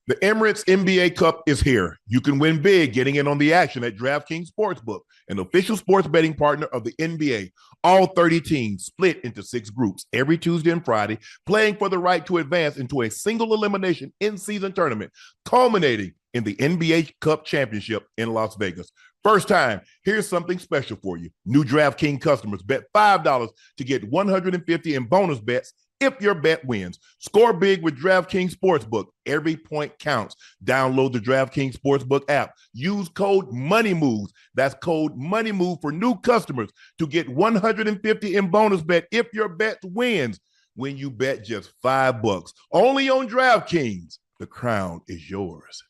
The Emirates NBA Cup is here. You can win big getting in on the action at DraftKings Sportsbook, an official sports betting partner of the NBA. All 30 teams split into 6 groups every Tuesday and Friday, playing for the right to advance into a single elimination in-season tournament, culminating in the NBA Cup Championship in Las Vegas. First time, here's something special for you. New DraftKings customers bet $5 to get $150 in bonus bets if your bet wins. Score big with DraftKings Sportsbook. Every point counts. Download the DraftKings Sportsbook app. Use code MONEYMOVES. That's code MONEYMOVE for new customers to get $150 in bonus bet if your bet wins when you bet just $5. Only on DraftKings. The crown is yours.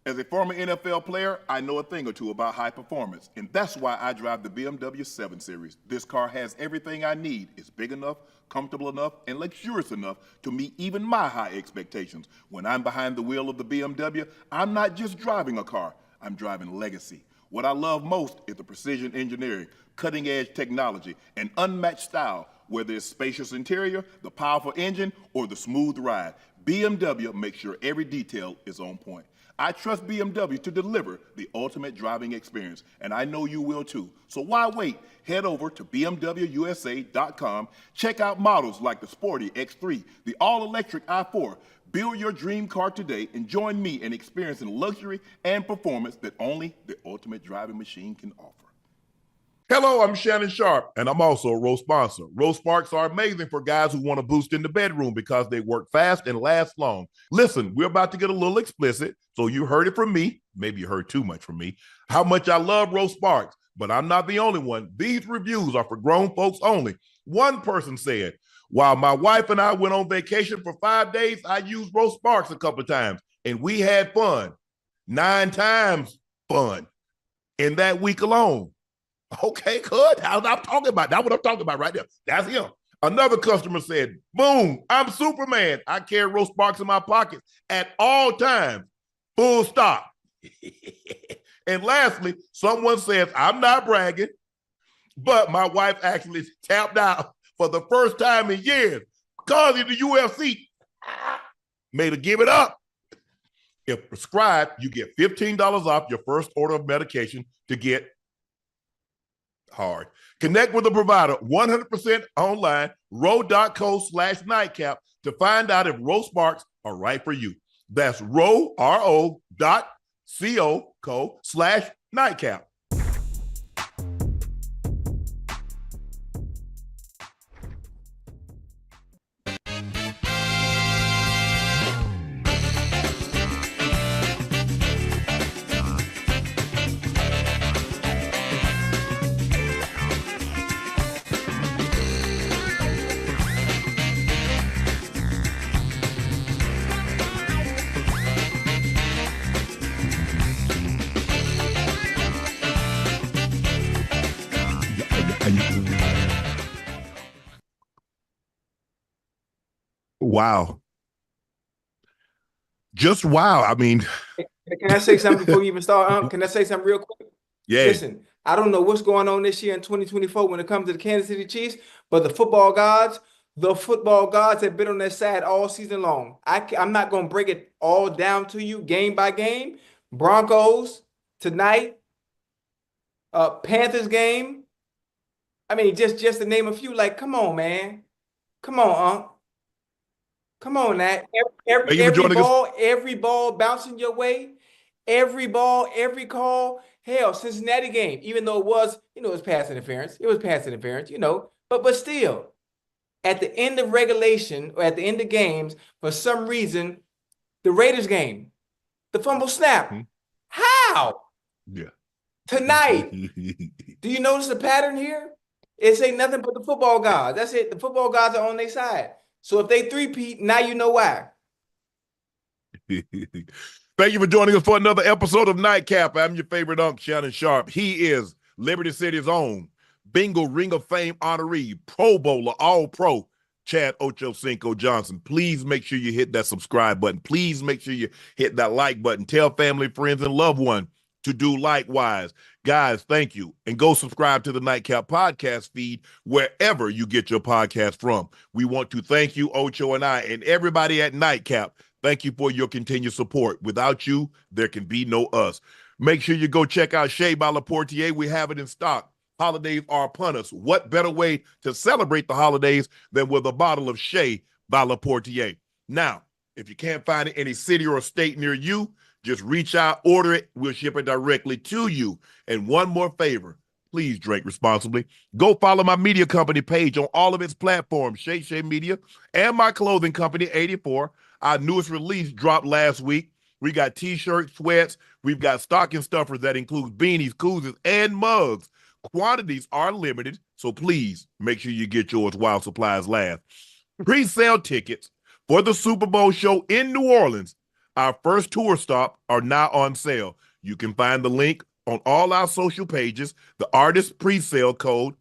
As a former NFL player, I know a thing or two about high performance, and that's why I drive the BMW 7 Series. This car has everything I need. It's big enough, comfortable enough, and luxurious enough to meet even my high expectations. When I'm behind the wheel of the BMW, I'm not just driving a car, I'm driving legacy. What I love most is the precision engineering, cutting-edge technology, and unmatched style. Whether it's spacious interior, the powerful engine, or the smooth ride, BMW makes sure every detail is on point. I trust BMW to deliver the ultimate driving experience, and I know you will too. So why wait? Head over to BMWUSA.com. Check out models like the sporty X3, the all-electric i4. Build your dream car today and join me in experiencing luxury and performance that only the ultimate driving machine can offer. Hello, I'm Shannon Sharpe, and I'm also a Row sponsor. Row Sparks are amazing for guys who want to boost in the bedroom because they work fast and last long. Listen, we're about to get a little explicit, so you heard it from me. Maybe you heard too much from me. How much I love Row Sparks, but I'm not the only one. These reviews are for grown folks only. One person said, while my wife and I went on vacation for 5 days, I used Row Sparks a couple of times, and we had fun. 9 times fun in that week alone. Okay, good. That's what I'm talking about. That's what I'm talking about right there. That's him. Another customer said, boom, I'm Superman. I carry Row Sparks in my pocket at all times. Full stop. And lastly, someone says, I'm not bragging, but my wife actually tapped out for the first time in years because of the UFC. Made her give it up. If prescribed, you get $15 off your first order of medication to get hard. Connect with a provider 100% online, row.co/nightcap to find out if Row Sparks are right for you. That's row.co/nightcap. Wow. Just wow. I mean, can I say something before you even start? Can I say something real quick? Yeah. Listen, I don't know what's going on this year in 2024 when it comes to the Kansas City Chiefs, but the football gods have been on their side all season long. I'm not going to break it all down to you game by game. Broncos tonight, Panthers game. I mean, just to name a few. Like, come on, man. Come on, Unc. Come on, Nat. Every ball bouncing your way. Every ball, every call. Hell, Cincinnati game, even though it was pass interference. It was pass interference, But still, at the end of regulation or at the end of games, for some reason, the Raiders game, the fumble snap. Mm-hmm. How? Yeah. Tonight. Do you notice the pattern here? It's ain't nothing but the football gods. That's it. The football gods are on their side. So if they three-peat, now you know why. Thank you for joining us for another episode of Nightcap. I'm your favorite Unc, Shannon Sharpe. He is Liberty City's own Bingo Ring of Fame honoree, Pro Bowler, All-Pro, Chad Ochocinco Johnson. Please make sure you hit that subscribe button. Please make sure you hit that like button. Tell family, friends, and loved ones to do likewise. Guys, thank you. And go subscribe to the Nightcap podcast feed wherever you get your podcast from. We want to thank you, Ocho and I, and everybody at Nightcap. Thank you for your continued support. Without you, there can be no us. Make sure you go check out Shea by Laportier. We have it in stock. Holidays are upon us. What better way to celebrate the holidays than with a bottle of Shea by Laportier? Now, if you can't find it in any city or state near you, just reach out, order it. We'll ship it directly to you. And one more favor, please drink responsibly. Go follow my media company page on all of its platforms, Shea Media, and my clothing company, 84. Our newest release dropped last week. We got T-shirts, sweats. We've got stocking stuffers that includes beanies, koozies, and mugs. Quantities are limited, so please make sure you get yours while supplies last. Pre-sale tickets for the Super Bowl show in New Orleans, our first tour stop, are now on sale. You can find the link on all our social pages. The artist pre-sale code,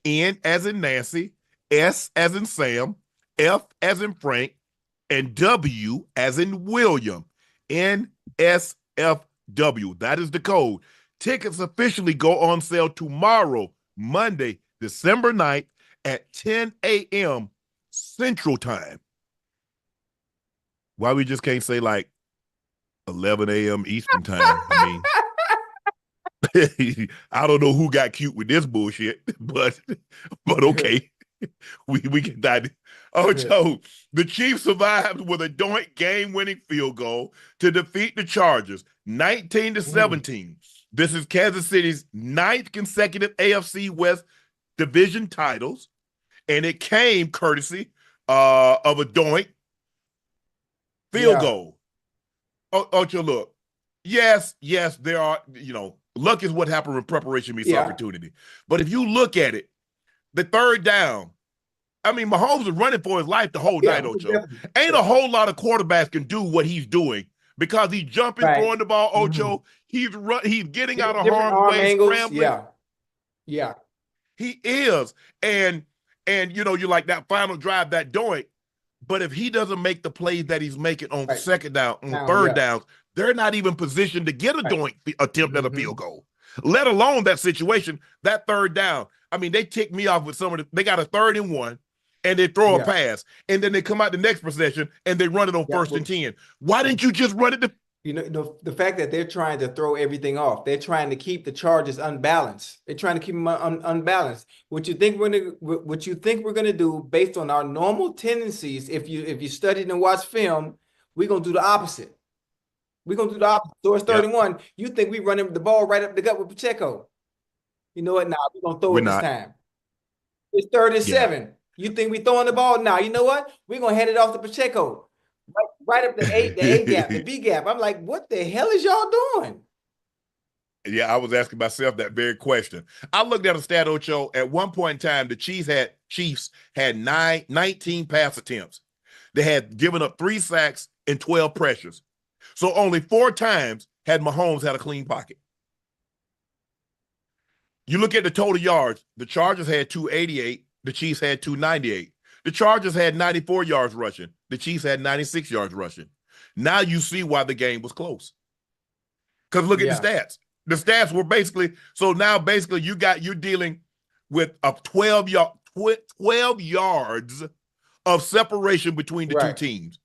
N as in Nancy, S as in Sam, F as in Frank, and W as in William, NSFW. That is the code. Tickets officially go on sale tomorrow, Monday, December 9th at 10 a.m. Central Time. Why we just can't say like 11 a.m. Eastern Time? I mean, I don't know who got cute with this bullshit, but okay. We can die. Ocho, the Chiefs survived with a joint game-winning field goal to defeat the Chargers, 19-17. This is Kansas City's 9th consecutive AFC West division titles, and it came courtesy of a joint field goal. Ocho, look, yes, there are, luck is what happened when preparation meets opportunity. But if you look at it, the third down, I mean, Mahomes is running for his life the whole night, Ocho. Ain't a whole lot of quarterbacks can do what he's doing because he's jumping, throwing the ball, Ocho. He's getting out of harm's way, scrambling. Yeah. He is. And you're like that final drive, that doink. But if he doesn't make the plays that he's making on second down, on third downs, they're not even positioned to get a doink attempt at a field goal, let alone that situation, that third down. I mean, they ticked me off with they got a 3rd and 1, and they throw a pass, and then they come out the next possession, and they run it on 1st and 10. Why didn't you just run it? The fact that they're trying to throw everything off, they're trying to keep the Chargers unbalanced. They're trying to keep them unbalanced. What you think we're gonna do based on our normal tendencies? If you studied and watched film, we're gonna do the opposite. We're gonna do the opposite. So it's 3rd and 1. You think we running the ball right up the gut with Pacheco? You know what? Nah, we're going to throw it this time. It's 3rd and 7. You think we throwing the ball? Nah, you know what? We're going to hand it off to Pacheco. Right up the A gap, the B gap. I'm like, what the hell is y'all doing? Yeah, I was asking myself that very question. I looked at a stat, Ocho. At one point in time, the Chiefs had 19 pass attempts. They had given up 3 sacks and 12 pressures. So only 4 times had Mahomes had a clean pocket. You look at the total yards, the Chargers had 288, the Chiefs had 298. The Chargers had 94 yards rushing, the Chiefs had 96 yards rushing. Now you see why the game was close. Because look at the stats. The stats were basically, so now basically you're dealing with a 12 yards of separation between the two teams.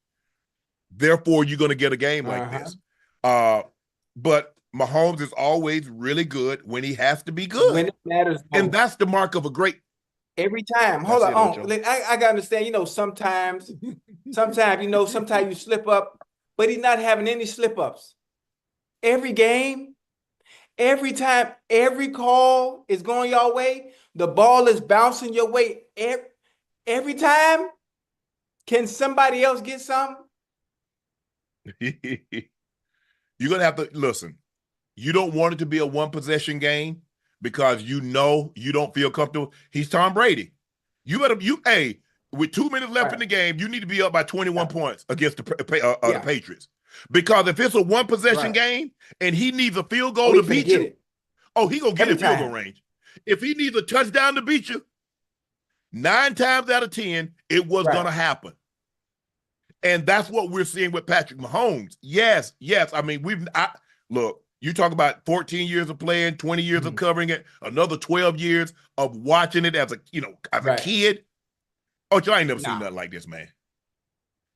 Therefore, you're going to get a game like this. But Mahomes is always really good when he has to be good. When it matters most. And that's the mark of a great. Every time. Hold on. I got to understand, sometimes you slip up, but he's not having any slip-ups. Every game, every time, every call is going your way. The ball is bouncing your way. Every time, can somebody else get something? You're going to have to, listen, you don't want it to be a one-possession game because you don't feel comfortable. He's Tom Brady. With 2 minutes left in the game, you need to be up by 21 points against the Patriots. Because if it's a one-possession game and he needs a field goal to beat you, he's going to get in field goal range. If he needs a touchdown to beat you, 9 times out of 10, it was going to happen. And that's what we're seeing with Patrick Mahomes. Yes. I mean, look, you talk about 14 years of playing, 20 years of covering it, another 12 years of watching it as a kid. Oh, I ain't never seen nothing like this, man.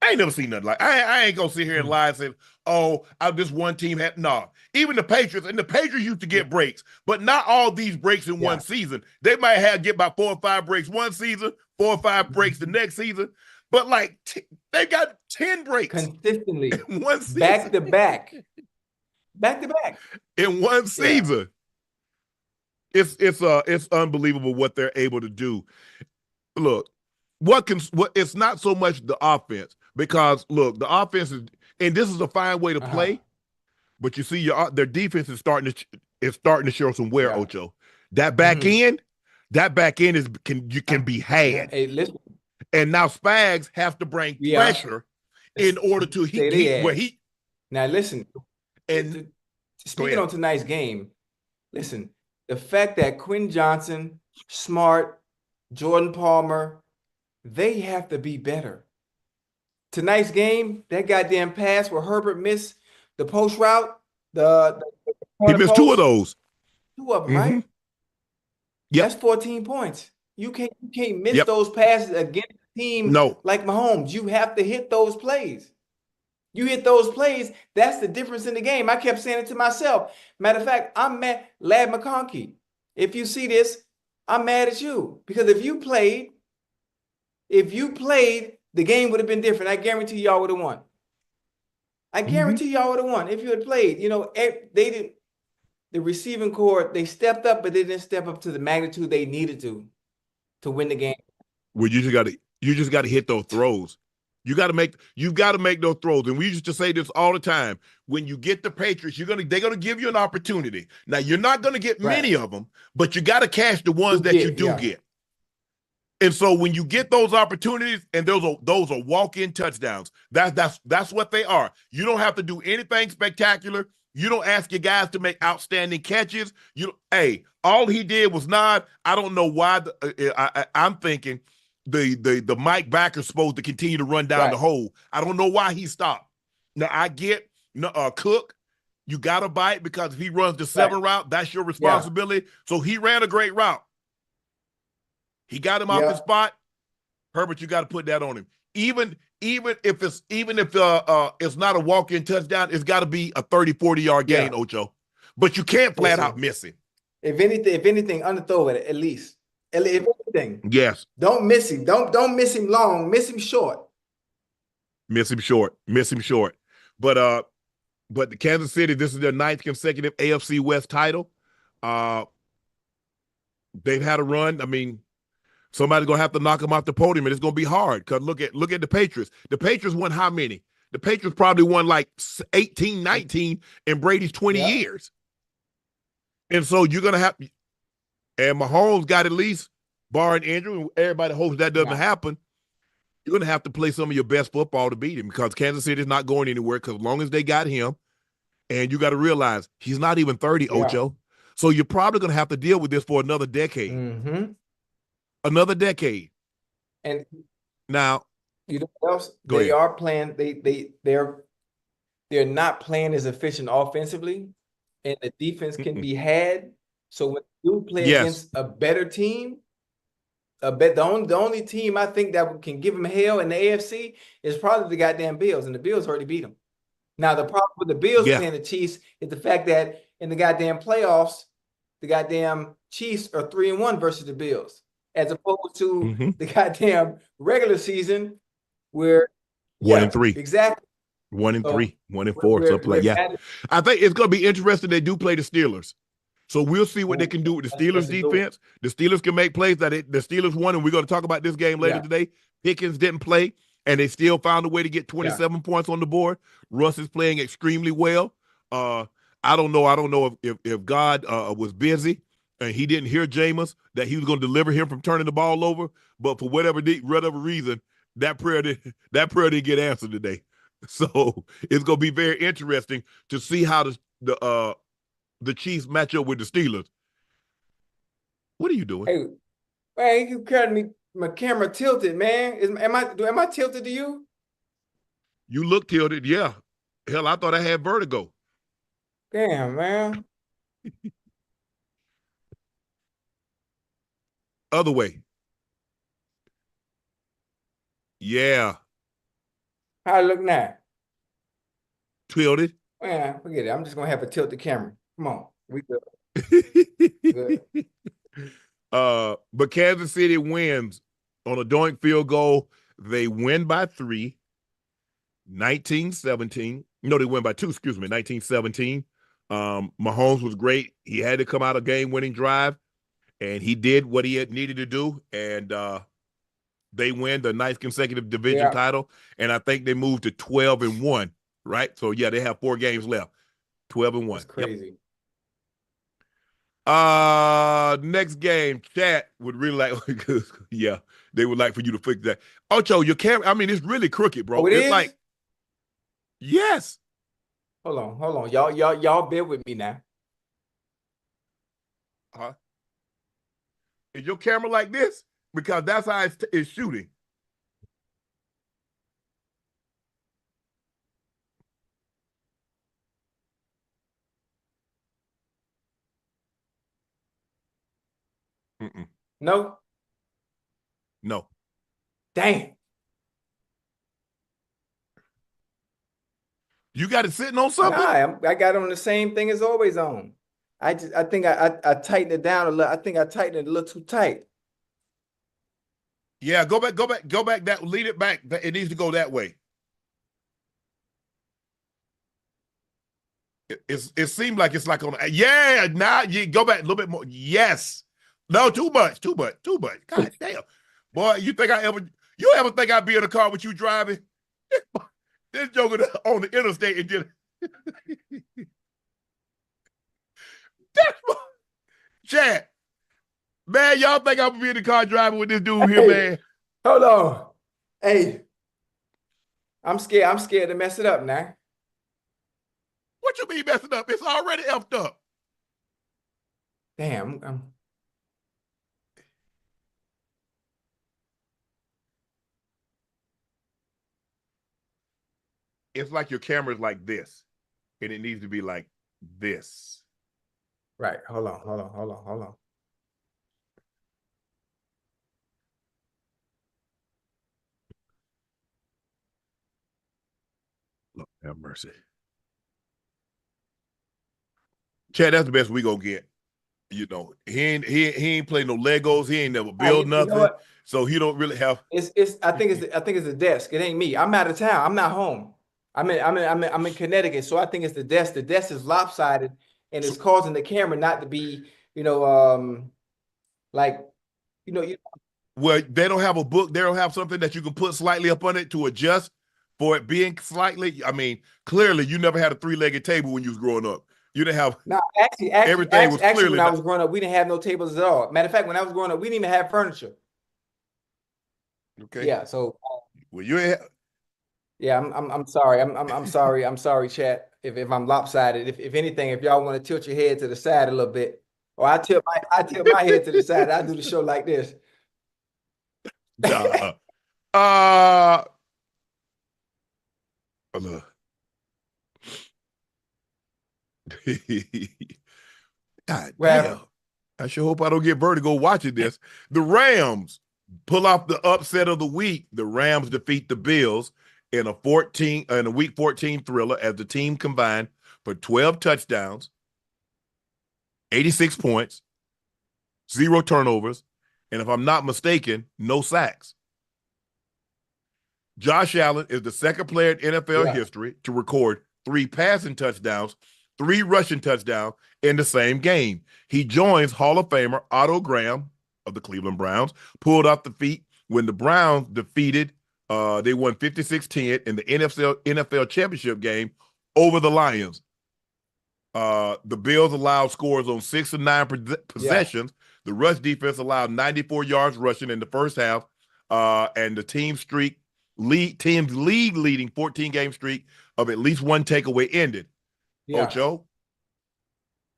I ain't never seen nothing like. I ain't gonna sit here and lie and say, "Oh, this one team had." No, even the Patriots used to get breaks, but not all these breaks in one season. They might get about 4 or 5 breaks one season, 4 or 5 breaks the next season, but like they got 10 breaks consistently in one season, back to back in one season. It's unbelievable what they're able to do. Look, it's not so much the offense, because look, the offense is, and this is a fine way to play, but you see their defense is starting to show some wear, Ocho. That back end can be had. Hey, listen. And now Spags have to bring pressure in order to he. Now listen, and speaking on tonight's game, listen, the fact that Quinn Johnson, Smart, Jordan Palmer, they have to be better. Tonight's game, that goddamn pass where Herbert missed the post route, he missed post, 2 of those. 2 of them, right? Yeah, that's 14 points. You can't miss those passes against a team like Mahomes. You have to hit those plays. You hit those plays, that's the difference in the game. I kept saying it to myself. Matter of fact, I'm mad, Lad McConkey. If you see this, I'm mad at you. Because if you played, the game would have been different. I guarantee y'all would have won. I guarantee y'all would have won if you had played. You know, they didn't. The receiving corps, they stepped up, but they didn't step up to the magnitude they needed to win the game. Well, you just got to hit those throws. You've got to make those throws. And we used to say this all the time. When you get the Patriots, they're gonna give you an opportunity. Now you're not gonna get many of them, but you got to catch the ones that you do get. And so when you get those opportunities, and those are walk-in touchdowns, that's what they are. You don't have to do anything spectacular. You don't ask your guys to make outstanding catches. All he did was nod. I don't know why. I'm thinking the Mike Backer's supposed to continue to run down the hole. I don't know why he stopped. Now I get Cook. You got to bite, because if he runs the 7 route, that's your responsibility. So he ran a great route. He got him off his spot. Herbert, you got to put that on him. Even if it's not a walk-in touchdown, it's got to be a 30, 40-yard gain, Ocho. But you can't flat out miss him. If anything, underthrow it at least. If anything. Yes. Don't miss him. Don't miss him long. Miss him short. Miss him short. But the Kansas City, this is their 9th consecutive AFC West title. They've had a run. I mean, somebody's going to have to knock them off the podium, and it's going to be hard, because look at the Patriots. The Patriots won how many? The Patriots probably won like 18, 19 in Brady's 20 years. And so you're going to have – and Mahomes got, at least, barring injury, and everybody hopes that doesn't happen, you're going to have to play some of your best football to beat him, because Kansas City is not going anywhere, because as long as they got him, and you got to realize he's not even 30, Ocho. So you're probably going to have to deal with this for another decade. Another decade. And now, you know what else? They are playing. They're not playing as efficient offensively, and the defense can be had. So when you play against a better team, the only team I think that can give them hell in the AFC is probably the goddamn Bills, and the Bills already beat them. Now the problem with the Bills playing the Chiefs is the fact that in the goddamn playoffs, the goddamn Chiefs are 3-1 versus the Bills, as opposed to the goddamn regular season where 1-3. Exactly. 1-3, 1-4, something like that. I think it's going to be interesting. They do play the Steelers. So we'll see what they can do with the Steelers defense. The Steelers can make plays. The Steelers won, and we're going to talk about this game later today. Pickens didn't play, and they still found a way to get 27 points on the board. Russ is playing extremely well. I don't know if God was busy and he didn't hear Jameis, that he was going to deliver him from turning the ball over. But for whatever reason, that prayer didn't get answered today. So it's going to be very interesting to see how the Chiefs match up with the Steelers. What are you doing? Hey, man, you cutting me. My camera tilted, man. Am I tilted to you? You look tilted, yeah. Hell, I thought I had vertigo. Damn, man. Other way. Yeah. How I look now? Tilted. Man, forget it. I'm just gonna have to tilt the camera. Come on. We good. Good. But Kansas City wins on a doink field goal. They win by 3, 19-17. No, they win by 2, 19-17. Mahomes was great. He had to come out a game-winning drive, and he did what he had needed to do, and they win the 9th consecutive division title, and I think they moved to 12-1, right? So, yeah, they have 4 games left, 12-1. That's crazy. Yep. Next game, chat would really like, yeah, they would like for you to fix that. Ocho, your camera, I mean, it's really crooked, bro. Oh, it's like, yes. Hold on. Y'all bear with me now. Is your camera like this? Because that's how it's shooting. No. Dang. You got it sitting on something? Nah, I got it on the same thing as always on. I think I tightened it down a little. I think I tightened it a little too tight. Yeah, go back. That lead it back. It needs to go that way. It seemed like it's like on. Yeah, now you go back a little bit more. Yes. No, too much. God damn, boy, you ever think I'd be in a car with you driving? This joker on the interstate and just that's Chad. Man, y'all think I'm gonna be in the car driving with this dude here, man? Hold on. Hey, I'm scared to mess it up now. What you mean messing up? It's already effed up. Damn. It's like your camera's like this, and it needs to be like this. Right. Hold on. Lord have mercy. Chad, that's the best we gonna get. You know, he ain't playing no Legos. He ain't never built nothing. So he don't really have. I think it's the desk. It ain't me. I'm out of town. I'm not home. I'm in Connecticut. So I think it's the desk. The desk is lopsided and it's causing the camera not to be, Well, they don't have a book. They don't have something that you can put slightly up on it to adjust for it being slightly. I mean, clearly you never had a 3-legged table when you was growing up. You didn't have. No, actually, everything was clearly. When I was growing up, we didn't have no tables at all. Matter of fact, when I was growing up, we didn't even have furniture. Okay. Yeah. So. Well, you. Yeah, I'm sorry. I'm sorry. I'm sorry, chat. If I'm lopsided. If anything, if y'all want to tilt your head to the side a little bit, or I tilt my head to the side. I do the show like this. God damn. I sure hope I don't get vertigo watching this. The Rams pull off the upset of the week. The Rams defeat the Bills in a week 14 thriller as the team combined for 12 touchdowns, 86 points, 0 turnovers, and if I'm not mistaken, no sacks. Josh Allen is the second player in NFL history to record 3 passing touchdowns, 3 rushing touchdowns in the same game. He joins Hall of Famer Otto Graham of the Cleveland Browns, pulled off the feet when the Browns defeated, they won 56-10 in the NFL championship game over the Lions. The Bills allowed scores on 6 of 9 possessions. The rush defense allowed 94 yards rushing in the first half, and the team's league-leading 14-game streak of at least one takeaway ended. Ocho,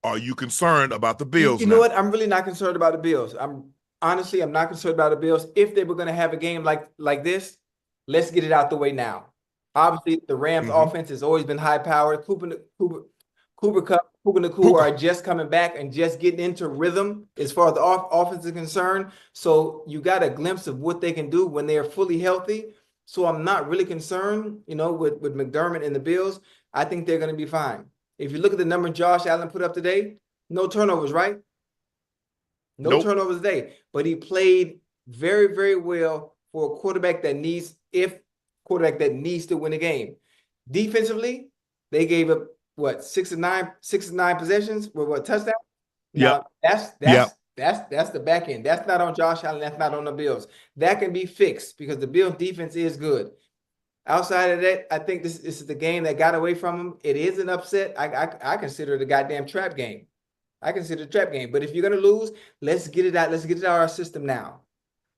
are you concerned about the Bills? You know what? I'm really not concerned about the Bills. I'm not concerned about the Bills. If they were going to have a game like this, let's get it out the way now. Obviously, the Rams' offense has always been high-powered. Cooper are just coming back and just getting into rhythm as far as the offense is concerned. So you got a glimpse of what they can do when they are fully healthy. So I'm not really concerned, with McDermott and the Bills. I think they're going to be fine. If you look at the number Josh Allen put up today, no turnovers, right? No turnovers today. But he played very, very well for a quarterback that needs to win a game. Defensively, they gave up what, 6 of 9 possessions with what, touchdown? Now that's the back end. That's not on Josh Allen. That's not on the Bills. That can be fixed because the Bills defense is good. Outside of that, I think this is the game that got away from him. It is an upset. I consider it a goddamn trap game. I consider it a trap game. But if you're gonna lose, let's get it out. Let's get it out of our system now.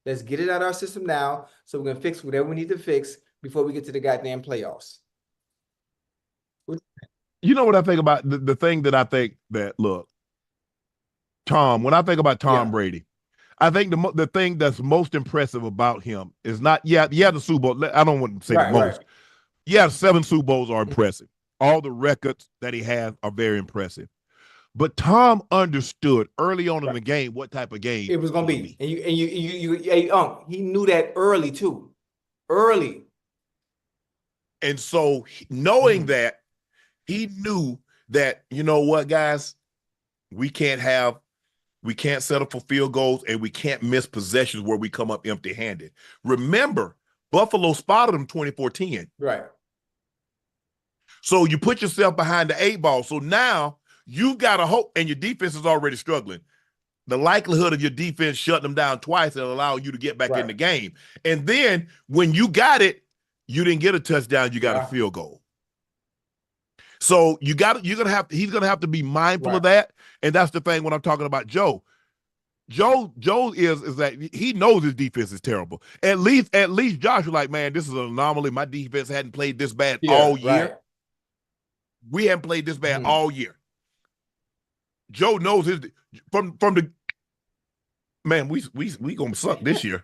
Let's get it out of our system now, so we're gonna fix whatever we need to fix before we get to the goddamn playoffs. You know what I think about the thing that I think that, look, Tom, when I think about Tom Brady, I think the thing that's most impressive about him is not, the Super Bowl. I don't want to say the most. Right. 7 Super Bowls are impressive. All the records that he has are very impressive. But Tom understood early on in the game what type of game it was going to be. And he knew that early too. Early. And so knowing that, he knew that, you know what, guys, we can't settle for field goals, and we can't miss possessions where we come up empty-handed. Remember, Buffalo spotted him 24-10. Right. So you put yourself behind the 8 ball. So now you've got to hope, and your defense is already struggling. The likelihood of your defense shutting them down twice and allowing you to get back in the game. And then when you got it, you didn't get a touchdown, you got a field goal. So he's gonna have to be mindful of that. And that's the thing when I'm talking about Joe. Joe is that he knows his defense is terrible. At least Josh was like, man, this is an anomaly. My defense hadn't played this bad all year. Right. We haven't played this bad all year. Joe knows his from the man. We gonna suck this year.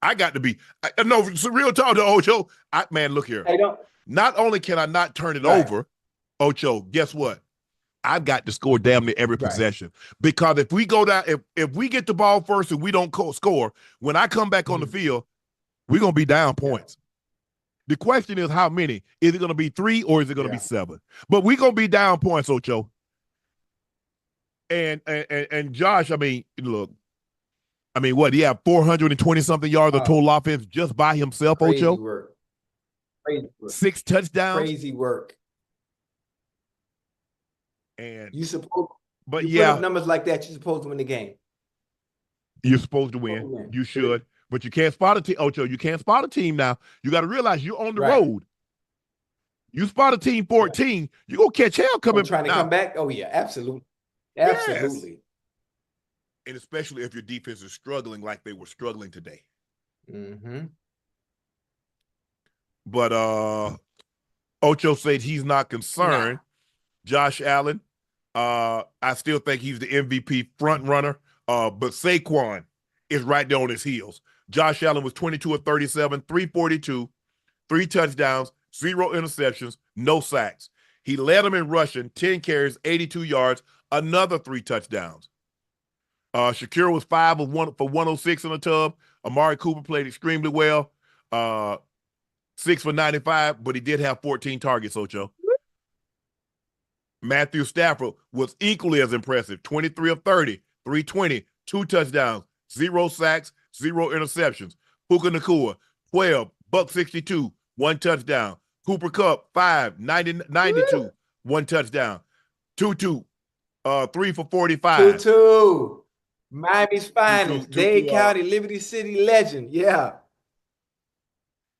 I got to be no real talk to Ocho. Man, look here. Not only can I not turn it over, Ocho, guess what? I've got to score damn near every possession, because if we go down, if we get the ball first and we don't score, when I come back on the field, we're gonna be down points. The question is how many? Is it gonna be 3 or is it gonna be 7? But we're gonna be down points, Ocho. And Josh, I mean, look, what? He had 420 something yards of total offense just by himself, Crazy Ocho. Work. Crazy work. 6 touchdowns. Crazy work. And you supposed, but you put up numbers like that, you're supposed to win the game. You're supposed to win. You should, but you can't spot a team, Ocho. You can't spot a team now. You got to realize you're on the road. You spot a team 14, you're gonna catch hell coming. Trying to come back. Oh yeah, absolutely, absolutely. Yes. And especially if your defense is struggling like they were struggling today. But Ocho said he's not concerned. Josh Allen, I still think he's the MVP front runner. But Saquon is right there on his heels. Josh Allen was 22 of 37, 342, 3 touchdowns, 0 interceptions, no sacks. He led them in rushing, 10 carries, 82 yards, another 3 touchdowns. Shakir was 5 of 1 for 106 in the tub. Amari Cooper played extremely well. 6 for 95, but he did have 14 targets, Ocho. Matthew Stafford was equally as impressive. 23 of 30, 320, 2 touchdowns, 0 sacks, 0 interceptions. Puka Nacua, 12, $162, 1 touchdown. Cooper Kupp, 5, 92, 1 touchdown. Tutu, 3 for 45. Tutu, Miami's finest, Dade County, Liberty City legend. Yeah.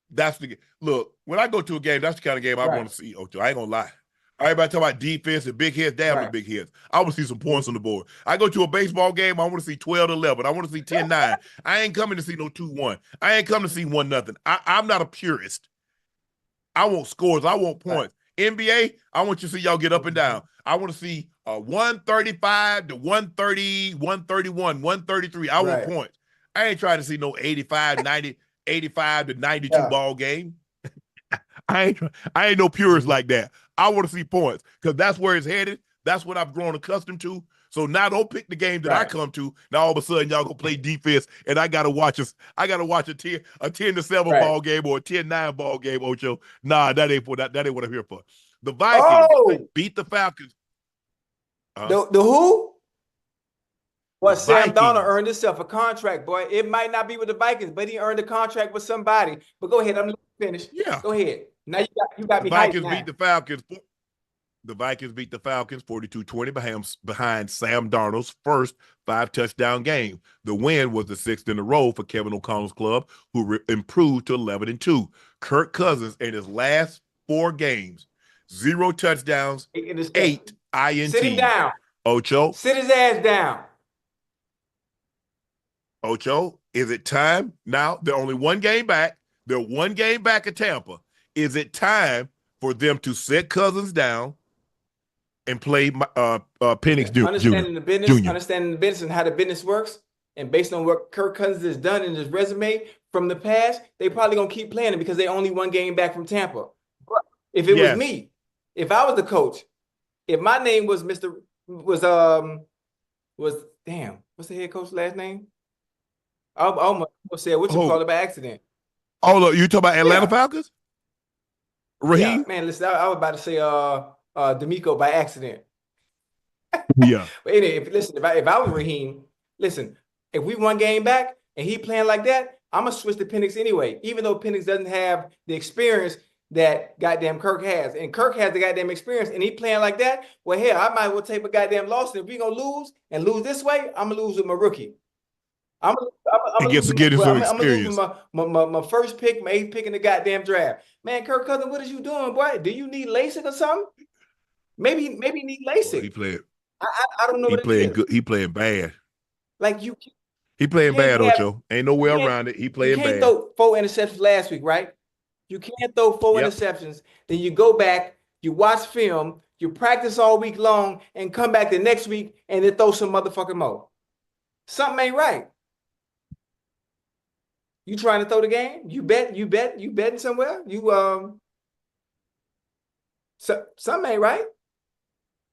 That's the look. When I go to a game, that's the kind of game I want to see, Ocho. I ain't gonna lie. Everybody talk about defense and big hits. Damn, the big hits. I want to see some points on the board. I go to a baseball game, I want to see 12-11. I want to see 10-9. I ain't coming to see no 2-1. I ain't coming to see 1-0. I'm not a purist. I want scores. I want points. NBA, I want you to see y'all get up and down. I want to see 135 to 130, 131, 133. I want points. I ain't trying to see no 85, 90, 85 to 92 ball game. I ain't no purist like that. I want to see points because that's where it's headed. That's what I've grown accustomed to. So now don't pick the game that I come to. Now all of a sudden y'all gonna play defense, and I gotta watch a 10-7 ball game or a 10-9 ball game, Ocho. Nah, that ain't what I'm here for. The Vikings beat the Falcons. The who? Well, Sam Vikings. Darnold earned himself a contract, boy. It might not be with the Vikings, but he earned a contract with somebody. But go ahead, I'm finished. Yeah. Go ahead. Now you got me hyped. Vikings beat the Falcons. The Vikings beat the Falcons 42-20 behind Sam Darnold's first 5-touchdown game. The win was the 6th in a row for Kevin O'Connell's club, who improved to 11-2. Kirk Cousins in his last 4 games, 0 touchdowns, 8 INTs. Sit him down. Ocho. Sit his ass down. Ocho, is it time now? They're only 1 game back. They're 1 game back at Tampa. Is it time for them to set Cousins down and play Penix Jr.? Understanding the business and how the business works, and based on what Kirk Cousins has done in his resume from the past, they probably gonna keep playing it because they only 1 game back from Tampa. But if it was me, if I was the coach, if my name was what's the head coach's last name? I almost said what you call it by accident. Oh, look, you talking about Atlanta Falcons? Raheem? Yeah, man, listen, I was about to say D'Amico by accident. Yeah. But anyway, if I was Raheem, listen, if we 1 game back and he playing like that, I'm gonna switch to Penix anyway, even though Penix doesn't have the experience that goddamn Kirk has. And Kirk has the goddamn experience, and he playing like that. Well, hell, I might as well take a goddamn loss. And if we gonna lose this way, I'm gonna lose with my rookie. I'm gonna lose my first pick, my 8th pick in the goddamn draft. Man, Kirk Cousins, what is you doing, boy? Do you need LASIK or something? Maybe he need LASIK. He playing. I don't know. He playing good. He playing bad. Like he playing bad, Ocho. Ain't no way around it. He playing bad. You can't throw 4 interceptions last week, right? You can't throw 4 interceptions. Then you go back, you watch film, you practice all week long, and come back the next week and then throw some motherfucking more. Something ain't right. You trying to throw the game? You betting somewhere? Something ain't right.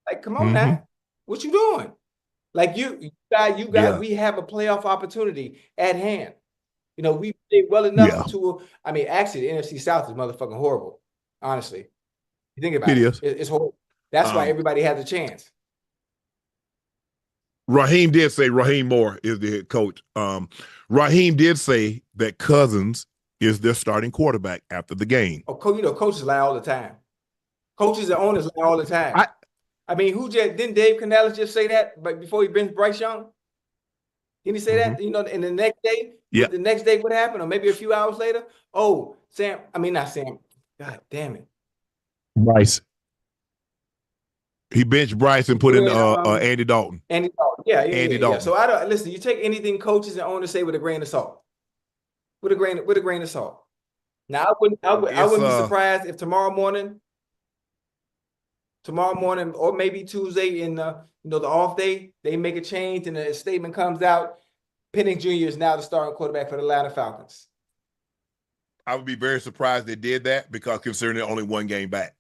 Like, come on now. What you doing? Like we have a playoff opportunity at hand. You know, we played well enough to, actually the NFC South is motherfucking horrible. Honestly. You think about it. It's horrible. That's why everybody has a chance. Raheem Moore is the head coach. Raheem did say that Cousins is their starting quarterback after the game. Oh, coaches lie all the time. Coaches and owners lie all the time. Didn't Dave Canales just say that? But before he benched Bryce Young, didn't he say that? You know, and the next day, the next day, what happened? Or maybe a few hours later, not Sam. God damn it, Bryce. He benched Bryce and put in Andy Dalton. Andy Dalton, Andy Dalton. Yeah. So I don't listen. You take anything coaches and owners say with a grain of salt. With a grain of salt. Now I wouldn't be surprised if tomorrow morning, or maybe Tuesday in the off day, they make a change and a statement comes out. Penix Jr. is now the starting quarterback for the Atlanta Falcons. I would be very surprised they did that because considering they're only 1 game back.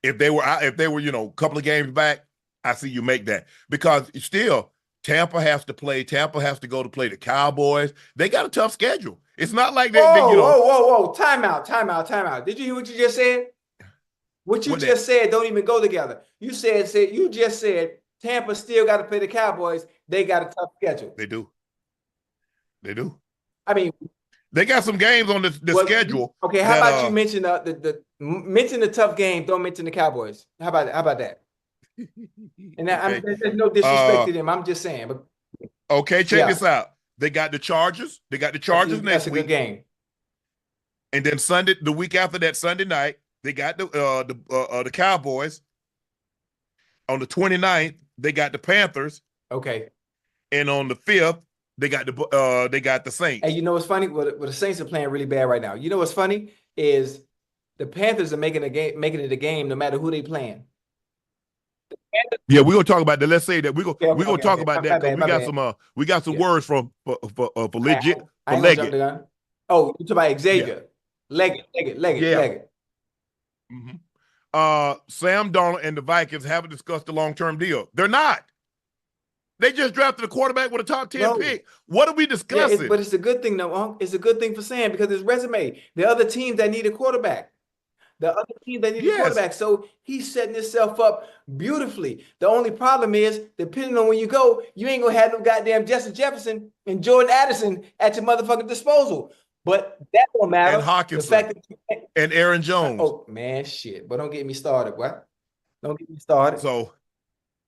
If they were, a couple of games back, I see you make that because still Tampa has to play. Tampa has to go to play the Cowboys. They got a tough schedule. It's not like whoa. Time out. Did you hear what you just said? What you just said don't even go together. You just said Tampa still got to play the Cowboys. They got a tough schedule. They do. They got some games on the schedule. Okay, how about you mention mention the tough game? Don't mention the Cowboys. How about that? And there's no disrespect to them. I'm just saying. But okay, check this out. They got the Chargers. They got the Chargers next week. That's a good game. And then Sunday, the week after that, Sunday night, they got the Cowboys. On the 29th, they got the Panthers. Okay. And on the 5th, they got the Saints. And you know what's funny? Well, the Saints are playing really bad right now. You know what's funny is the Panthers are making it a game no matter who they playing. Yeah, we're gonna talk about that. Let's say that we're gonna talk about that because we got some words for legit for Leggett. Oh, you talk about Xavier. Leggett. Mm-hmm. Sam Darnold and the Vikings haven't discussed the long-term deal. They're not. They just drafted a quarterback with a top 10 No. pick. What are we discussing? Yeah, but it's a good thing, though, Unc. It's a good thing for Sam because his resume. The other teams that need a quarterback. The other team that need a quarterback. So he's setting himself up beautifully. The only problem is, depending on when you go, you ain't gonna have no goddamn Justin Jefferson and Jordan Addison at your motherfucking disposal. But that don't matter. And Hawkinson. The fact that and Aaron Jones. Oh man, shit. But don't get me started, boy. Don't get me started. So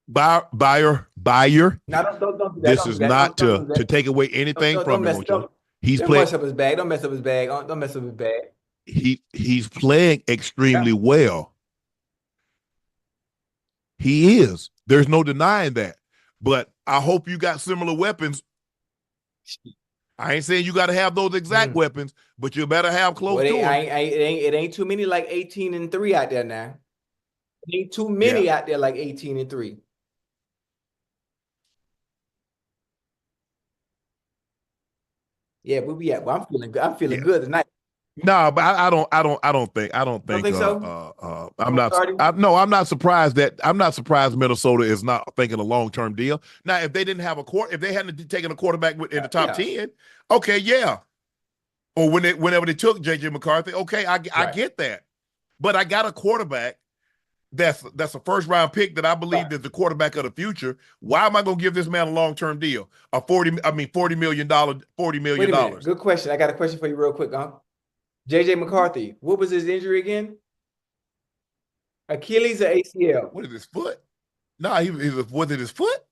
Buyer. Now, don't do that. This is not to take away anything from him. He's playing. Don't mess up his bag. Don't mess up his bag. Don't mess up his bag. He's playing extremely well. He is. There's no denying that. But I hope you got similar weapons. I ain't saying you got to have those exact weapons, but you better have close to them. It ain't too many like 18-3 out there now. It ain't too many out there like 18-3. Yeah, where we at? Well, I'm feeling good. I'm feeling good tonight. No, but I don't think so. I'm not surprised Minnesota is not thinking a long-term deal. Now, if they didn't have if they hadn't taken a quarterback in the top 10, okay, yeah. Or whenever they took JJ McCarthy, okay, I get that. But I got a quarterback that's a first-round pick that I believe is the quarterback of the future. Why am I going to give this man a long-term deal? $40 million. Wait a minute. Good question. I got a question for you real quick, Unc. JJ McCarthy, what was his injury again? Achilles or ACL? What is his foot? No, was it his foot?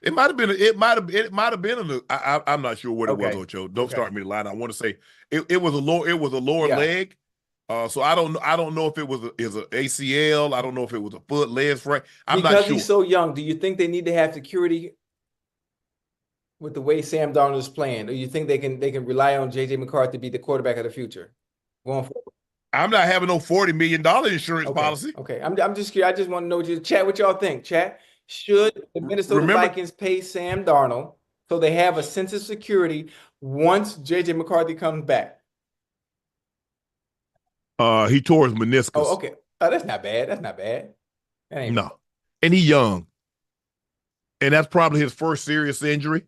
It might have been. I'm not sure what it was, Ocho. Don't start me to lie. I want to say it was a lower leg. So I don't know if it was an ACL. I don't know if it was a foot, leg fracture. I'm not sure. Because he's so young, do you think they need to have security with the way Sam Darnold is playing? Or you think they can rely on JJ McCarthy to be the quarterback of the future going forward? I'm not having no $40 million insurance policy. Okay. I'm just curious. I just want to know what y'all think. Chat. Should the Minnesota Vikings pay Sam Darnold so they have a sense of security once JJ McCarthy comes back? He tore his meniscus. Oh, okay. Oh, that's not bad. That ain't no. And he's young. And that's probably his first serious injury.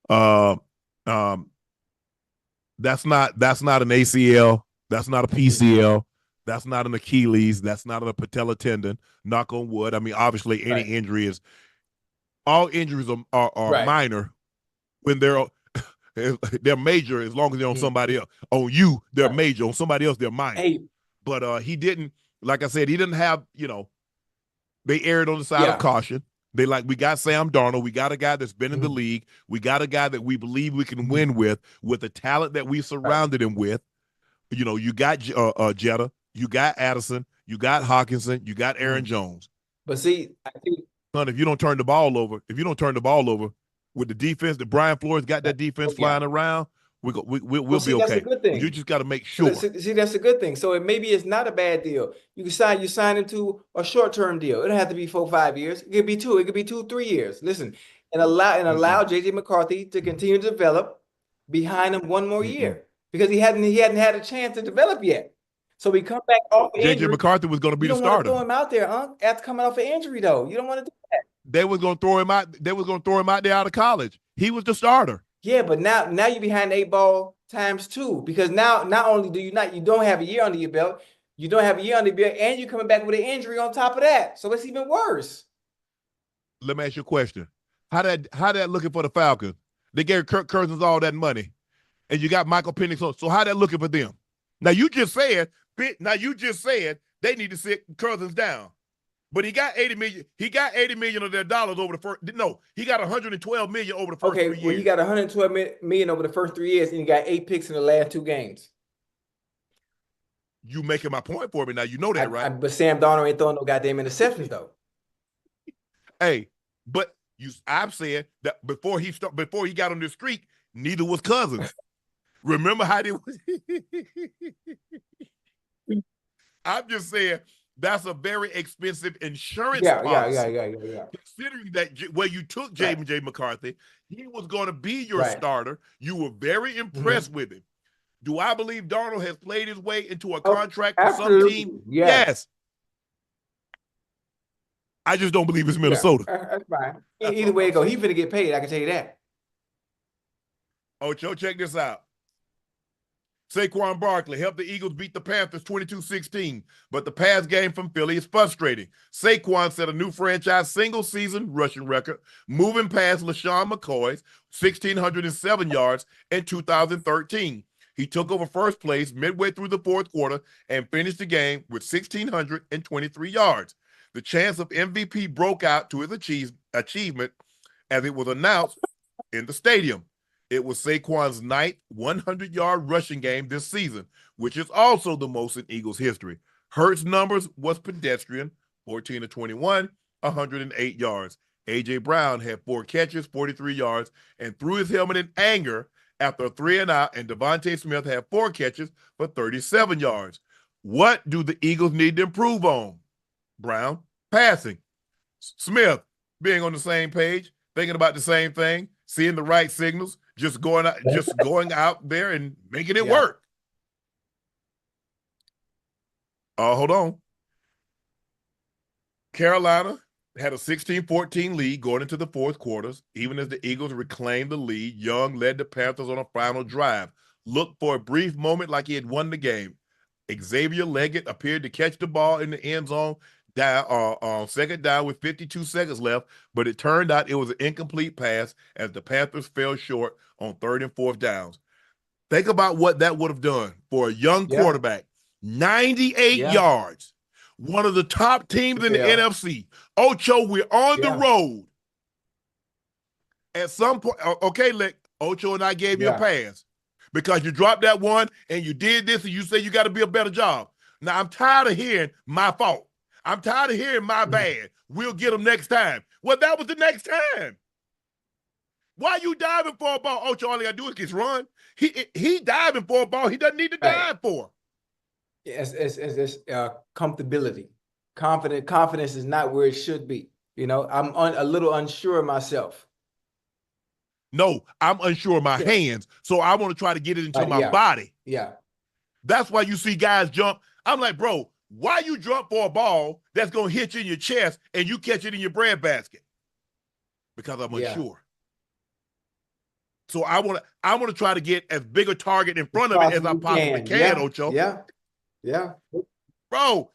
That's not an ACL. That's not a PCL. That's not an Achilles. That's not a patella tendon. Knock on wood. I mean, obviously, any injury is. All injuries are minor when they're major as long as they're on somebody else. On you, they're major. On somebody else, they're minor. Hey. But he didn't. Like I said, he didn't have. They erred on the side of caution. We got Sam Darnold. We got a guy that's been in the league. We got a guy that we believe we can win with the talent that we surrounded him with. You got Jetta. You got Addison, you got Hawkinson, you got Aaron Jones. But see, I think, if you don't turn the ball over with the defense, that Brian Flores got that defense flying around, we'll be okay. That's a good thing. You just got to make sure. See, that's a good thing. So maybe it's not a bad deal. You sign into a short-term deal. It don't have to be 4-5 years. It could be 2. It could be 2-3 years. Listen, and allow JJ McCarthy to continue to develop behind him one more year because he hadn't had a chance to develop yet. So we come back off injury. JJ McCarthy was going to be the starter. You don't want to throw him out there, after coming off an injury, though. You don't want to do that. They was going to throw him out. They was going to throw him out there out of college. He was the starter. Yeah, but now you're behind the 8 ball times 2 because now not only you don't have a year under your belt, you don't have a year under your belt, and you're coming back with an injury on top of that. So it's even worse. Let me ask you a question. How that looking for the Falcons? They gave Kirk Cousins all that money, and you got Michael Penix. So how that looking for them? Now you just said they need to sit Cousins down. But he got $80 million. He got $80 million of their dollars over the first. No, he got $112 million over the first 3 years. Well, he got $112 million over the first 3 years, and he got 8 picks in the last 2 games. You making my point for me now. You know that, right? But Sam Darnold ain't throwing no goddamn interceptions though. Hey, but I've said that before he got on this streak, neither was Cousins. Remember how they was? I'm just saying that's a very expensive insurance policy. Yeah. Considering that where you took J.J. McCarthy, he was going to be your starter. You were very impressed with him. Do I believe Darnold has played his way into a contract for some team? Yes. I just don't believe it's Minnesota. That's fine. Either way it go, he finna get paid. I can tell you that. Ocho, check this out. Saquon Barkley helped the Eagles beat the Panthers 22-16, but the pass game from Philly is frustrating. Saquon set a new franchise single-season rushing record, moving past LaShawn McCoy's 1,607 yards in 2013. He took over first place midway through the fourth quarter and finished the game with 1,623 yards. The chance of MVP broke out to his achievement as it was announced in the stadium. It was Saquon's ninth 100-yard rushing game this season, which is also the most in Eagles history. Hurts' numbers was pedestrian, 14 of 21, 108 yards. A.J. Brown had 4 catches, 43 yards, and threw his helmet in anger after a 3-and-out, and Devontae Smith had 4 catches for 37 yards. What do the Eagles need to improve on? Brown, passing. Smith, being on the same page, thinking about the same thing, seeing the right signals, just going out there and making it work. Hold on. Carolina had a 16-14 lead going into the fourth quarters. Even as the Eagles reclaimed the lead, Young led the Panthers on a final drive. Looked for a brief moment like he had won the game. Xavier Leggett appeared to catch the ball in the end zone second down with 52 seconds left, but it turned out it was an incomplete pass as the Panthers fell short on 3rd and 4th downs. Think about what that would have done for a young quarterback. 98 yards. One of the top teams in the NFC. Ocho, we're on the road. At some point, okay, Ocho and I gave you a pass because you dropped that one and you did this and you say you got to be a better job. Now, I'm tired of hearing my fault. I'm tired of hearing my bad. We'll get them next time. Well, that was the next time. Why are you diving for a ball? Ocho, all he got to do is just run. He diving for a ball he doesn't need to dive for. It's comfortability. Confidence is not where it should be. You know, I'm a little unsure of myself. No, I'm unsure of my hands, so I want to try to get it into my body. Yeah. That's why you see guys jump. I'm like, bro, why you jump for a ball that's going to hit you in your chest and you catch it in your breadbasket? Because I'm unsure. So I want to try to get as big a target in front of it as I possibly can, Ocho. Yeah. Bro,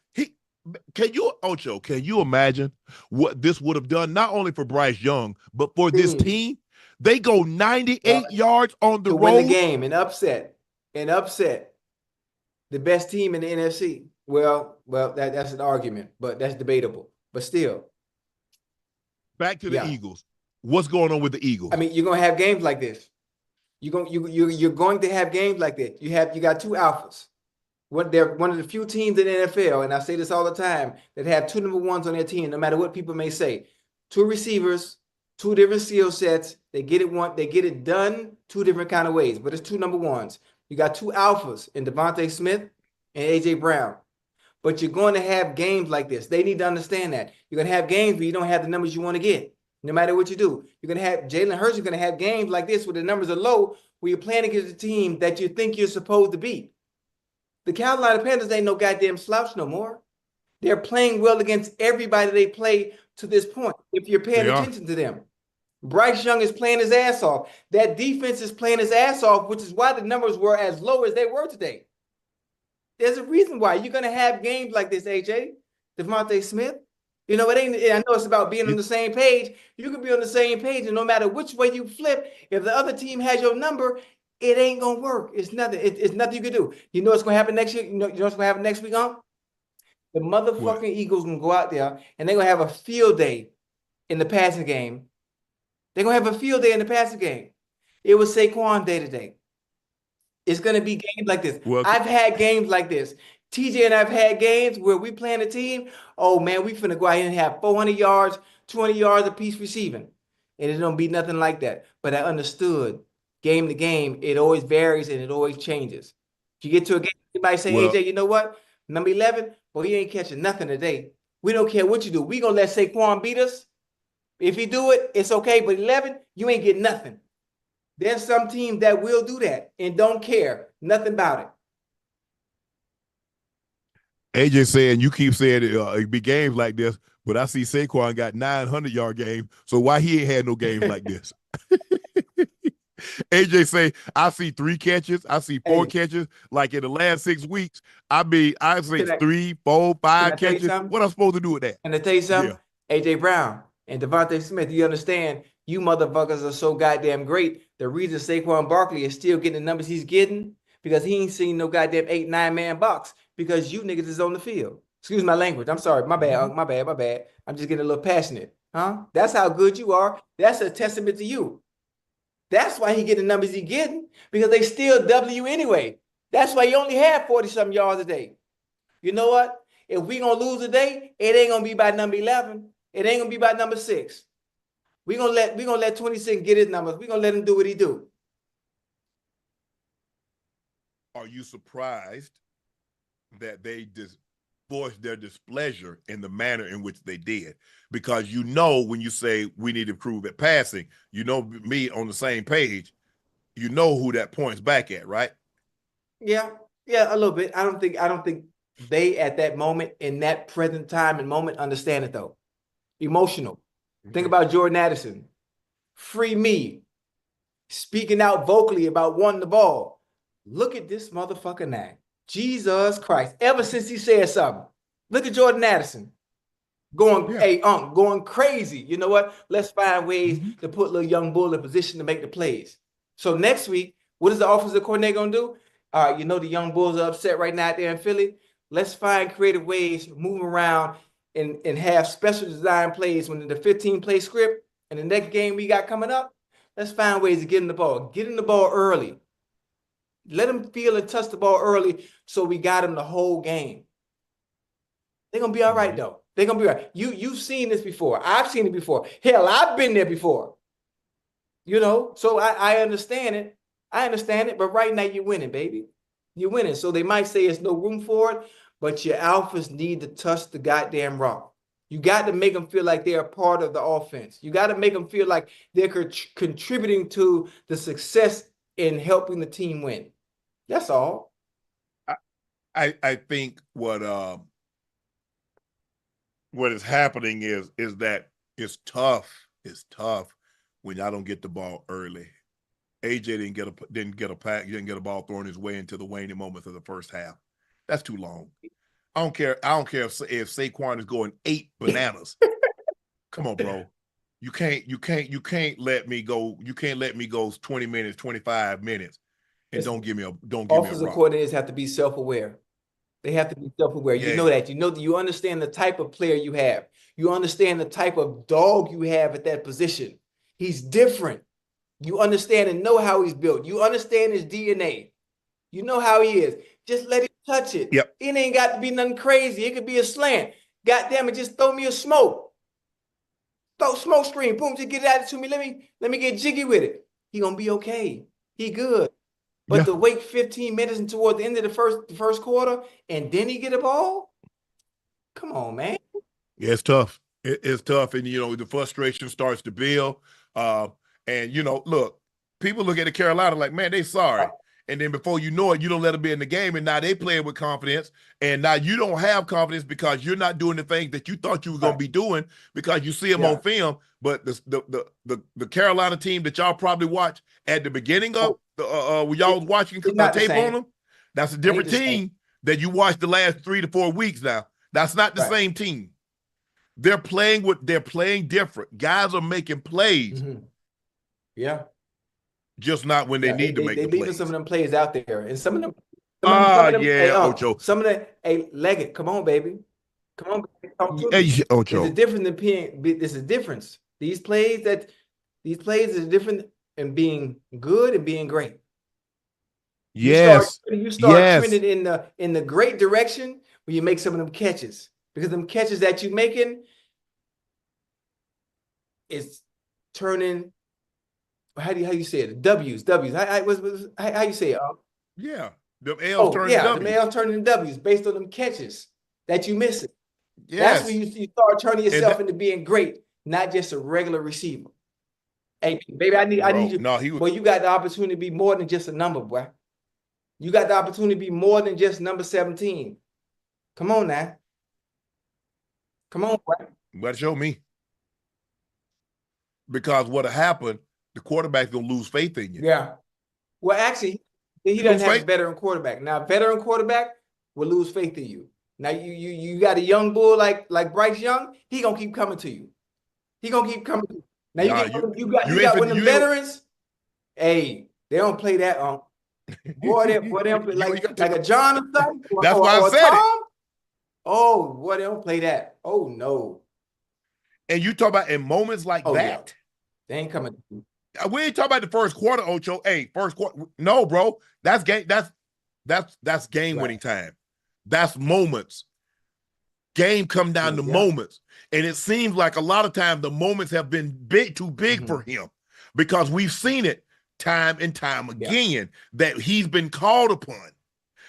can you imagine what this would have done not only for Bryce Young, but for this team? They go 98 yards on the road. To win the game, an upset. The best team in the NFC. Well, that's an argument, but that's debatable. But still. Back to the Eagles. What's going on with the Eagles? I mean, you're gonna have games like this. You're going to have games like this. You got 2 alphas. They're one of the few teams in the NFL, and I say this all the time, that have 2 number 1s on their team, no matter what people may say. 2 receivers, 2 different skill sets. They get it done 2 different kind of ways, but it's 2 number 1s. You got 2 alphas in Devontae Smith and A.J. Brown. But you're going to have games like this. They need to understand that. You're going to have games where you don't have the numbers you want to get, no matter what you do. You're going to have Jalen Hurts. You're going to have games like this where the numbers are low, where you're playing against a team that you think you're supposed to beat. The Carolina Panthers ain't no goddamn slouch no more. They're playing well against everybody they play to this point, if you're paying attention to them. Bryce Young is playing his ass off. That defense is playing his ass off, which is why the numbers were as low as they were today. There's a reason why. You're going to have games like this, AJ, Devontae Smith. You know, I know it's about being on the same page. You can be on the same page, and no matter which way you flip, if the other team has your number, it ain't going to work. It's nothing. It's nothing you can do. You know what's going to happen next year? You know what's going to happen next week, huh? The motherfucking Eagles going to go out there, and they're going to have a field day in the passing game. They're going to have a field day in the passing game. It was Saquon Day today. It's going to be games like this. I've had games like this. TJ and I've had games where we playing a team. Oh, man, we finna go out here and have 400 yards, 200 yards apiece receiving. And it don't be nothing like that. But I understood game to game, it always varies and it always changes. If you get to a game, you might say, AJ, you know what? Number 11, well, he ain't catching nothing today. We don't care what you do. We going to let Saquon beat us. If he do it, it's okay. But 11, you ain't getting nothing. There's some teams that will do that and don't care nothing about it. AJ saying, you keep saying it be games like this, But I see Saquon got 900-yard game. So why he ain't had no games like this? AJ say, I see 3 catches. I see 4 catches. Like in the last 6 weeks, I say 3, 4, 5 catches. What I'm supposed to do with that? And to tell you something, AJ Brown and Devontae Smith, you understand, you motherfuckers are so goddamn great. The reason Saquon Barkley is still getting the numbers he's getting, because he ain't seen no goddamn 8, 9-man box, because you niggas is on the field. Excuse my language. I'm sorry. My bad, my bad. I'm just getting a little passionate. Huh? That's how good you are. That's a testament to you. That's why he getting the numbers he getting, because they still W anyway. That's why he only had 40-something yards a day. You know what? If we gonna lose today, it ain't gonna be by number 11. It ain't gonna be by number 6. We gonna let 26 get his numbers. We gonna let him do what he do. Are you surprised that they just voiced their displeasure in the manner in which they did? Because you know, when you say we need to improve at passing, you know, me on the same page, you know who that points back at, right? Yeah, a little bit. I don't think they at that moment, in that present time and moment, understand it though. Emotional. Think about Jordan Addison. Free me. Speaking out vocally about wanting the ball. Look at this motherfucker now. Jesus Christ. Ever since he said something. Look at Jordan Addison. Going, hey, Unc, going crazy. You know what? Let's find ways to put little young bull in position to make the plays. So next week, what is the offensive coordinator going to do? All right, you know the young bulls are upset right now out there in Philly. Let's find creative ways, move around, and have special design plays when the 15-play script and the next game we got coming up. Let's find ways to get in the ball. Get in the ball early. Let them feel and touch the ball early so we got them the whole game. They're going to be all right, though. They're going to be all right. You've seen this before. I've seen it before. Hell, I've been there before. You know, so I understand it. I understand it, but right now you're winning, baby. You're winning. So they might say there's no room for it, but your alphas need to touch the goddamn rock. You got to make them feel like they're a part of the offense. You got to make them feel like they're contributing to the success in helping the team win. That's all. I think what is happening is that it's tough. It's tough when y'all don't get the ball early. AJ didn't get a ball thrown his way into the waning moments of the first half. That's too long. I don't care if Saquon is going 8 bananas. Come on, bro. You can't let me go. You can't let me go 20 minutes, 25 minutes, and don't give me a rock. Offensive coordinators have to be self-aware. They have to be self-aware. Yeah. You know that. You understand the type of player you have. You understand the type of dog you have at that position. He's different. You understand and know how he's built. You understand his DNA. You know how he is. Just let him touch it. Yep. It ain't got to be nothing crazy. It could be a slant. God damn it, just throw me a smoke. Throw smoke screen. Boom, just get it out to me. Let me get jiggy with it. He gonna be okay. He good. But to wait 15 minutes and toward the end of the first quarter and then he get a ball? Come on, man. Yeah, it's tough. It's tough. And, the frustration starts to build. And, look, people look at the Carolina like, man, they sorry. And then before you know it, you don't let them be in the game. And now they playing with confidence. And now you don't have confidence because you're not doing the things that you thought you were going to be doing because you see them on film. But the Carolina team that y'all probably watched at the beginning of when y'all was watching tape on them, that's a different team that you watched the last 3 to 4 weeks now. That's not the same team. They're playing different. Guys are making plays. Yeah. Just not when they need to make the plays. They're leaving some of them plays out there. And some of them. Ocho. Some of them, Leggett, come on, baby. Come on, baby. Talk to me. Ocho. There's a difference in being, there's a difference. These plays are different in being good and being great. Yes. You start trending in the great direction when you make some of them catches. Because them catches that you're making is turning. How do you say it? W's. How you say it? Yeah, them L's turning W's. Them L's turning W's based on them catches that you missing. Yes. That's when you start turning yourself into being great, not just a regular receiver. Hey, baby, I need you. No, Boy, you got the opportunity to be more than just a number, boy. You got the opportunity to be more than just number 17. Come on now. Come on, boy. You got to show me. Because what'll happen, the quarterback's going to lose faith in you. Yeah. Well, actually, he doesn't have a veteran quarterback. Now, a veteran quarterback will lose faith in you. Now, you got a young bull like Bryce Young, he going to keep coming to you. He going to keep coming to you. Now, you got one of the veterans, hey, they don't play that on. Boy, they don't play like a John or something. That's why I said it. Oh, boy, they don't play that. Oh, no. And you talk about in moments like that. Yeah. They ain't coming. We ain't talking about the first quarter, Ocho. Hey, first quarter. No, bro. That's game. That's game-winning time. That's moments. Game come down to moments. And it seems like a lot of times the moments have been too big for him because we've seen it time and time again that he's been called upon.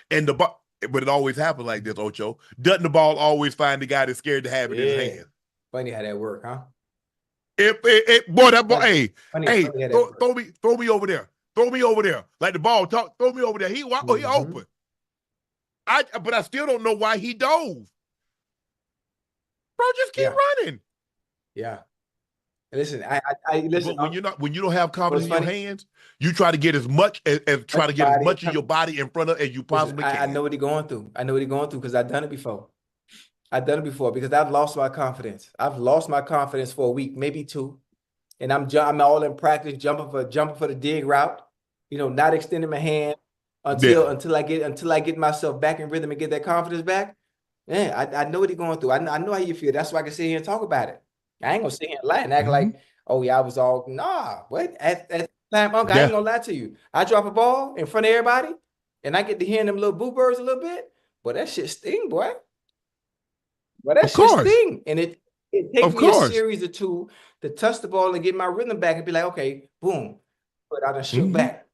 But it always happens like this, Ocho. Doesn't the ball always find the guy that's scared to have it in his hand? Funny how that work, huh? Boy, that ball, hey, throw me over there. Throw me over there. Like the ball, throw me over there. He open. But I still don't know why he dove. Bro, just keep running. Yeah. Listen, I listen. But when you don't have confidence in your hands, you try to get as much as of your body in front of as you possibly can. I know what he's going through. I know what he's going through because I've done it before. Because I've lost my confidence. I've lost my confidence for a week, maybe two, and I'm all in practice jumping for the dig route. Not extending my hand until I get myself back in rhythm and get that confidence back. Man, I know what he's going through. I know how you feel. That's why I can sit here and talk about it. I ain't gonna sit here and lie and act like, oh yeah, I was all What at the time, Unc, I ain't gonna lie to you. I drop a ball in front of everybody, and I get to hearing them little boo birds a little bit. But that shit sting, boy. But that shit sting, and it takes me a series or two to touch the ball and get my rhythm back and be like, okay, boom, but I done shoot back.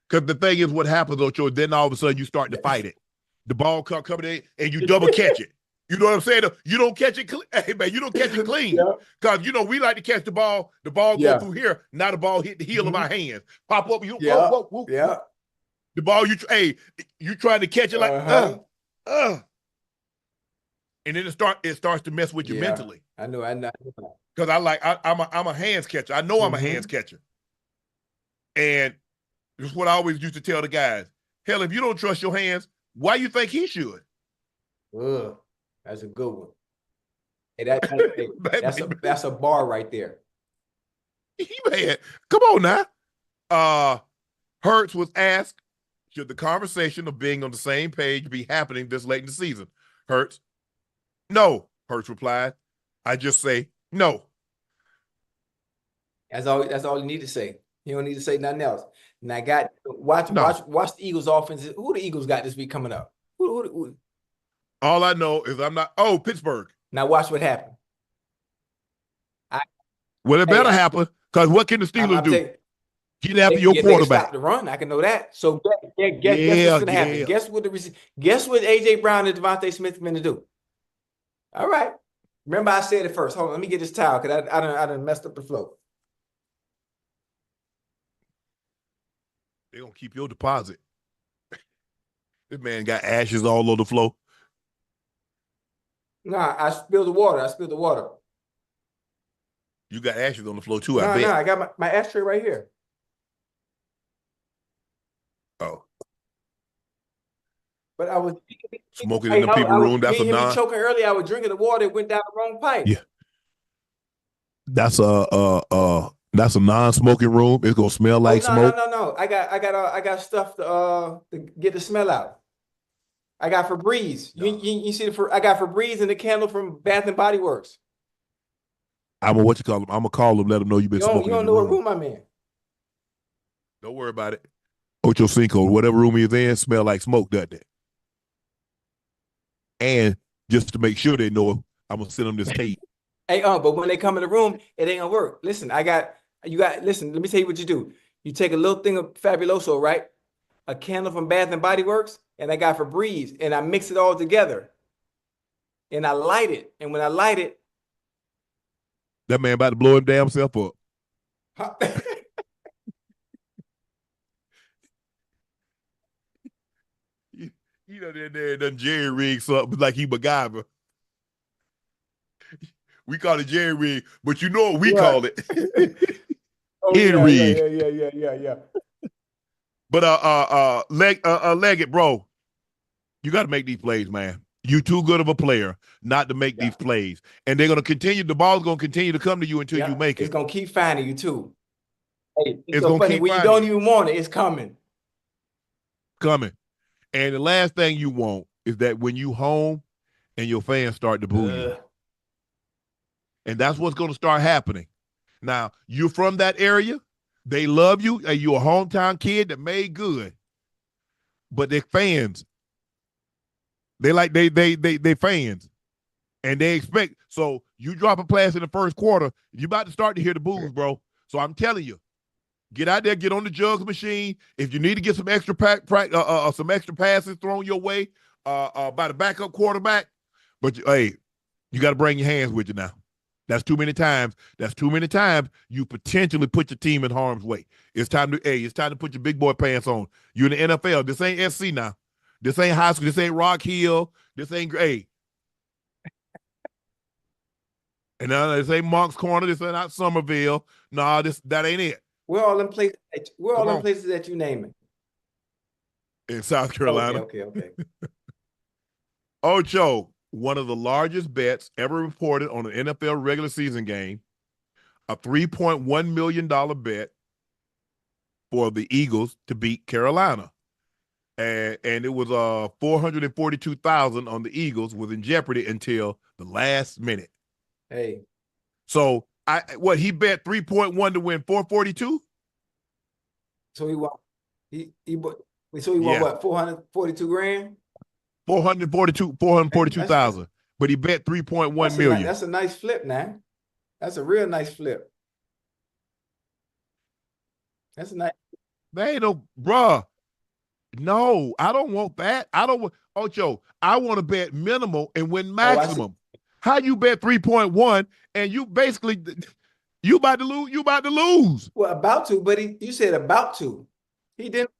Because the thing is, what happens, Ocho? Then all of a sudden you start to fight it. The ball coming in, and you double catch it. You know what I'm saying? You don't catch it clean. Hey, man, you don't catch it clean. Because, we like to catch the ball go through here. Now the ball hit the heel of my hands. Pop up. The ball, you trying to catch it like, and then it starts to mess with you mentally. I know. Because I'm a hands catcher. I know I'm a hands catcher. And this is what I always used to tell the guys. Hell, if you don't trust your hands, why you think he should? That's a good one. Hey, that's a bar right there. Man, come on now. Hurts was asked, should the conversation of being on the same page be happening this late in the season? Hurts, no. Hurts replied, I just say no. That's all you need to say. You don't need to say nothing else. Now, watch the Eagles offense. Who the Eagles got this week coming up? Who? All I know is Pittsburgh. Now watch what happened. It better happen, because what can the Steelers do? Get after your quarterback. Stop the run. I can know that. So guess what's going to happen? Guess what A.J. Brown and Devontae Smith going to do? All right. Remember I said it first. Hold on. Let me get this towel because I done messed up the flow. They're going to keep your deposit. This man got ashes all over the floor. Nah, I spilled the water. You got ashes on the floor too, I bet. I got my ashtray right here. Oh. But I was smoking in the people room. That's a non. Choking earlier. I was drinking the water. It went down the wrong pipe. Yeah. That's a non-smoking room. It's gonna smell like smoke. No. I got stuff to get the smell out. I got Febreze. No. You see I got Febreze and the candle from Bath and Body Works. I'm gonna call them, let them know you've been smoking. You don't know what room I'm in. Don't worry about it. Ochocinco, whatever room he's in, smell like smoke, doesn't it? And just to make sure they know, I'm gonna send them this tape. Hey, but when they come in the room, it ain't gonna work. Listen, listen, let me tell you what you do. You take a little thing of Fabuloso, right? A candle from Bath and Body Works, and I got Febreze, and I mix it all together. And I light it. And when I light it, that man about to blow him damn self up. they're there done jerry rig something like he MacGyver. We call it Jerry rig, but you know what we What? call it. Oh Head yeah, rig. yeah. But Leggett, bro, you got to make these plays, man. You too good of a player not to make these plays. And they're gonna continue, the ball's gonna continue to come to you until you make it. It's gonna keep finding you too. Hey, It's so gonna funny keep when you finding don't you. even want it, it's coming. And the last thing you want is that when you home and your fans start to boo you. And that's what's gonna start happening. Now, you're from that area, they love you, and you're a hometown kid that made good. But they're fans. They fans. And they expect, so you drop a pass in the first quarter, you're about to start to hear the boos, bro. So I'm telling you, get out there, get on the jugs machine. If you need to get some extra some extra passes thrown your way by the backup quarterback, but hey, you got to bring your hands with you now. That's too many times. That's too many times you potentially put your team in harm's way. It's time to put your big boy pants on. You're in the NFL. This ain't SC now. This ain't high school. This ain't Rock Hill. This ain't And this ain't Monk's Corner. This ain't not Somerville. Nah, that ain't it. Where all them places? Places that you naming? In South Carolina. Okay. Ocho, one of the largest bets ever reported on an NFL regular season game, a $3.1 million bet for the Eagles to beat Carolina. And it was $442,000 on the Eagles was in jeopardy until the last minute. Hey. So he bet 3.1 to win 442? So he won what, 442 grand? 442,000. But he bet 3.1 million. That's a nice flip, man. That's a real nice flip. That's a nice. They ain't no, bruh. No, I don't want that. I don't want Ocho. I want to bet minimal and win maximum. How you bet 3.1 and you basically you about to lose? You about to lose? Well, about to, but you said about to. He didn't.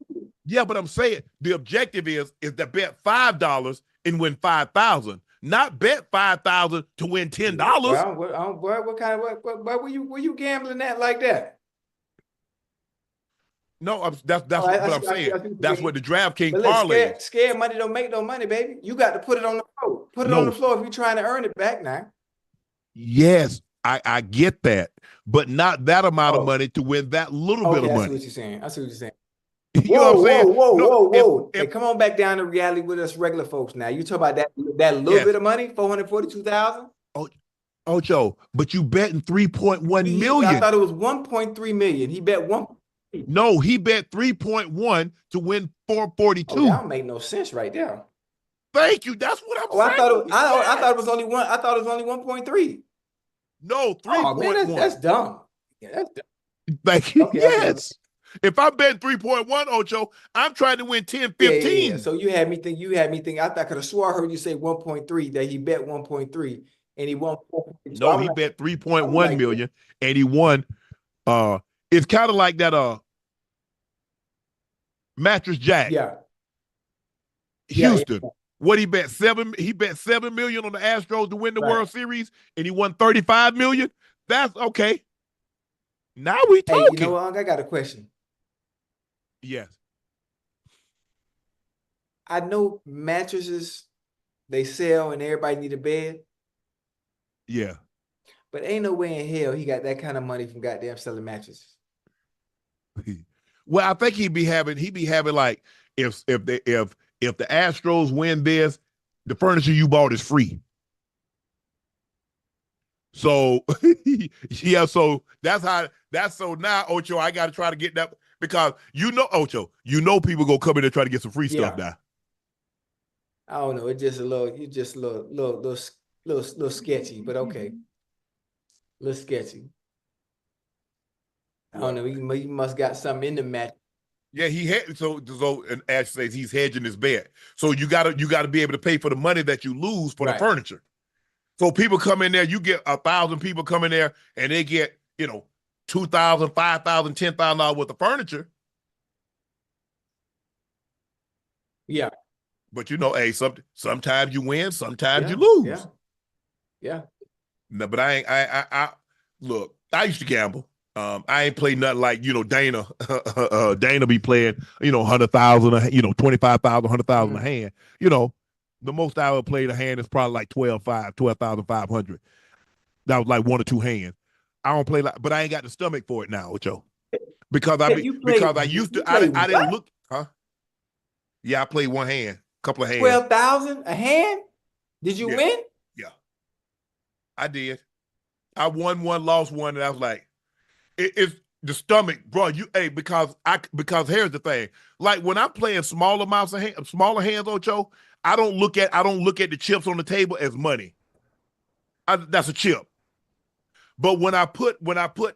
Yeah, but I'm saying the objective is to bet $5 and win 5,000, not bet 5,000 to win $10. Well, what were you gambling at like that? No, that's what I'm saying. That's what the DraftKings parlay. Scared money don't make no money, baby. You got to put it on the floor. Put it on the floor if you're trying to earn it back now. Yes, I get that, but not that amount of money to win that little bit of money. I see what you're saying. You know what I'm saying? Whoa. Hey, come on back down to reality with us regular folks now. You talk about that little bit of money, 442,000? Ocho, but you betting 3.1 million. I thought it was 1.3 million. He bet 1. No, he bet 3.1 to win 442. Oh, that don't make no sense right there. Thank you. That's what I'm saying. I thought it was only 1.3. No, 3.1. Oh, man, that's dumb. Yeah, that's dumb. Thank you. Okay, yes. Okay. If I'm betting 3.1, Ocho, I'm trying to win 10, 15. Yeah. So you had me think. I could have swore I heard you say 1.3, that he bet 1.3 and he won 4.3. No, he bet 3.1 million and he won. It's kind of like that Mattress Jack. Yeah. Houston. Yeah. What he bet? He bet $7 million on the Astros to win the World Series, and he won $35 million. That's okay. Now we talking. Hey, you know what, I got a question. Yes. I know mattresses, they sell and everybody need a bed. Yeah. But ain't no way in hell he got that kind of money from goddamn selling mattresses. Well, I think he'd be having like if the Astros win this, the furniture you bought is free. So yeah, so so now, Ocho, I gotta try to get that because Ocho, people go come in and try to get some free stuff now. I don't know. It's just a little sketchy, but okay. A little sketchy. I don't know. He must got something in the match. Yeah, he had so and Ash says he's hedging his bet. So you gotta be able to pay for the money that you lose for the furniture. So people come in there, you get 1,000 people come in there and they get, $2,000, $5,000, $10,000 worth of furniture. Yeah. But hey, sometimes you win, sometimes you lose. Yeah. No, but I look, I used to gamble. I ain't played nothing like, Dana. Dana be playing, 100,000, 25,000, 100,000 a hand. The most I ever played a hand is probably like 12,500. That was like one or two hands. I don't play like, but I ain't got the stomach for it now, Ocho. Because I used to, I didn't look, huh? Yeah, I played one hand, couple of hands. 12,000 a hand? Did you win? Yeah, I did. I won one, lost one, and I was like, it's the stomach, bro. Because here's the thing. Like when I'm playing smaller hands, Ocho, I don't look at the chips on the table as money. That's a chip. But when I put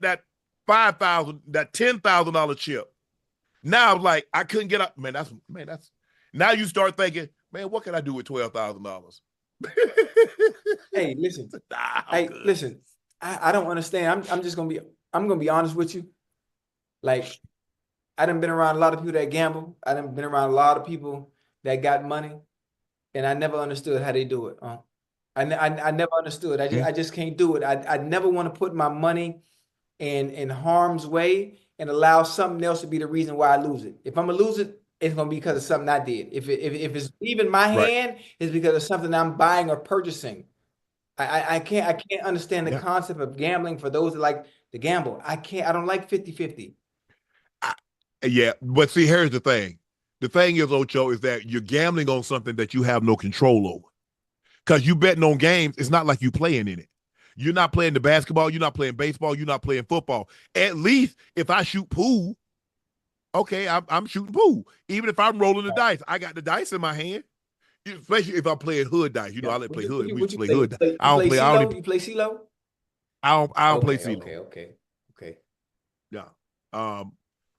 that 5,000, that $10,000 chip, now I'm like, I couldn't get up. That's now you start thinking, man, what can I do with $12,000? Hey, listen. Listen. I don't understand. I'm gonna be honest with you. Like, I done been around a lot of people that gamble. I done been around a lot of people that got money, and I never understood how they do it. I never understood. I just can't do it. I never want to put my money in harm's way and allow something else to be the reason why I lose it. If I'm gonna lose it, it's gonna be because of something I did. If it's leaving my hand, it's because of something I'm buying or purchasing. I can't understand the concept of gambling for those that like to gamble. I don't like 50-50. Yeah, but see, here's the thing. The thing is, Ocho, is that you're gambling on something that you have no control over. Because you betting on games, it's not like you playing in it. You're not playing the basketball, you're not playing baseball, you're not playing football. At least if I shoot pool, okay, I'm shooting pool. Even if I'm rolling the dice, I got the dice in my hand. Especially if I'm playing hood dice. I like play hood. We used to play hood. I don't play CeeLo? You play CeeLo? I don't play CeeLo. Okay. Yeah.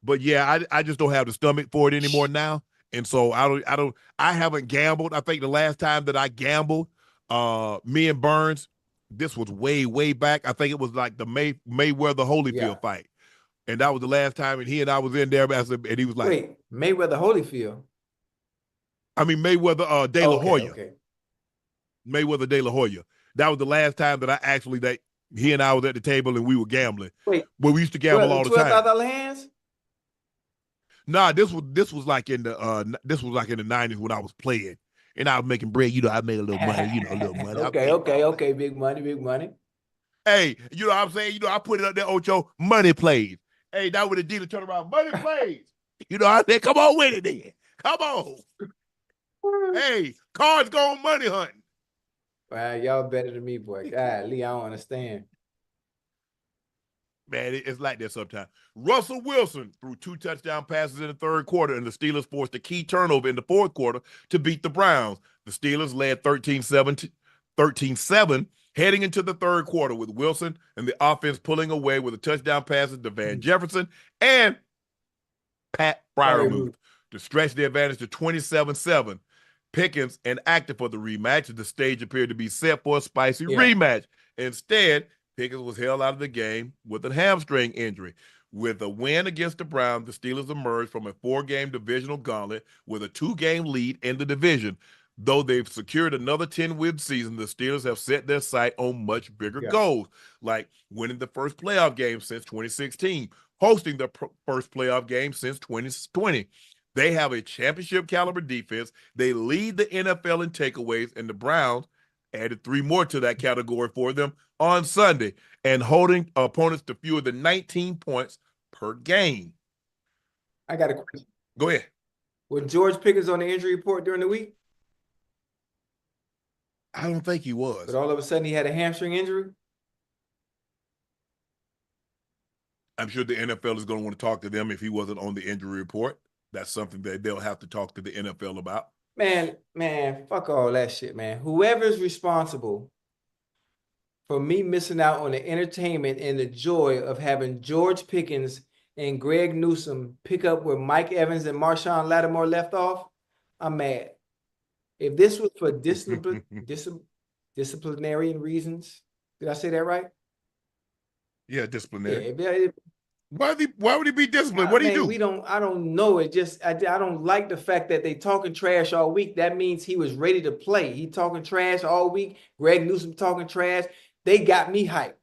But yeah, I just don't have the stomach for it anymore now. And so I haven't gambled. I think the last time that I gambled, me and Burns, this was way, way back. I think it was like the Mayweather Holyfield fight. And that was the last time, and he and I was in there, and he was like, wait, Mayweather Holyfield? I mean, Mayweather De La Hoya. Okay. Mayweather De La Hoya. That was the last time that he and I was at the table and we were gambling. Wait. Well, we used to gamble all the time. $12,000 hands? Nah, this was like in the 90s when I was playing. And I was making bread. I made a little money, a little money. Okay. Big money. Hey, you know what I'm saying? I put it up there, Ocho, money plays. Hey, that would the dealer turn around, money plays. I said, come on with it then. Come on. Hey, cards go money hunting. Wow, y'all better than me, boy. Golly, I don't understand. Man, it's like that sometimes. Russell Wilson threw 2 touchdown passes in the third quarter, and the Steelers forced a key turnover in the fourth quarter to beat the Browns. The Steelers led 13-7 heading into the third quarter, with Wilson and the offense pulling away with a touchdown passes to Van Jefferson and Pat Freiermuth to stretch the advantage to 27-7. Pickens inactive for the rematch, as the stage appeared to be set for a spicy rematch. Instead, Pickens was held out of the game with a hamstring injury. With a win against the Browns, the Steelers emerged from a 4-game divisional gauntlet with a 2-game lead in the division. Though they've secured another 10-win season, the Steelers have set their sight on much bigger goals, like winning the first playoff game since 2016, hosting the first playoff game since 2020. They have a championship caliber defense. They lead the NFL in takeaways, and the Browns added 3 more to that category for them on Sunday, and holding opponents to fewer than 19 points per game. I got a question. Go ahead. Was George Pickens on the injury report during the week? I don't think he was. But all of a sudden he had a hamstring injury? I'm sure the NFL is going to want to talk to them if he wasn't on the injury report. That's something that they'll have to talk to the NFL about. Man, fuck all that shit, man. Whoever's responsible for me missing out on the entertainment and the joy of having George Pickens and Greg Newsome pick up where Mike Evans and Marshawn Lattimore left off, I'm mad. If this was for disciplinary reasons, did I say that right? Yeah, disciplinary. Yeah, why would he be disciplined? What did he do? I don't know. I don't like the fact that they talking trash all week. That means he was ready to play. He talking trash all week. Greg Newsome talking trash. They got me hyped.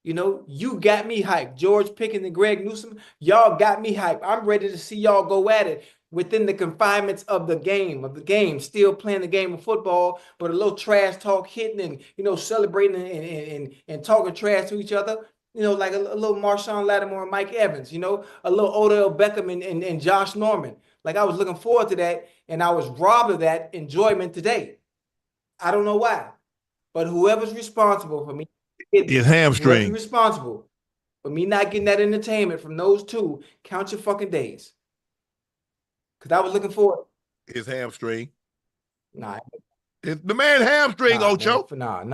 You know, you got me hyped. George Pickens and Greg Newsome, y'all got me hyped. I'm ready to see y'all go at it within the confinements of the game, still playing the game of football, but a little trash talk hitting and, you know, celebrating and talking trash to each other. You know, like a little Marshawn Lattimore and Mike Evans, you know, a little Odell Beckham and Josh Norman. Like, I was looking forward to that, and I was robbed of that enjoyment today. I don't know why, but whoever's responsible for me, his hamstring. whoever's responsible for me not getting that entertainment from those two, count your fucking days. Because I was looking forward. His hamstring. Nah. It's the man hamstring, Ocho. Man.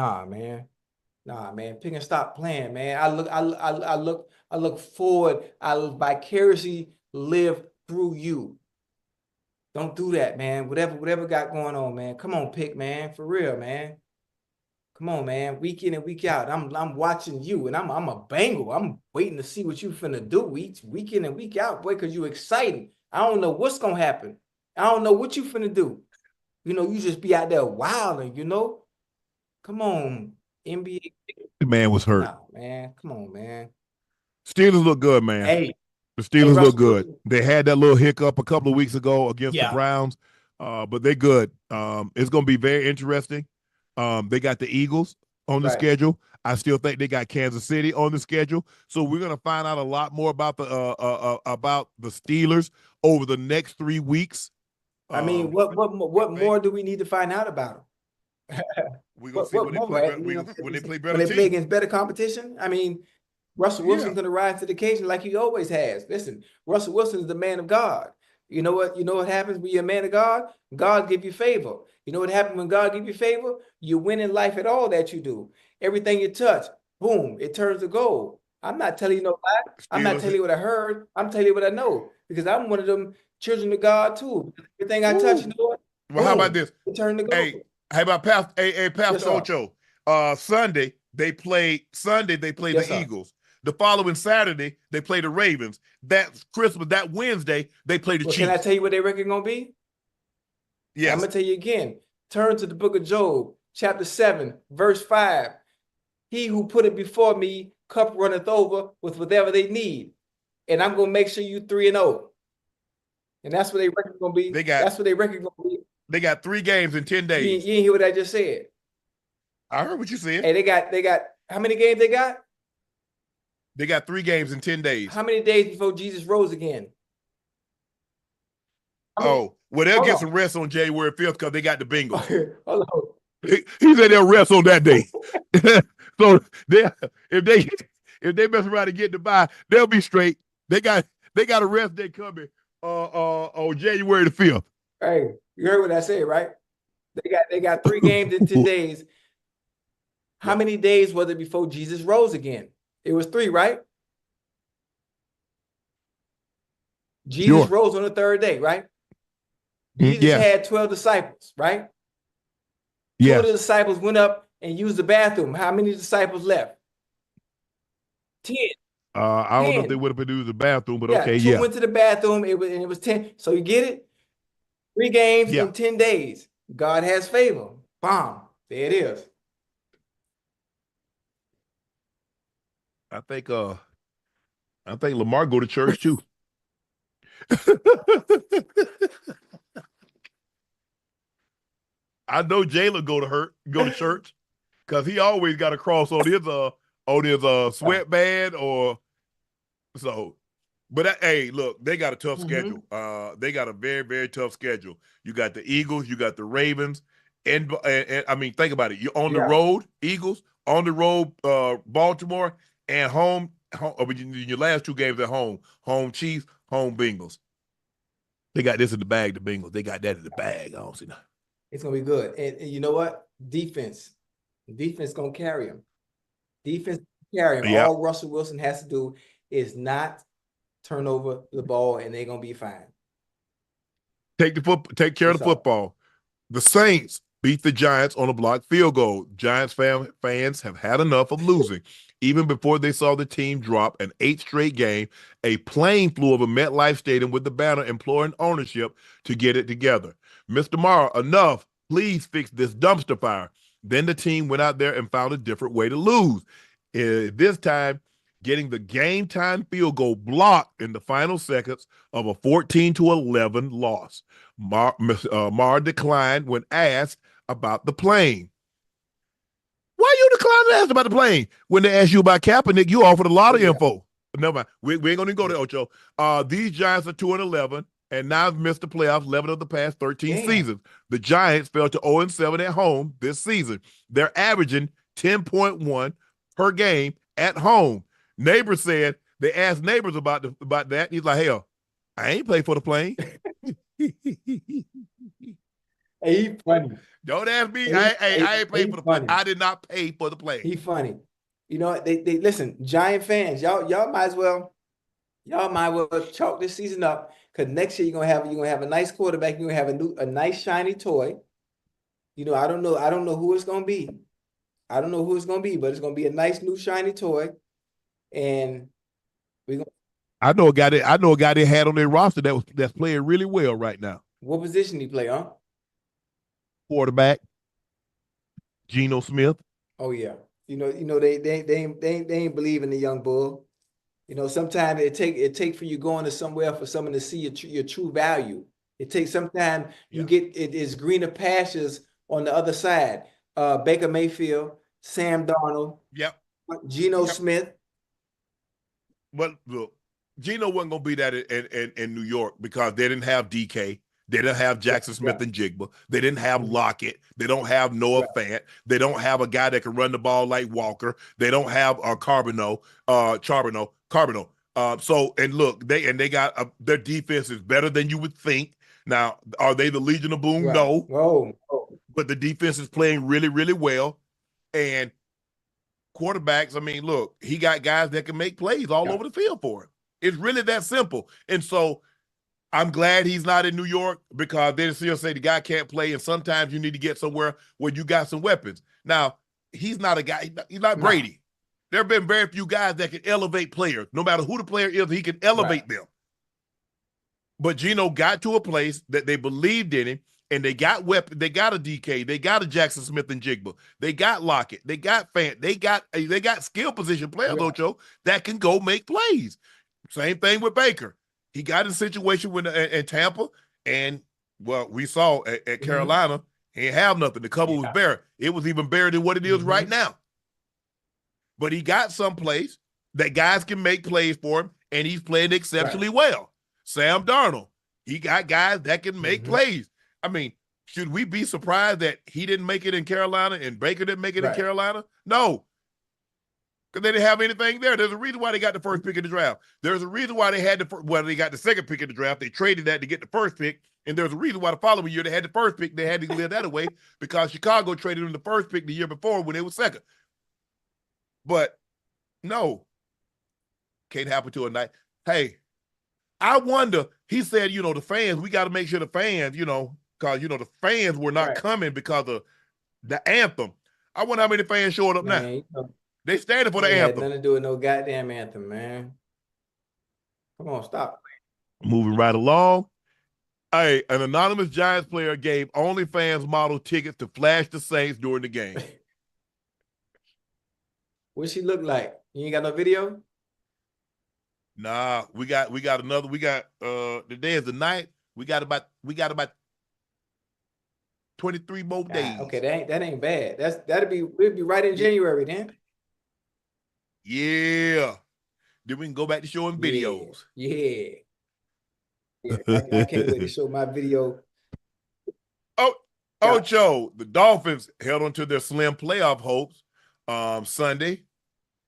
Nah, man. Pickens, stop playing, man. I look forward. I vicariously live through you. Don't do that, man. Whatever got going on, man. Come on, Pick, man. For real, man. Come on, man. Week in and week out. I'm watching you, and I'm a Bengal. I'm waiting to see what you finna do week in and week out, boy, because you exciting. I don't know what's gonna happen. I don't know what you finna do. You know, you just be out there wilding, you know. Come on, NBA. The man was hurt. Nah, man. Come on, man. Steelers look good, man. Hey. The Steelers look good. They had that little hiccup a couple of weeks ago against the Browns, but they're good. It's going to be very interesting. They got the Eagles on the schedule. I still think they got Kansas City on the schedule. So we're going to find out a lot more about the Steelers over the next 3 weeks. I mean, what more do we need to find out about them? We're going to see when they play better. When they play against better competition. I mean, Russell Wilson's going to rise to the occasion like he always has. Listen, Russell Wilson is the man of God. You know what? You know what happens when you're a man of God? God give you favor. You know what happens when God give you favor? You win in life at all that you do. Everything you touch, boom, it turns to gold. I'm not telling you no lie. I'm not telling you what I heard. I'm telling you what I know, because I'm one of them children of God too. Everything I touch, you know what? Well, how about this? It turned to gold. Hey, how about Pastor Ocho? Sunday they play the Eagles. The following Saturday, they play the Ravens. That's Christmas. That Wednesday, they play the Chiefs. Can I tell you what their record going to be? Yes. I'm going to tell you again. Turn to the book of Job, chapter 7, verse 5. He who put it before me, cup runneth over with whatever they need. And I'm going to make sure you 3-0. And that's what their record going to be. That's what their record going to be. They got 3 games in 10 days. You didn't hear what I just said. I heard what you said. Hey, they got how many games they got? They got 3 games in 10 days. How many days before Jesus rose again? Well, they'll get some rest on January 5th because they got the Bengals. Hold on. He said they'll rest on that day. So if they mess around and get the bye, they'll be straight. They got a rest day coming on January the 5th. Hey, you heard what I said, right? They got 3 games in 10 days. How many days was it before Jesus rose again? It was 3, right? Jesus rose on the 3rd day, right? Jesus had 12 disciples, right? 2 of the disciples went up and used the bathroom. How many disciples left? 10. I don't know if they would have been using the bathroom, but 2 went to the bathroom. It was 10. So you get it? 3 games in 10 days. God has favor. Bomb. There it is. I think Lamar go to church too. I know Jalen go to church because he always got a cross on his sweatband or so. But hey, look, they got a tough schedule. They got a very, very tough schedule. You got the Eagles, you got the Ravens, and I mean, think about it. You're on the road, Eagles, on the road, Baltimore, and home. Your last 2 games at home Chiefs, home Bengals. They got this in the bag, the Bengals. They got that in the bag. I don't see nothing. It's going to be good. And you know what? Defense going to carry them. Defense carry them. All Russell Wilson has to do is not turn over the ball, and they're going to be fine. Take care of the football. The Saints beat the Giants on a blocked field goal. Giants fans have had enough of losing. Even before they saw the team drop an 8th straight game, a plane flew over MetLife Stadium with the banner imploring ownership to get it together. Mr. Mara, enough. Please fix this dumpster fire. Then the team went out there and found a different way to lose. This time, getting the game time field goal blocked in the final seconds of a 14-11 loss. Mar declined when asked about the plane. Why you declined to ask about the plane? When they asked you about Kaepernick, you offered a lot of info. Never mind. We ain't going to go to Ocho. These Giants are 2-11 and now have missed the playoffs 11 of the past 13 seasons. The Giants fell to 0-7 at home this season. They're averaging 10.1 per game at home. Neighbors said, they asked Neighbors about that. He's like, hell, I ain't played for the plane. Hey, he funny. Don't ask me. I ain't paid for the plane. I did not pay for the plane. He funny. You know, they listen, Giant fans, y'all might as well chalk this season up, because next year you're gonna have a nice quarterback. You're gonna have a nice shiny toy. You know, I don't know who it's gonna be. I don't know who it's gonna be, but it's gonna be a nice new shiny toy. And I know a guy they had on their roster that's playing really well right now. What position he play, huh? Quarterback, Geno Smith. Oh yeah. You know they ain't believe in the young bull. You know, sometimes it take for you going to somewhere for someone to see your true value. It takes sometimes you get it is greener pastures on the other side. Baker Mayfield, Sam Darnold, Geno Smith. But look, Geno wasn't gonna be that in New York because they didn't have DK. They didn't have Jackson Smith and Jigba. They didn't have Lockett. They don't have Noah Fant. They don't have a guy that can run the ball like Walker. They don't have Charbonneau. So, and look, they got their defense is better than you would think. Now, are they the Legion of Boom? No. But the defense is playing really, really well. And quarterbacks, I mean, look, he got guys that can make plays all over the field for him. It's really that simple. And so I'm glad he's not in New York, because they still say the guy can't play, and sometimes you need to get somewhere where you got some weapons. Now, he's not a guy, he's not Brady. There have been very few guys that can elevate players. No matter who the player is, he can elevate them. But Geno got to a place that they believed in him, and they got weapons. They got a DK. They got a Jackson Smith and Jigba. They got Lockett. They got Fant. They got skill position players, Ocho, that can go make plays. Same thing with Baker. He got in a situation in Tampa, and, well, we saw at Carolina, he didn't have nothing. The cover was bare. It was even better than what it is right now. But he got someplace that guys can make plays for him, and he's playing exceptionally well. Sam Darnold, he got guys that can make plays. I mean, should we be surprised that he didn't make it in Carolina and Baker didn't make it in Carolina? No. Because they didn't have anything there. There's a reason why they got the first pick in the draft. There's a reason why they got the second pick in the draft. They traded that to get the first pick. And there's a reason why the following year they had the first pick. They had to live that away because Chicago traded them the first pick the year before when they were second. But no, can't happen to a night. Hey, I wonder, he said, the fans, we got to make sure the fans, because, the fans were not coming because of the anthem. I wonder how many fans showed up now. They standing for the anthem. Had nothing to do with no goddamn anthem, man. Come on, stop. Moving right along. Hey, an anonymous Giants player gave OnlyFans model tickets to flash the Saints during the game. What she look like? You ain't got no video? Nah, we got another. Today is the night. We got about 23 more days. Okay, that ain't bad. We'll be right in January then. Yeah. Then we can go back to showing videos. Yeah. I can't wait to show my video. Ocho, the Dolphins held on to their slim playoff hopes Sunday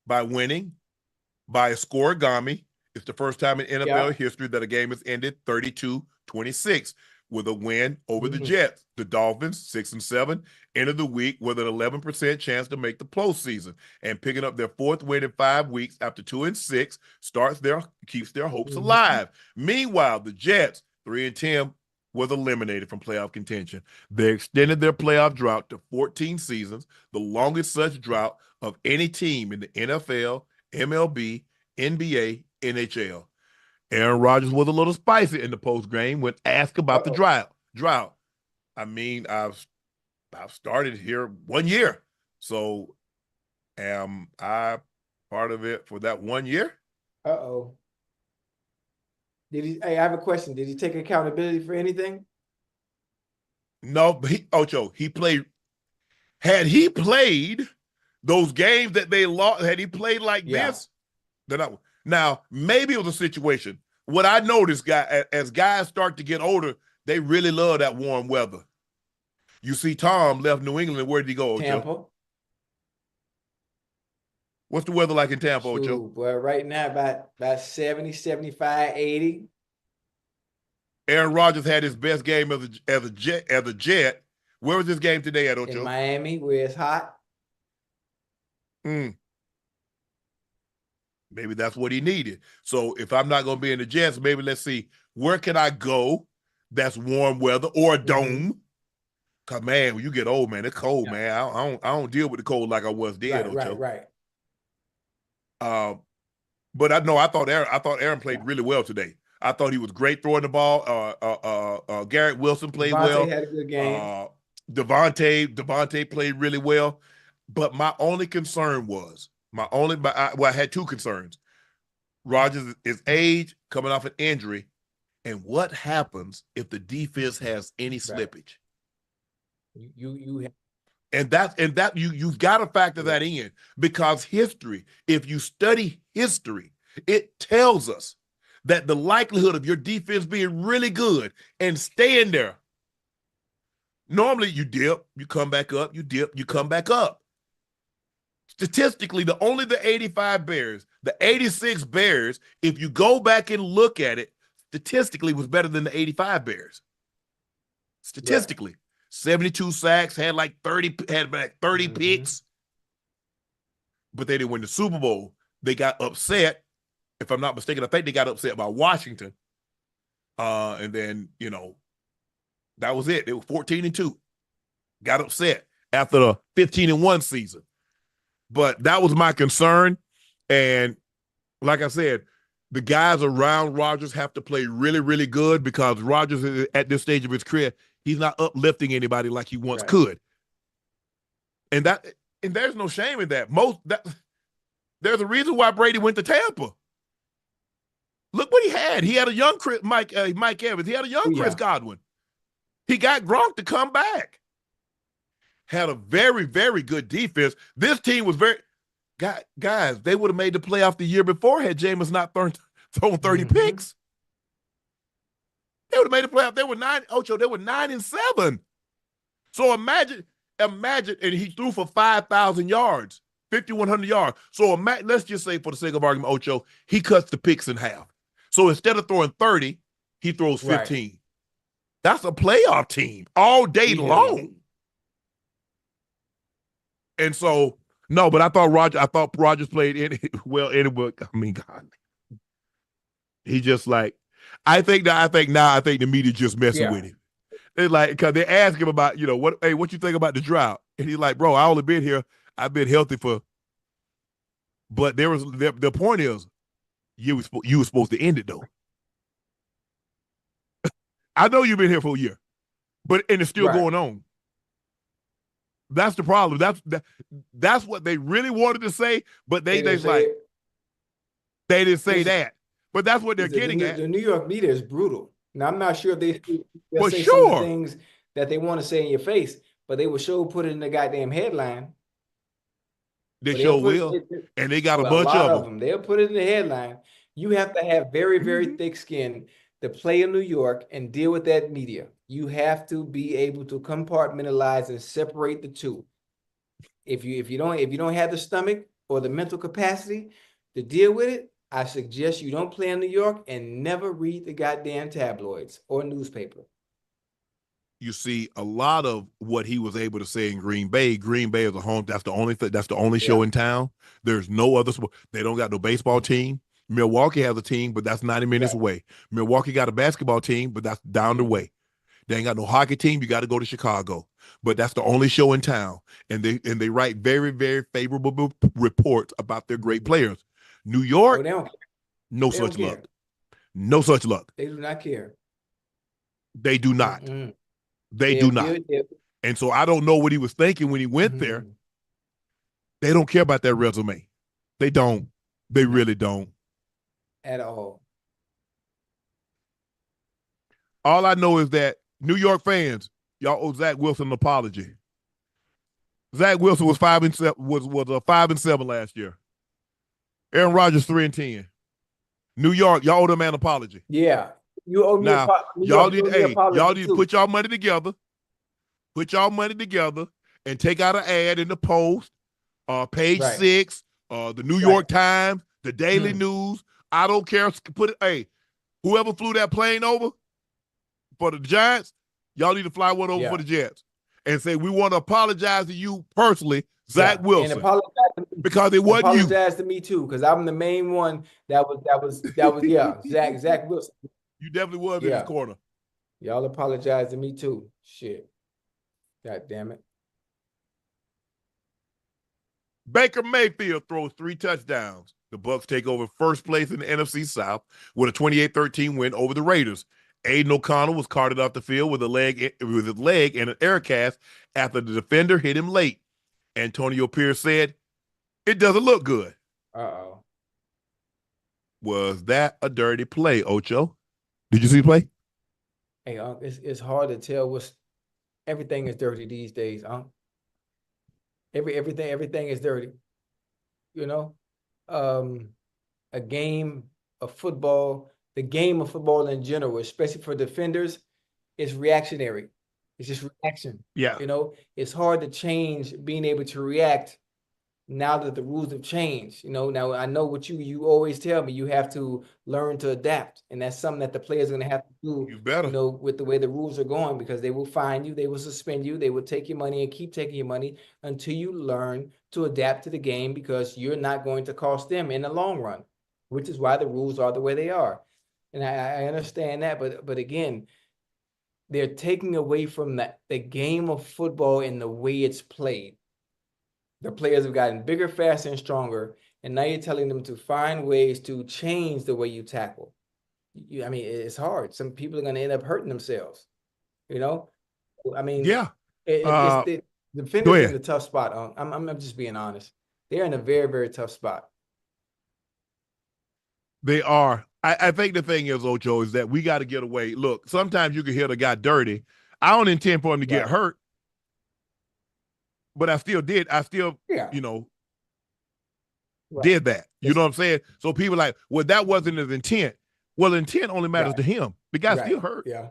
by winning by a scoregami. It's the first time in NFL history that a game has ended 32-26 with a win over the Jets. The Dolphins, 6-7, entered the week with an 11% chance to make the postseason, and picking up their fourth win in 5 weeks after 2-6 keeps their hopes alive. Meanwhile, the Jets, 3-10, was eliminated from playoff contention. They extended their playoff drought to 14 seasons, the longest such drought of any team in the NFL, MLB, NBA, NHL. Aaron Rodgers was a little spicy in the post game when asked about the drought. I mean, I've started here 1 year. So am I part of it for that 1 year? Uh-oh. Hey, I have a question. Did he take accountability for anything? No, but Ocho, he played. Had he played those games that they lost, had he played like this, then now maybe it was a situation. What I noticed, as guys start to get older, they really love that warm weather. You see, Tom left New England. Where did he go, Ocho? Tampa. What's the weather like in Tampa, Ocho? Boy, right now about 70, 75, 80. Aaron Rodgers had his best game as a Jet. Where was this game today at, Ocho? In Miami, where it's hot. Maybe that's what he needed. So if I'm not going to be in the Jets, maybe let's see, where can I go that's warm weather or a dome? Because, man, when you get old, man, it's cold, man. I don't deal with the cold like I was then, Ocho. Right. But I thought Aaron played really well today. I thought he was great throwing the ball. Garrett Wilson played well. Had a good game. Devontae played really well. But my only concern was, I had two concerns. Rodgers' age, coming off an injury, and what happens if the defense has any slippage? You've got to factor that in, because history, if you study history, it tells us that the likelihood of your defense being really good and staying there, normally you dip, you come back up, you dip, you come back up. Statistically, the 85 Bears, the 86 Bears, if you go back and look at it, statistically was better than the 85 Bears. Statistically. 72 sacks, had like 30 picks. But they didn't win the Super Bowl. They got upset. If I'm not mistaken, I think they got upset by Washington. And then, that was it. They were 14-2. Got upset after the 15-1 season. But that was my concern. And like I said, the guys around Rodgers have to play really, really good, because Rodgers is at this stage of his career, he's not uplifting anybody like he once could. And there's no shame in that. There's a reason why Brady went to Tampa. Look what he had. He had a young Mike Evans. He had a young Chris Godwin. He got Gronk to come back. Had a very, very good defense. This team was guys, they would have made the playoff the year before had Jameis not thrown 30 picks. They would have made the playoff. They were 9-7. So imagine, and he threw for 5,000 yards, 5,100 yards. So let's just say, for the sake of argument, Ocho, he cuts the picks in half. So instead of throwing 30, he throws 15. Right. That's a playoff team all day long. And so, no, but I thought Rodgers played well anyway. I mean, God, he just like, I think the media just messing with him. It's like, because they ask him about, what you think about the drought? And he's like, bro, I only been here. I've been healthy but the point is, you were supposed to end it though. I know you've been here for a year, and it's still going on. That's the problem. That's what they really wanted to say, but they didn't say that. But that's what they're getting at. The New York media is brutal. Now, I'm not sure if they'll say some of the things that they want to say in your face, but they will sure put it in the goddamn headline. They sure will. And they got a bunch of them. They'll put it in the headline. You have to have very, very thick skin to play in New York and deal with that media. You have to be able to compartmentalize and separate the two. If you don't have the stomach or the mental capacity to deal with it, I suggest you don't play in New York and never read the goddamn tabloids or newspaper. You see, a lot of what he was able to say in Green Bay is a home. That's the only show in town. There's no other sport. They don't got no baseball team. Milwaukee has a team, but that's 90 minutes away. Milwaukee got a basketball team, but that's down the way. They ain't got no hockey team. You got to go to Chicago. But that's the only show in town. And they write very, very favorable reports about their great players. New York, no such luck. No such luck. They do not care. They do not. They do not. And so I don't know what he was thinking when he went there. They don't care about that resume. They don't. They really don't. At all. All I know is that New York fans, y'all owe Zach Wilson an apology. Zach Wilson was 5-7 was 5-7 last year. Aaron Rodgers 3-10. New York, y'all owe them an apology. Yeah. You owe me now, y'all need to put y'all money together. Put y'all money together and take out an ad in the Post, Page 6, the New York Times, the Daily News. I don't care. Put it. Hey, whoever flew that plane over for the Giants, y'all need to fly one over for the Jets and say we want to apologize to you personally, Zach Wilson, and apologize because it wasn't you. Apologize to me too, because I'm the main one that was Zach Wilson. You definitely was in his corner. Y'all apologize to me too. Shit. God damn it. Baker Mayfield throws 3 touchdowns. The Bucs take over first place in the NFC South with a 28-13 win over the Raiders. Aiden O'Connell was carted off the field with his leg and an air cast after the defender hit him late. Antonio Pierce said, "It doesn't look good." Uh-oh. Was that a dirty play, Ocho? Did you see the play? Hey, it's hard to tell everything is dirty these days, everything is dirty. You know? A game of football, the game of football in general, especially for defenders, is reactionary. It's just reaction. Yeah. You know, it's hard to change being able to react now that the rules have changed. You know, now I know what you always tell me, you have to learn to adapt. And that's something that the players are going to have to do, you better. You know, with the way the rules are going, because they will fine you, they will suspend you, they will take your money and keep taking your money until you learn to adapt to the game, because you're not going to cost them in the long run, which is why the rules are the way they are. And I understand that, but again, they're taking away from the game of football and the way it's played. The players have gotten bigger, faster, and stronger, and now you're telling them to find ways to change the way you tackle. I mean, it's hard. Some people are going to end up hurting themselves. You know, I mean, the defenders in a tough spot. I'm just being honest. They're in a very, very tough spot. They are. I think the thing is, Ocho, is that we got to get away. Look, sometimes you can hit a guy dirty. I don't intend for him to get hurt, but I still did. You know, did that. You know what I'm saying? So people like, well, that wasn't his intent. Well, intent only matters to him. The guy still hurt. Yeah.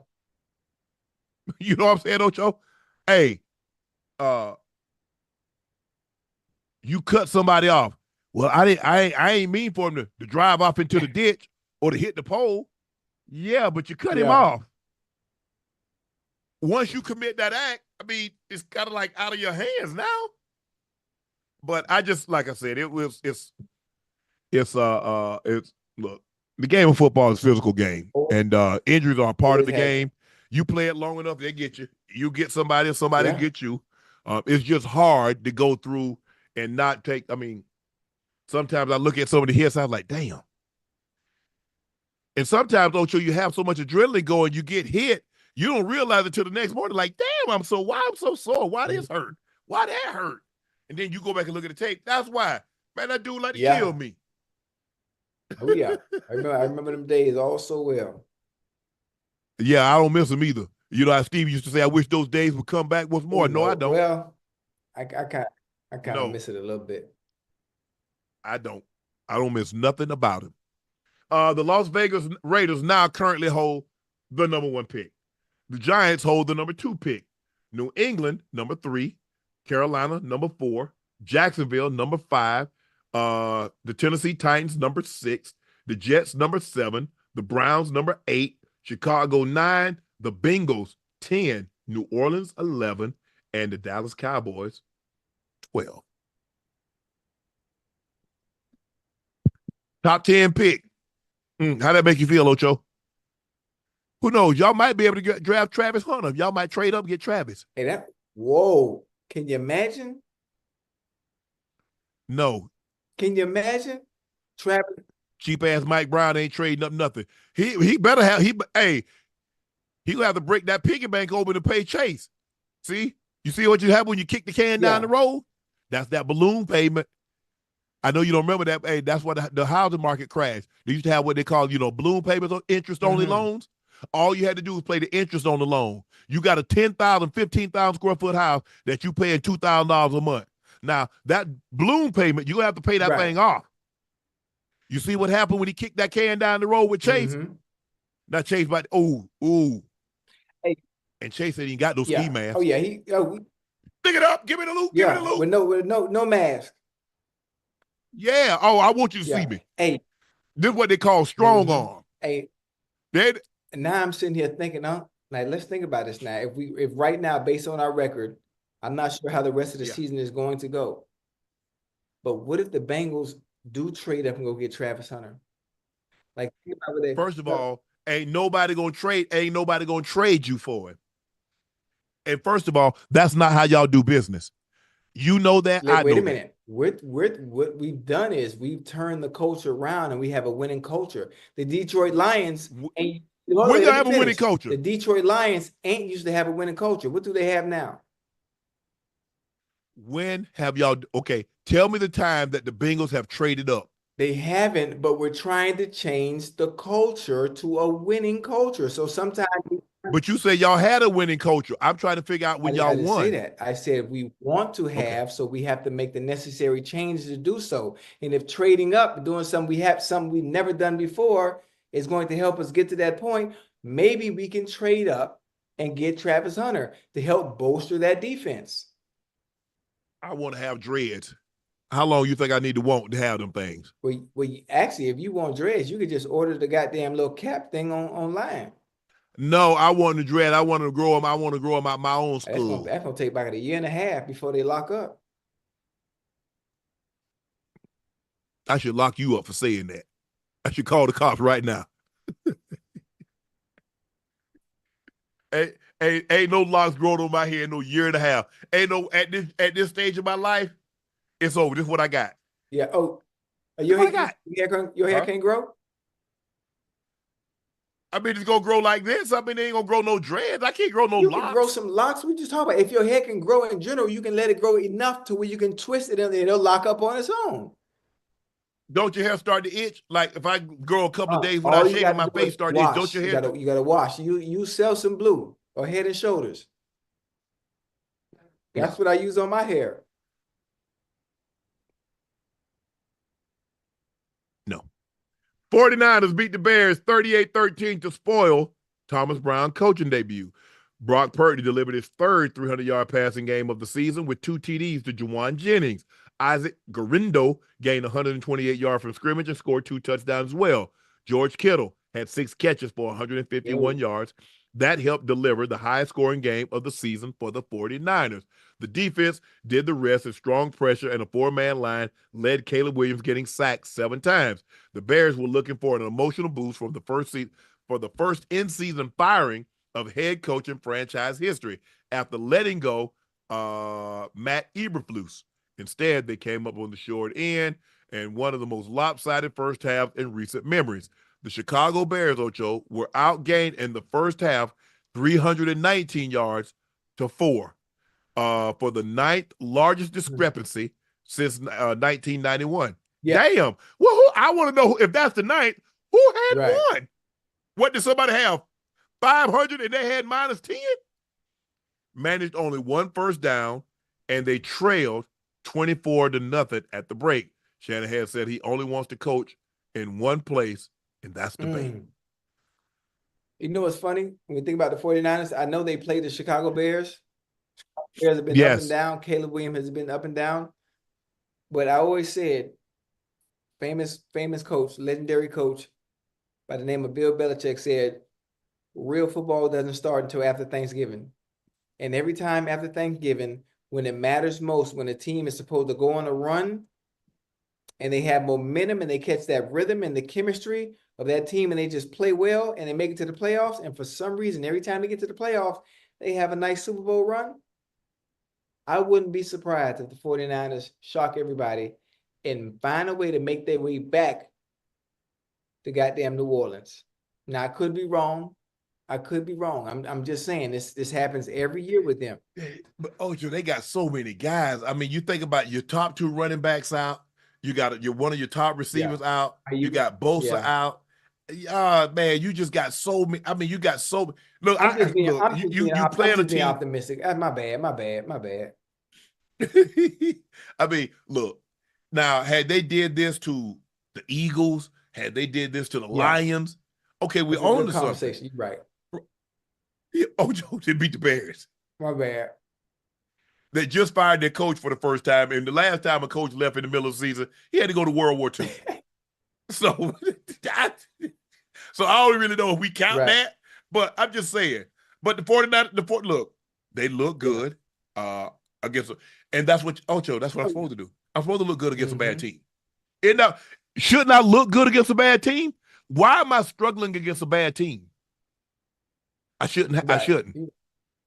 You know what I'm saying, Ocho? Hey, you cut somebody off. Well, I ain't mean for him to drive off into the ditch or to hit the pole. Yeah, but you cut him off. Once you commit that act, I mean, it's kind of like out of your hands now. But I just, like I said, look, the game of football is a physical game, and injuries are a part of the game. You play it long enough, they get you. You get somebody, somebody get you. It's just hard to go through and not take. I mean, sometimes I look at some of the hits, I'm like, damn. And sometimes, Ocho, you have so much adrenaline going, you get hit, you don't realize it till the next morning. Like, damn, why I'm so sore? Why this hurt? Why that hurt? And then you go back and look at the tape. That's why, man, that dude like to kill me. Oh yeah, I remember them days all so well. Yeah, I don't miss them either. You know how Steve used to say, "I wish those days would come back once more." No, I don't. Well, I kind of miss it a little bit. I don't miss nothing about him. The Las Vegas Raiders now currently hold the #1 pick. The Giants hold the #2 pick. New England, #3. Carolina, #4. Jacksonville, #5. The Tennessee Titans, #6. The Jets, #7. The Browns, #8. Chicago, 9. The Bengals, 10. New Orleans, 11. And the Dallas Cowboys, 12. Top 10 pick. How'd that make you feel, Ocho? Who knows? Y'all might be able to draft Travis Hunter. Y'all might trade up and get Travis. Hey, whoa. Can you imagine? No. Can you imagine? Travis. Cheap ass Mike Brown ain't trading up nothing. He better have he'll have to break that piggy bank open to pay Chase. See? You see what you have when you kick the can down the road? That's that balloon payment. I know you don't remember that. Hey, that's what the housing market crashed. They used to have what they call, balloon payments or interest-only loans. All you had to do was pay the interest on the loan. You got a 10,000, 15,000 square foot house that you paying $2,000 a month. Now, that balloon payment, you have to pay that thing off. You see what happened when he kicked that can down the road with Chase? Now Chase, hey. And Chase said he ain't got no ski mask. Oh, yeah. Pick it up. Give me the loop. Give me the loop. With no mask. Yeah. Oh, I want you to see me. Hey. This is what they call strong arm. Hey. And now I'm sitting here thinking, let's think about this now. If right now, based on our record, I'm not sure how the rest of the season is going to go. But what if the Bengals do trade up and go get Travis Hunter? Like, first of all, ain't nobody gonna trade you for it. And first of all, that's not how y'all do business. You know that. Wait a minute. What we've done is we've turned the culture around and we have a winning culture. The Detroit Lions ain't. We're gonna have a winning culture. The Detroit Lions ain't used to have a winning culture. What do they have now? When have y'all? Okay, tell me the time that the Bengals have traded up. They haven't, but we're trying to change the culture to a winning culture. So sometimes. But you say y'all had a winning culture. I'm trying to figure out when y'all won. I didn't say that. I said we want to have, so we have to make the necessary changes to do so. And if trading up, doing something we've never done before is going to help us get to that point, maybe we can trade up and get Travis Hunter to help bolster that defense. I want to have dreads. How long you think I need to have them things? Well, actually, if you want dreads, you could just order the goddamn little cap thing online. No, I want to dread. I want to grow them. I want to grow them out my own school. That's gonna take about a year and a half before they lock up. I should lock you up for saying that. I should call the cops right now. Ain't no locks growing on my head in no year and a half. Ain't no at this stage of my life. It's over. This is what I got. Yeah. Oh, your hair can't grow. I mean, it's gonna grow like this. I mean, they ain't gonna grow no dreads. I can't grow no locks. You can grow some locks. We just talk about if your hair can grow in general, you can let it grow enough to where you can twist it and it'll lock up on its own. Don't your hair start to itch? Like if I grow a couple of days without shaving, my face start to itch. Don't your hair? You gotta wash. You sell some blue or Head and Shoulders. That's what I use on my hair. No. 49ers beat the Bears 38-13 to spoil Thomas Brown's coaching debut. Brock Purdy delivered his third 300-yard passing game of the season with 2 TDs to Juwan Jennings. Isaac Garindo gained 128 yards from scrimmage and scored 2 touchdowns as well. George Kittle had 6 catches for 151 yards. That helped deliver the highest scoring game of the season for the 49ers. The defense did the rest as strong pressure and a 4-man line led Caleb Williams getting sacked 7 times. The Bears were looking for an emotional boost for the first in-season firing of head coach in franchise history after letting go Matt Eberflus. Instead, they came up on the short end and one of the most lopsided first halves in recent memories. The Chicago Bears, Ocho, were outgained in the first half 319 yards to 4 for the 9th largest discrepancy since 1991. Yeah. Damn. Well, I want to know if that's the 9th, who had won? What did somebody have? 500 and they had minus 10? Managed only 1 first down, and they trailed 24-0 at the break. Shanahan said he only wants to coach in one place, and that's the Bay. You know what's funny? When we think about the 49ers, I know they played the Chicago Bears. Bears have been up and down. Caleb Williams has been up and down. But I always said, famous coach, legendary coach by the name of Bill Belichick said, real football doesn't start until after Thanksgiving. And every time after Thanksgiving, when it matters most, when a team is supposed to go on a run and they have momentum and they catch that rhythm and the chemistry of that team and they just play well and they make it to the playoffs, and for some reason, every time they get to the playoffs, they have a nice Super Bowl run, I wouldn't be surprised if the 49ers shock everybody and find a way to make their way back to goddamn New Orleans. Now, I could be wrong. I could be wrong. I'm just saying this happens every year with them. But Ocho, they got so many guys. I mean, you think about your top 2 running backs out. You got one of your top receivers out. You got Bosa out. Man, you just got so many. I mean, you got so. Look, I'm just being playing a team. optimistic. My bad. I mean, look. Now, had they did this to the Eagles, had they did this to the Lions, okay, we own the conversation. You're right. Ocho did beat the Bears. My bad. They just fired their coach for the first time, and the last time a coach left in the middle of the season, he had to go to World War II. So I don't really know if we count that, but I'm just saying. But the 49ers, look, they look good against, and that's what Ocho. That's what I'm supposed to do. I'm supposed to look good against a bad team. And now, shouldn't I look good against a bad team? Why am I struggling against a bad team? I shouldn't. I shouldn't.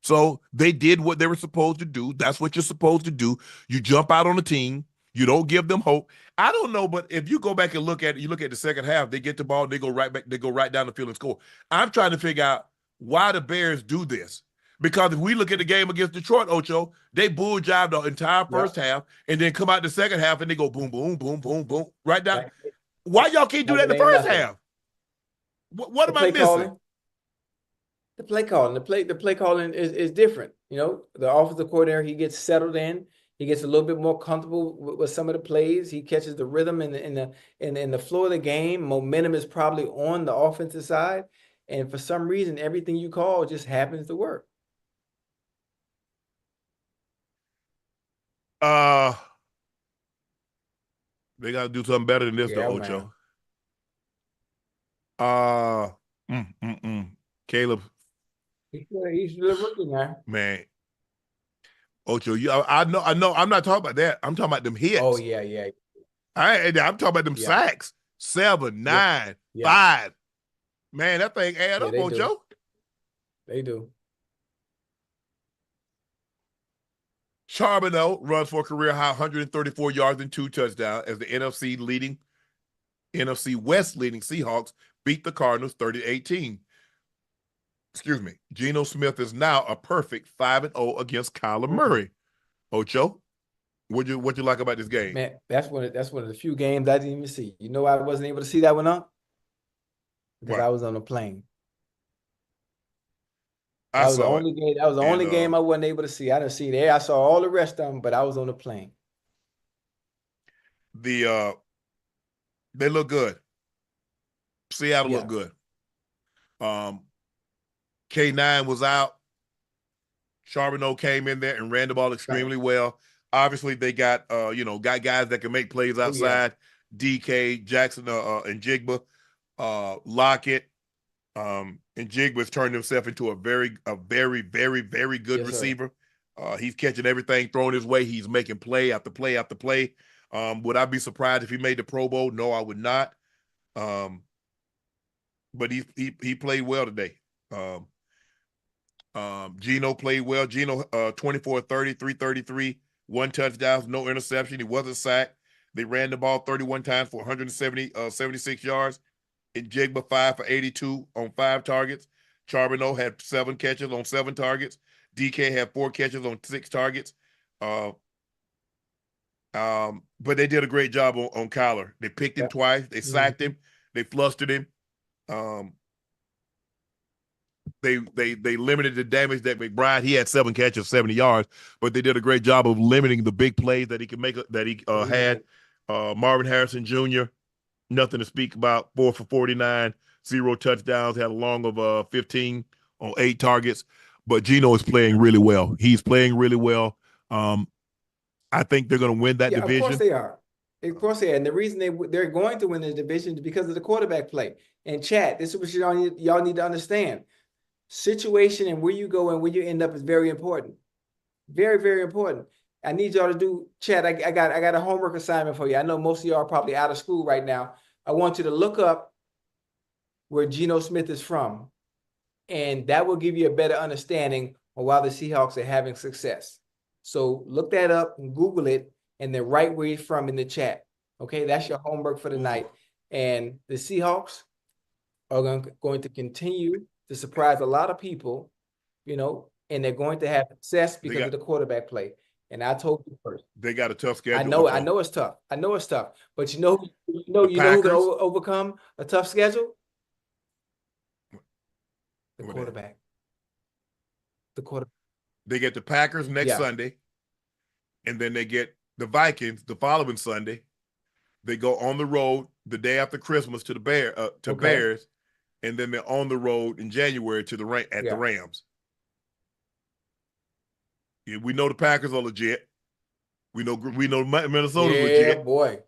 So they did what they were supposed to do. That's what you're supposed to do. You jump out on the team. You don't give them hope. I don't know, but if you go back and look at the second half, they get the ball, they go right back, they go right down the field and score. I'm trying to figure out why the Bears do this. Because if we look at the game against Detroit, Ocho, they bull-jived the entire first half and then come out the second half and they go boom, boom, boom, boom, boom, right down. Why y'all can't do that in the first half? What am I missing? The play calling. The play calling is different. You know, the offensive coordinator, he gets settled in. He gets a little bit more comfortable with some of the plays. He catches the rhythm in the flow of the game. Momentum is probably on the offensive side. And for some reason, everything you call just happens to work. They got to do something better than this, though, Ocho. Caleb. He's the rookie now. Man. Ocho, I know. I'm not talking about that. I'm talking about them hits. Oh, yeah. I'm talking about them sacks. 7, 9, 5. Man, that thing add up, Ocho. They do. Charbonneau runs for a career high 134 yards and 2 touchdowns as the NFC West leading Seahawks beat the Cardinals 30-18. Excuse me. Geno Smith is now a perfect 5-0 against Kyler Murray. Ocho, what you like about this game? Man, that's one of the few games I didn't even see. You know, I wasn't able to see that one up because I was on a plane. That was the only game I wasn't able to see. I didn't see it. I saw all the rest of them, but I was on the plane. They look good. Seattle looked good. K9 was out. Charbonneau came in there and ran the ball extremely well. Obviously, they got guys that can make plays outside. DK, Jackson, and Jigba, Lockett, and Jigba's turned himself into a very, very, very good receiver. He's catching everything thrown his way. He's making play after play after play. Would I be surprised if he made the Pro Bowl? No, I would not. But he played well today. Geno played well. Geno 24-30, 333, 1 touchdown, no interception. He wasn't sacked. They ran the ball 31 times for 76 yards. And Jigba 5 for 82 on 5 targets. Charbonneau had 7 catches on 7 targets. DK had 4 catches on 6 targets. But they did a great job on Kyler. They picked him twice. They sacked him. They flustered him. They limited the damage that McBride. He had 7 catches, 70 yards, but they did a great job of limiting the big plays that he could make. That he had. Marvin Harrison Jr. Nothing to speak about. 4 for 49, 0 touchdowns. Had a long of 15 on 8 targets. But Geno is playing really well. He's playing really well. I think they're going to win that division. Of course they are. Of course they are. And the reason they're going to win the division is because of the quarterback play. And Chad, this is what y'all need to understand. Situation and where you go and where you end up is very important. Very, very important. I need y'all to do, Chad, I got a homework assignment for you. I know most of y'all are probably out of school right now. I want you to look up where Geno Smith is from. And that will give you a better understanding of why the Seahawks are having success. So look that up and Google it and then write where he's from in the chat. Okay, that's your homework for the night. And the Seahawks are going to continue to surprise a lot of people, you know, and they're going to have success because of the quarterback play. And I told you first. They got a tough schedule. I know it's tough. I know it's tough. But you know who can overcome a tough schedule? The quarterback. The quarterback. They get the Packers next Sunday, and then they get the Vikings the following Sunday. They go on the road the day after Christmas to the Bears, and then they're on the road in January to the Rams. Yeah, we know the Packers are legit. We know Minnesota's legit. Yeah, boy.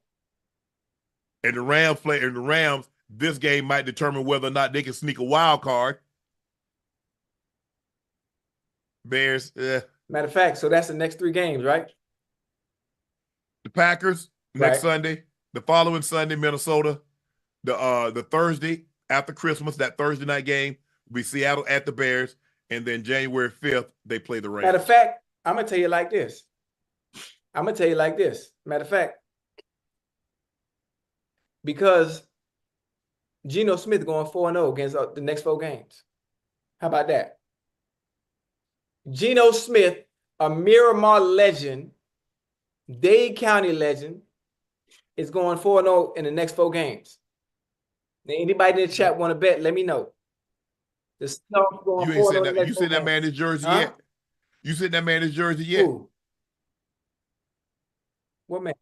And the Rams, this game might determine whether or not they can sneak a wild card. Bears. Matter of fact, so that's the next 3 games, right? The Packers next Sunday. The following Sunday, Minnesota. The Thursday after Christmas, that Thursday night game, will be Seattle at the Bears. And then January 5th, they play the Rams. Matter of fact, I'm going to tell you like this. Matter of fact, because Geno Smith going 4-0 against the next 4 games. How about that? Geno Smith, a Miramar legend, Dade County legend, is going 4-0 in the next 4 games. Now, anybody in the chat want to bet, let me know. The Stomp going 4-0. You seen that man his jersey yet? You seen that man his jersey yet? Who? What man?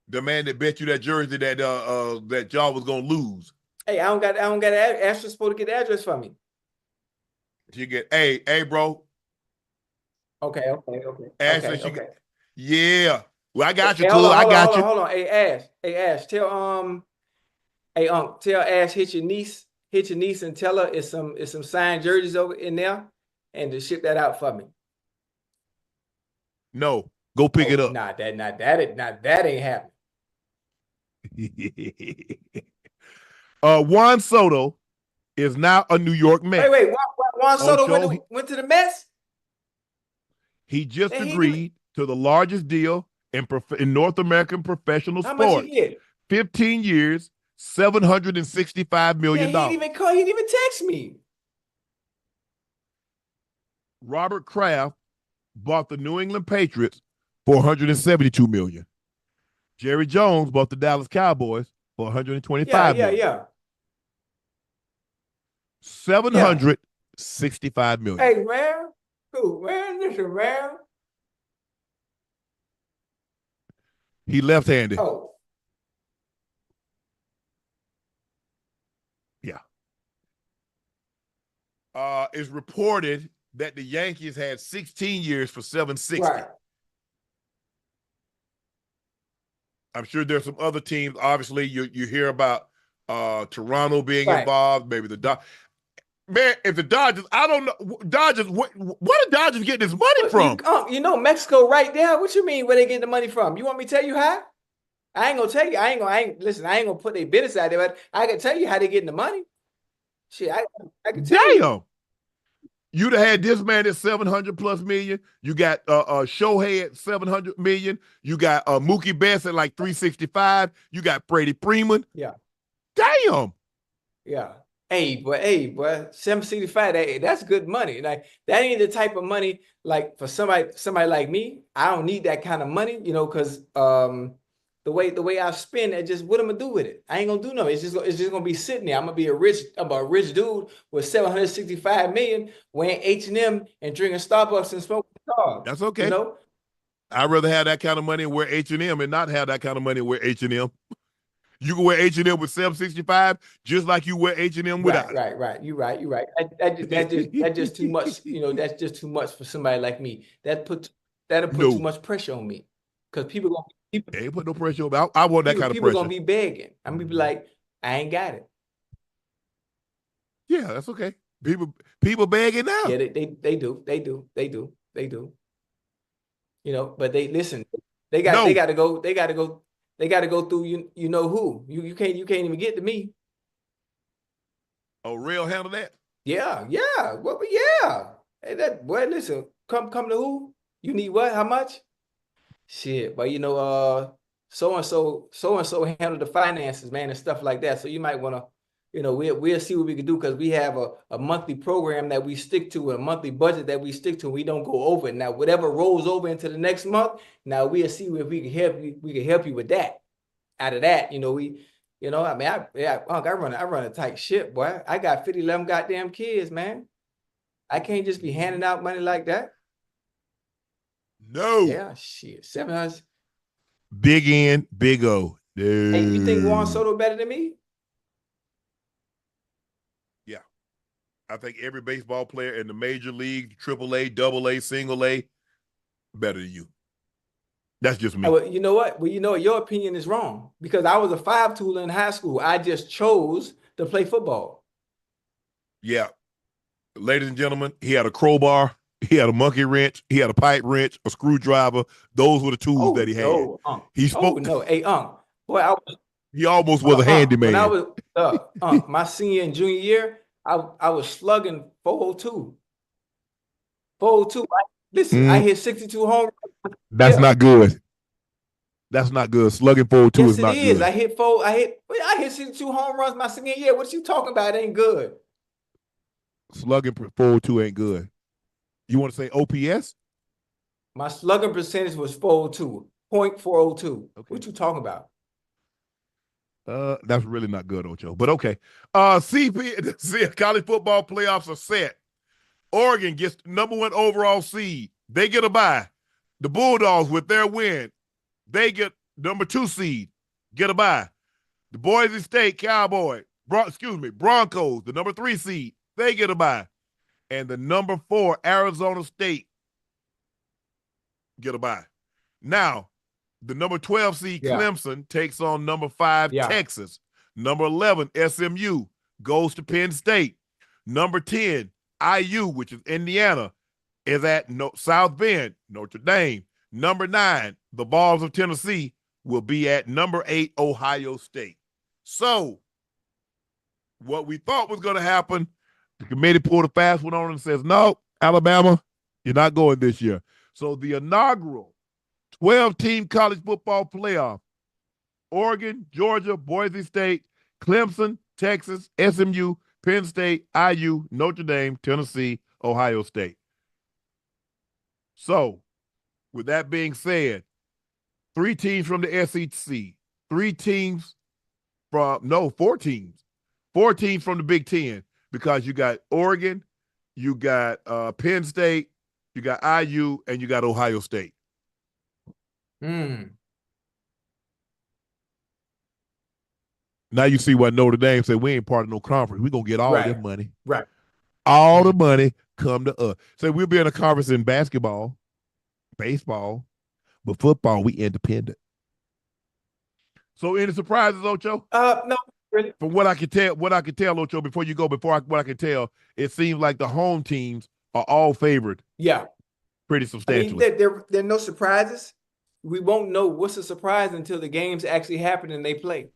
The man that bet you that jersey that y'all was gonna lose. Hey, I don't got an address. Supposed to get the address for me. You get hey, bro. Okay. Yeah. Well, I got you, hey, cool. I got you. Hold on. Hey, Ash, tell Unc, tell Ash hit your niece and tell her it's some signed jerseys over in there, and to ship that out for me. No, go pick it up. Nah, that ain't happening. Juan Soto is now a New York Met. Wait, Juan Soto went to the Mets? He just agreed to the largest deal in North American professional sports. How much he get? 15 years, $765 million. He didn't even call. He didn't even text me. Robert Kraft bought the New England Patriots for $172 million. Jerry Jones bought the Dallas Cowboys for $125 million. Yeah. $765 million. Hey, man. Cool, man. Listen, man. He left-handed. Oh. Yeah. It's reported that the Yankees had 16 years for $760. Right. I'm sure there's some other teams. Obviously, you hear about Toronto being involved, maybe the Dodgers. Man, if the Dodgers, I don't know. Dodgers, what are Dodgers getting this money from? You know, Mexico right there. What you mean, where they getting the money from? You want me to tell you how? I ain't gonna tell you. I ain't gonna put their business out there, but I can tell you how they getting the money. Shit, I can tell you. Damn. You'd have had this man at $700+ million. You got Shohei at $700 million. You got Mookie Betts at like $365. You got Freddie Freeman. Yeah. Damn. Yeah. Hey, boy, $765, that's good money. Like, that ain't the type of money, like, for somebody like me. I don't need that kind of money, you know, because the way I spend it, just what I'm gonna do with it? I ain't gonna do nothing. It's just gonna be sitting there. I'm a rich dude with $765 million wearing H&M and drinking Starbucks and smoking cigars. That's okay. You know? I'd rather have that kind of money and wear H&M and not have that kind of money and wear H&M. You can wear H&M with $765 just like you wear H&M without. Right. You're right. That's just too much. You know, that's just too much for somebody like me. That'll put too much pressure on me, because people ain't put no pressure on me. I want that kind of pressure. People gonna be begging. I'm gonna be like, I ain't got it. Yeah, that's okay. People begging now. Yeah, they do. You know, but they listen. They got to go through you know who. You can't even get to me. Oh, real handle that? Yeah. Well, yeah. Hey, that boy, listen, come to who? You need what? How much? Shit, but you know, so and so handle the finances, man, and stuff like that. So you might want to we'll see what we can do because we have a monthly program that we stick to, a monthly budget that we stick to, and we don't go over it. Now, whatever rolls over into the next month, now we'll see if we can help you. We can help you with that. Out of that, I mean, I run a tight ship, boy. I got 11 goddamn kids, man. I can't just be handing out money like that. No. Yeah, shit. 700. Big N, Big O. Dude. Hey, you think Juan Soto better than me? Yeah. I think every baseball player in the major league, AAA, AA, single A, better than you. That's just me. Well, you know what? Your opinion is wrong because I was a 5-tooler in high school. I just chose to play football. Yeah. Ladies and gentlemen, he had a crowbar, he had a monkey wrench, he had a pipe wrench, a screwdriver. Those were the tools that he had. He spoke. No. Hey, boy, he almost was a handyman. When I was my senior and junior year, I was slugging 402. 402. Listen, I hit 62 home runs. That's not good. That's not good. Slugging 402 is not good. Yes, it is. I hit 62 home runs my senior year. What you talking about? It ain't good. Slugging 402 ain't good. You want to say OPS? My slugging percentage was 402, 0.402. Okay. What you talking about? That's really not good, Ocho. But okay. College football playoffs are set. Oregon gets the number 1 overall seed. They get a bye. The Bulldogs, with their win, they get number 2 seed. Get a bye. The Boise State Broncos, the number 3 seed. They get a bye. And the number 4 Arizona State get a bye. Now, the number 12 seed Clemson takes on number 5 Texas. Number 11 SMU goes to Penn State. Number 10 IU, which is Indiana, is at South Bend, Notre Dame. Number 9, the Vols of Tennessee, will be at number 8 Ohio State. So, what we thought was going to happen, the committee pulled a fast one on and says, no, Alabama, you're not going this year. So the inaugural 12-team college football playoff, Oregon, Georgia, Boise State, Clemson, Texas, SMU, Penn State, IU, Notre Dame, Tennessee, Ohio State. So, with that being said, 3 teams from the SEC, 4 teams. 4 teams from the Big Ten, because you got Oregon, you got Penn State, you got IU, and you got Ohio State. Now you see why Notre Dame said we ain't part of no conference. We're going to get all this money. Right. All the money come to us. So we'll be in a conference in basketball, baseball, but football, we independent. So any surprises, Ocho? No, really. From what I can tell, Ocho, before you go, what I can tell, it seems like the home teams are all favored. Yeah. Pretty substantially. I mean, there are no surprises. We won't know what's a surprise until the games actually happen and they play.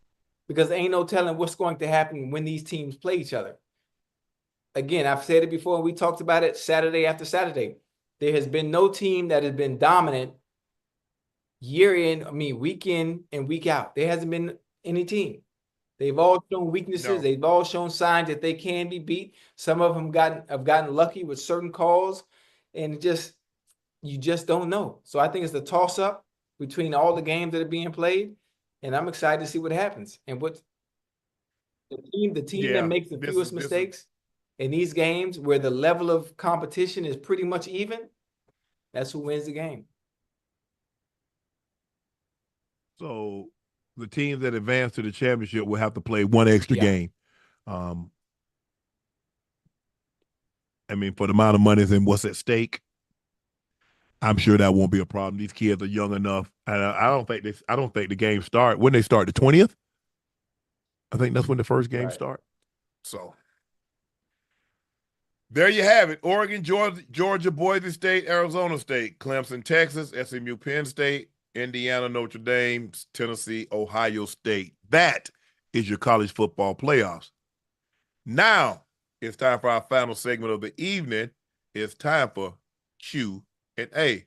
Because there ain't no telling what's going to happen when these teams play each other. Again, I've said it before, and we talked about it Saturday after Saturday. There has been no team that has been dominant week in and week out. There hasn't been any team. They've all shown weaknesses. No. They've all shown signs that they can be beat. Some of them have gotten lucky with certain calls, and you just don't know. So I think it's the toss-up between all the games that are being played, and I'm excited to see what happens. And what the team that makes the fewest mistakes in these games, where the level of competition is pretty much even, that's who wins the game. So the teams that advance to the championship will have to play one extra game. I mean, for the amount of money and what's at stake, I'm sure that won't be a problem. These kids are young enough. I don't think the games start. When they start, the 20th? I think that's when the first games start. So there you have it. Oregon, Georgia, Boise State, Arizona State, Clemson, Texas, SMU, Penn State, Indiana, Notre Dame, Tennessee, Ohio State. That is your college football playoffs. Now it's time for our final segment of the evening. It's time for Q&A.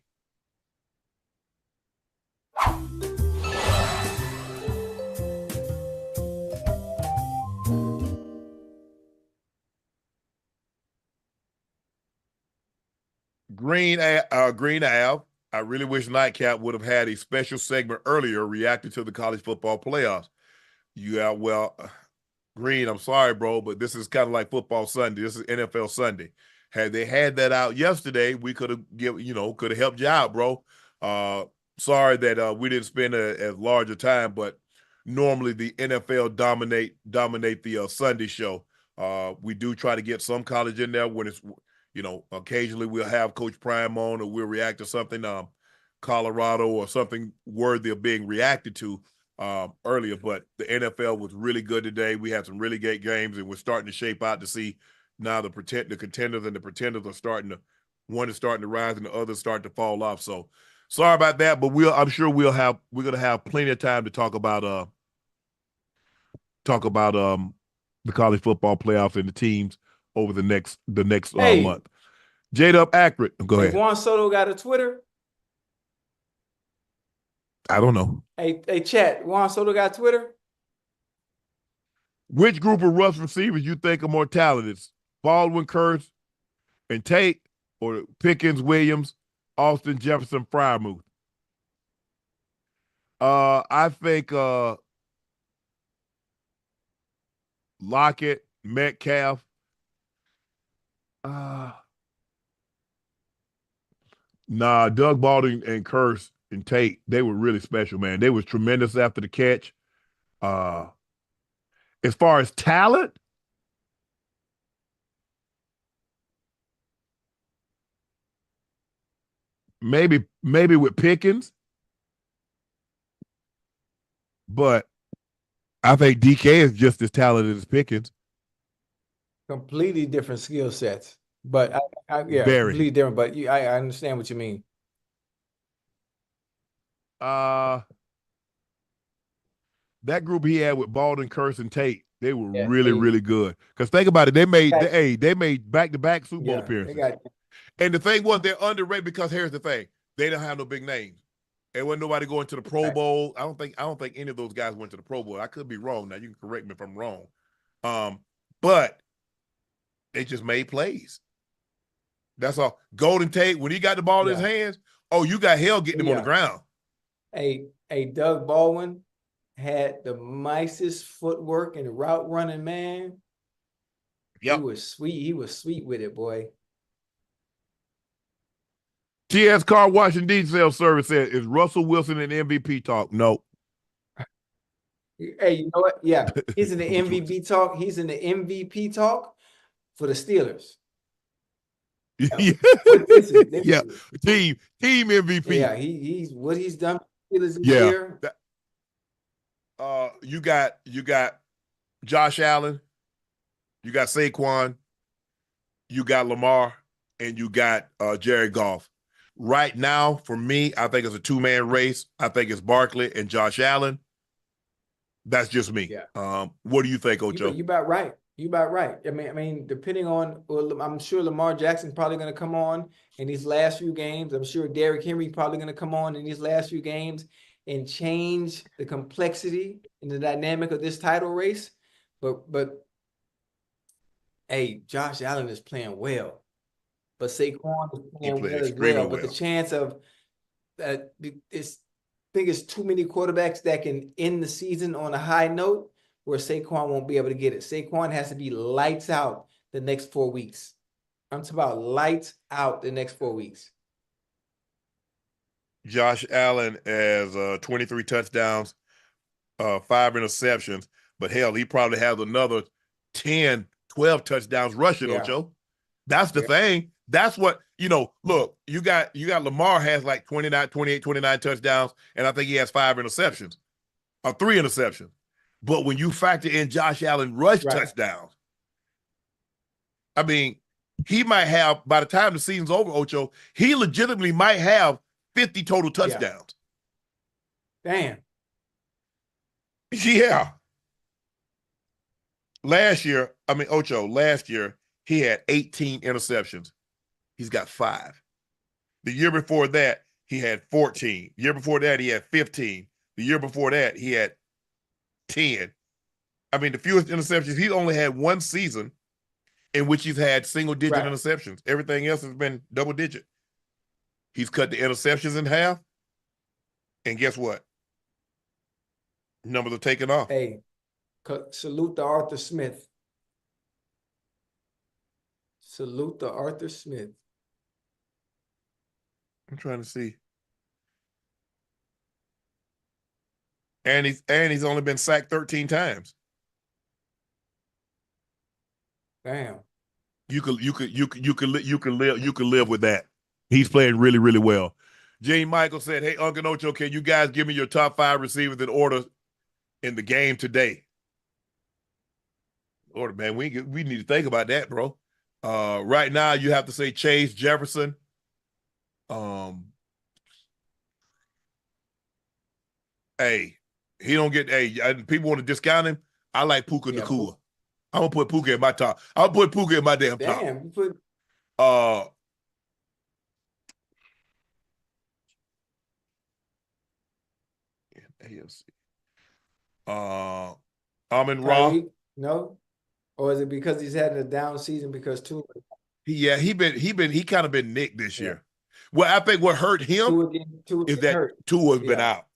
Green Ave. I really wish Nightcap would have had a special segment earlier reacting to the college football playoffs. Green, I'm sorry, bro, but this is kind of like football Sunday. This is NFL Sunday. Had they had that out yesterday, we could have could have helped you out, bro. Sorry that we didn't spend as large a time, but normally the NFL dominate the Sunday show. We do try to get some college in there when it's occasionally we'll have Coach Prime on or we'll react to something Colorado or something worthy of being reacted to earlier. But the NFL was really good today. We had some really great games, and we're starting to shape out to see now the contenders and the pretenders are starting to rise and the others start to fall off. So sorry about that, but I'm sure we're gonna have plenty of time to talk about the college football playoffs and the teams over the next month. J-Dub accurate. Go ahead. Juan Soto got a Twitter? I don't know. Hey, chat. Juan Soto got Twitter? Which group of rush receivers you think are more talented? Baldwin, Kurtz, and Tate, or Pickens, Williams, Austin, Jefferson, Freiermuth? I think Lockett, Metcalf. Doug Baldwin and Kurtz and Tate, they were really special, man. They was tremendous after the catch. As far as talent, maybe with Pickens, but I think DK is just as talented as Pickens. Completely different skill sets, but Very completely different. But I understand what you mean. That group he had with Baldwin, Kurtz, and Tate, they were really good. Because think about it, they made back-to-back Super Bowl appearances. And the thing was, they're underrated because here's the thing: they don't have no big names. There wasn't nobody going to the Pro Bowl. I don't think any of those guys went to the Pro Bowl. I could be wrong. Now you can correct me if I'm wrong. But they just made plays. That's all. Golden Tate, when he got the ball in his hands, you got hell getting him on the ground. Doug Baldwin had the nicest footwork and route running, man. Yep. He was sweet. He was sweet with it, boy. TS Car Wash and Detail Service said, is Russell Wilson in MVP talk? No. Hey, you know what? Yeah, he's in the MVP talk. He's in the MVP talk for the Steelers. Yeah, team MVP. Yeah, he's what he's done for Steelers this year. You got Josh Allen, you got Saquon, you got Lamar, and you got Jared Goff. Right now, for me, I think it's a two-man race. I think it's Barkley and Josh Allen. That's just me. Yeah. What do you think, Ocho? You about right. You about right. I mean, depending on, I'm sure Lamar Jackson's probably going to come on in these last few games. I'm sure Derrick Henry's probably going to come on in these last few games and change the complexity and the dynamic of this title race. But hey, Josh Allen is playing well. But Saquon is playing well as well. But the chance of I think it's too many quarterbacks that can end the season on a high note where Saquon won't be able to get it. Saquon has to be lights out the next 4 weeks. I'm talking about lights out the next 4 weeks. Josh Allen has 23 touchdowns, 5 interceptions. But hell, he probably has another 10, 12 touchdowns rushing, Ocho. That's the thing. That's what, look, you got Lamar has like 28, 29 touchdowns, and I think he has 5 interceptions or 3 interceptions. But when you factor in Josh Allen rush touchdowns, I mean, he might have, by the time the season's over, Ocho, he legitimately might have 50 total touchdowns. Damn. Yeah. Last year, he had 18 interceptions. He's got 5. The year before that, he had 14. The year before that, he had 15. The year before that, he had 10. I mean, the fewest interceptions, he's only had 1 season in which he's had single-digit interceptions. Everything else has been double-digit. He's cut the interceptions in half. And guess what? Numbers are taking off. Hey, salute to Arthur Smith. Salute to Arthur Smith. I'm trying to see. And he's only been sacked 13 times. Damn. You could live with that. He's playing really, really well. Gene Michael said, "Hey, Unc Ocho, can you guys give me your top 5 receivers in order in the game today?" Order, man, we need to think about that, bro. Right now, you have to say Chase, Jefferson. Hey, he don't get. Hey, people want to discount him. I like Puka Nacua. I'm gonna put Puka in my top. I'll put Puka in my damn top. Damn, you put. AFC. Amon-Ra. No, or is it because he's had a down season because Tua? He kind of been nicked this year. Well, I think what hurt him is that Tua's been out.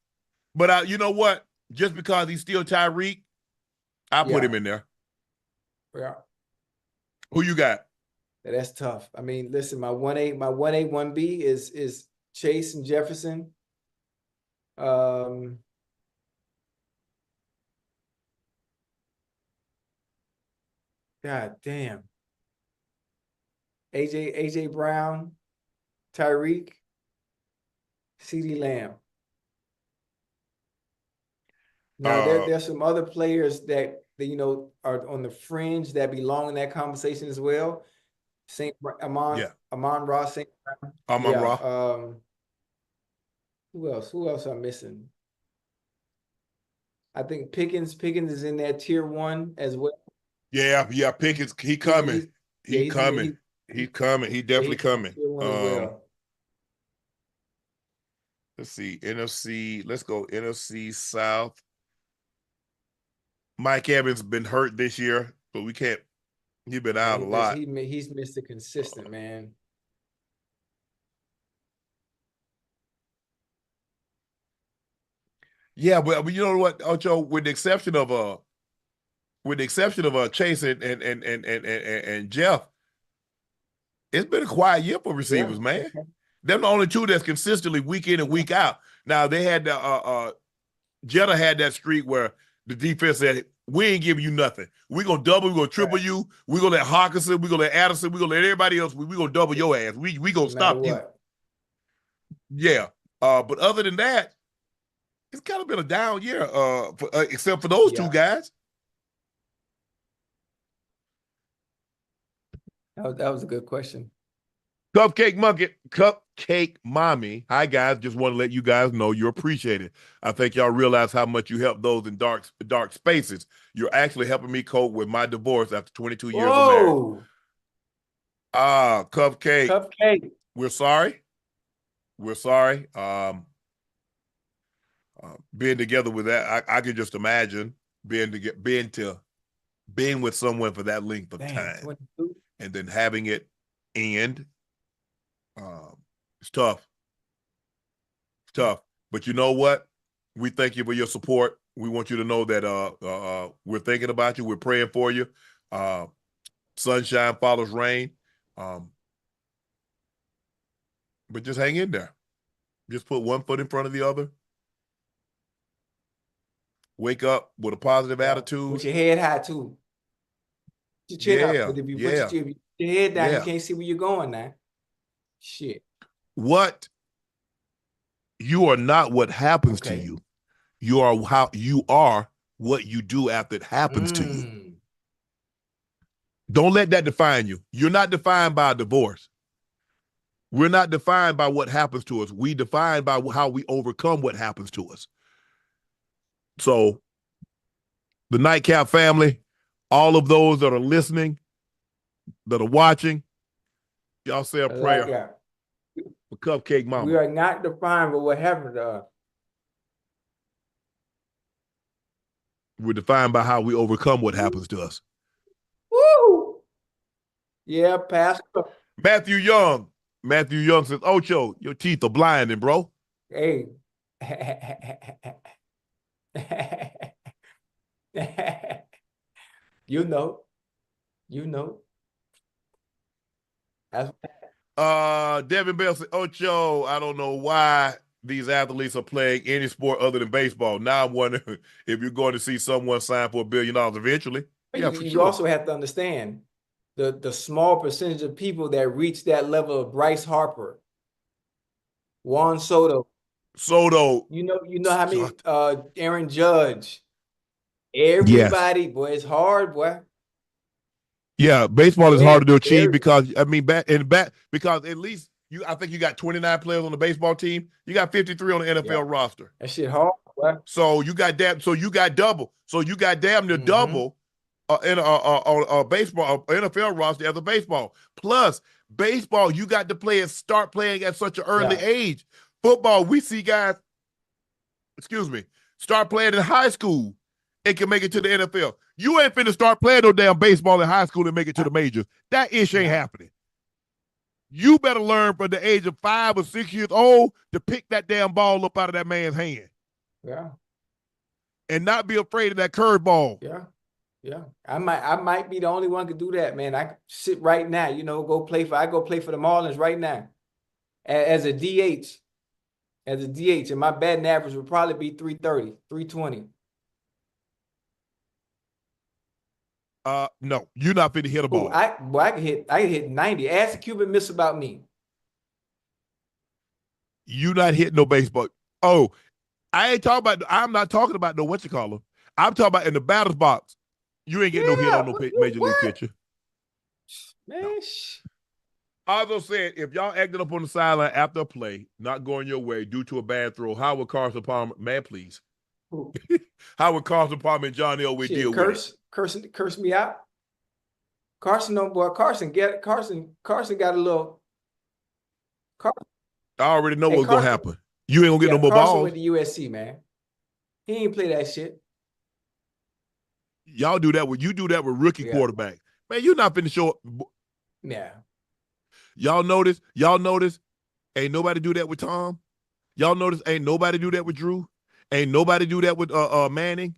But you know what? Just because he's still Tyreek, I put him in there. Yeah. Who you got? That's tough. I mean, listen, my 1A, 1B is Chase and Jefferson. God damn. AJ Brown, Tyreek, CeeDee Lamb. Now there's some other players that are on the fringe that belong in that conversation as well. Amon-Ra, St. Brown. Amon-Ra. Who else I'm missing? I think Pickens is in that tier 1 as well. Yeah, Pickens, he coming. He's coming. He definitely coming. Let's see, NFC. Let's go NFC South. Mike Evans been hurt this year, but we can't. He's been out a lot. He's Mr. Consistent, man. Yeah, but you know what, Ocho, with the exception of Chase and Jeff, it's been a quiet year for receivers, man. Okay. They're the only two that's consistently week in and week out. Now they had the Jetta had that streak where the defense said, "We ain't giving you nothing. We're gonna double, we're gonna triple you, we're gonna let Hawkinson, we're gonna let Addison, we're gonna let everybody else, we're gonna double your ass. We gonna stop you." Yeah. But other than that, it's kind of been a down year, except for those two guys. That was a good question. Cupcake Mommy. Hi, guys. Just want to let you guys know you're appreciated. I think y'all realize how much you help those in dark spaces. You're actually helping me cope with my divorce after 22 years of marriage. Cupcake. We're sorry. Being together with that, I can just imagine being with someone for that length of time 22. And then having it end. It's tough. But you know what? We thank you for your support. We want you to know that we're thinking about you. We're praying for you. Sunshine follows rain. But just hang in there. Just put one foot in front of the other. Wake up with a positive attitude. With your head high, too. Your chin up. But if you put your head down, you can't see where you're going now. Shit. What? You are not what happens to you. You are what you do after it happens to you. Don't let that define you. You're not defined by a divorce. We're not defined by what happens to us. We defined by how we overcome what happens to us. So, the Nightcap family, all of those that are listening, that are watching, y'all say a prayer for Cupcake Mama. We are not defined by what happened to us. We're defined by how we overcome what happens to us. Woo! Yeah, Pastor. Matthew Young, Matthew Young says, Ocho, your teeth are blinding, bro. Hey. You know. That's Devin Bell said, Ocho, I don't know why these athletes are playing any sport other than baseball. Now I'm wondering if you're going to see someone sign for $1 billion eventually. Yeah, for you sure. also have to understand the small percentage of people that reach that level of Bryce Harper, Juan Soto. You know how many Aaron Judge. Everybody, yes. boy, it's hard, boy. Yeah, baseball is hard to achieve because because at least I think you got 29 players on the baseball team. You got 53 on the NFL roster. That shit hard, boy. So you got double. So you got damn near double in a baseball NFL roster as a baseball. Plus baseball, you got to start playing at such an early age. Football, we see guys, start playing in high school and can make it to the NFL. You ain't finna start playing no damn baseball in high school and make it to the majors. That ish ain't happening. You better learn from the age of 5 or 6 years old to pick that damn ball up out of that man's hand. Yeah. And not be afraid of that curveball. Yeah. Yeah. I might be the only one could do that, man. I could sit right now, go play for the Marlins right now. As a DH. And my batting average would probably be 330, 320. No, you're not fit to hit a ball. I can hit 90. Ask the Cuban miss about me. You not hitting no baseball. Oh, I'm not talking about no whatchamacallit. I'm talking about in the batter's box. You ain't getting no hit on no major league pitcher. Man, no. Also said, if y'all acted up on the sideline after a play, not going your way due to a bad throw, how would Carson Palmer, man, please? How would Carson Palmer and John Elway deal with it? Curse me out. Carson got a little. I already know what's gonna happen. You ain't gonna get no more Carson balls. went to USC, man. He ain't play that shit. Y'all do that with rookie quarterback. Man, you're not finna show up. Yeah. Y'all notice? Ain't nobody do that with Tom. Y'all notice? Ain't nobody do that with Drew. Ain't nobody do that with Manning.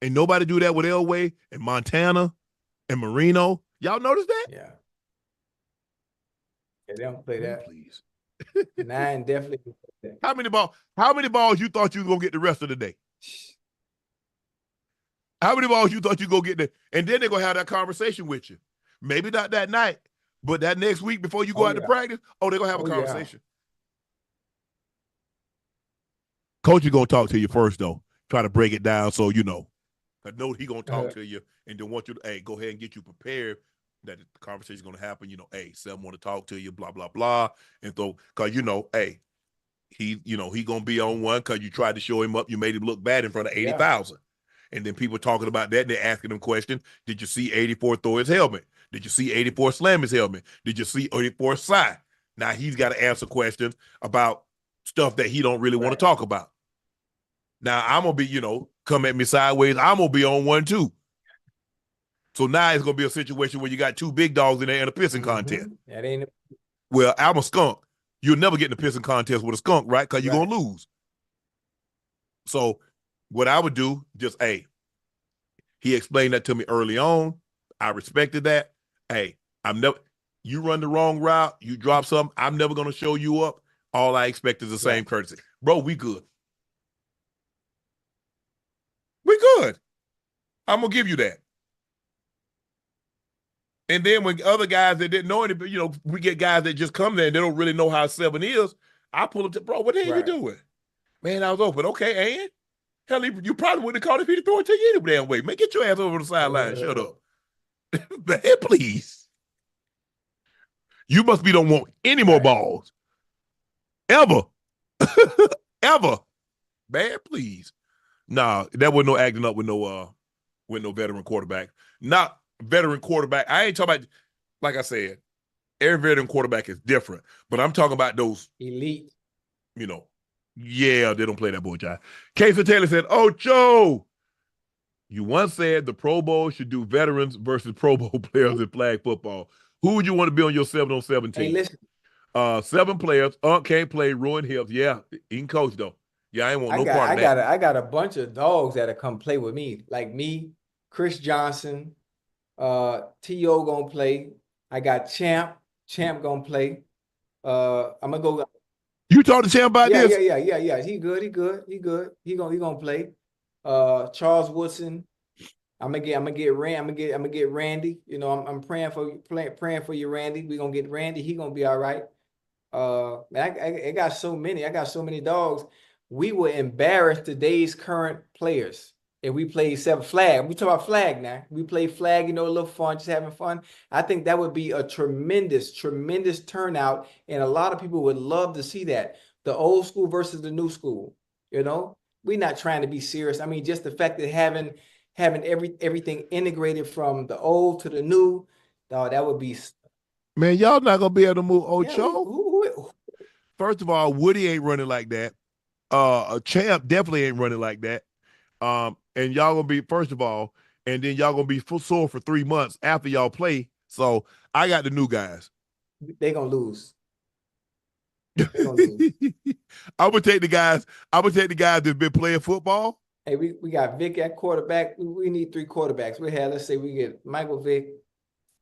Ain't nobody do that with Elway and Montana and Marino. Y'all notice that? Yeah. They don't play that. Please. Nine definitely. How many balls you thought you was gonna get the rest of the day? How many balls you thought you gonna get there? And then they're gonna have that conversation with you. Maybe not that night, but that next week before you go out to practice, they're gonna have a conversation. Coach is gonna talk to you first, though. Try to break it down so you know. I know he gonna talk to you and then want you to go ahead and get you prepared that the conversation is gonna happen. Sam want to talk to you, blah blah blah, and so because he gonna be on one because you tried to show him up, you made him look bad in front of 80,000, and then people talking about that and they're asking him questions. Did you see 84 throw his helmet? Did you see 84 slam his helmet? Did you see 84 sigh? Now he's got to answer questions about stuff that he don't really want to talk about. Now I'm gonna be, come at me sideways. I'm gonna be on one too. So now it's gonna be a situation where you got two big dogs in there in a pissing contest. That ain't. Well, I'm a skunk. You'll never get in a pissing contest with a skunk, right? Because you're gonna lose. So what I would do, he explained that to me early on. I respected that. You run the wrong route, you drop something, I'm never gonna show you up. All I expect is the same courtesy. Bro, we good. We good. I'm going to give you that. And then when other guys that didn't know anything, we get guys that just come there and they don't really know how 7 is. I pull them to, bro, what the hell you doing? Man, I was open. Okay, and? Hell, you probably wouldn't have caught if he'd throw it to you any damn way. Man, get your ass over the sideline. Shut up. Man, please. You must be don't want any more balls. Ever. Ever. Man, please. Nah, that wasn't no acting up with no veteran quarterback. Not veteran quarterback. I ain't talking about, like I said, every veteran quarterback is different. But I'm talking about those elite. Yeah, they don't play that boy, John. Casey Taylor said, Ocho, you once said the Pro Bowl should do veterans versus Pro Bowl players in flag football. Who would you want to be on your 7-on-7 Hey, team? listen. 7 players. Unc can't play, ruin hips. Yeah, he can coach though. Yeah, I ain't want no part of that. I got a bunch of dogs that'll come play with me. Like me, Chris Johnson, T.O. gonna play. I got Champ gonna play. I'm gonna go. You talk to Champ about this? Yeah. He good. He gonna play. Charles Woodson. I'm gonna get Randy. You know, I'm praying for you, Randy. We gonna get Randy. He gonna be all right. Man, I got so many. I got so many dogs. We will embarrass today's current players if we play flag. We talk about flag now. We play flag, you know, a little fun, just having fun. I think that would be a tremendous turnout, and a lot of people would love to see that. The old school versus the new school. You know, we're not trying to be serious. I mean, just the fact that having everything integrated from the old to the new, that would be. Man, y'all not gonna be able to move Ocho. Yeah, First of all, Woody ain't running like that. A Champ definitely ain't running like that. And y'all gonna be, first of all, and then y'all gonna be sore for 3 months after y'all play. So I got the new guys. They gonna lose. Lose. I would take the guys that's been playing football. Hey, we got Vic at quarterback. We need 3 quarterbacks. Let's say we get Michael Vick.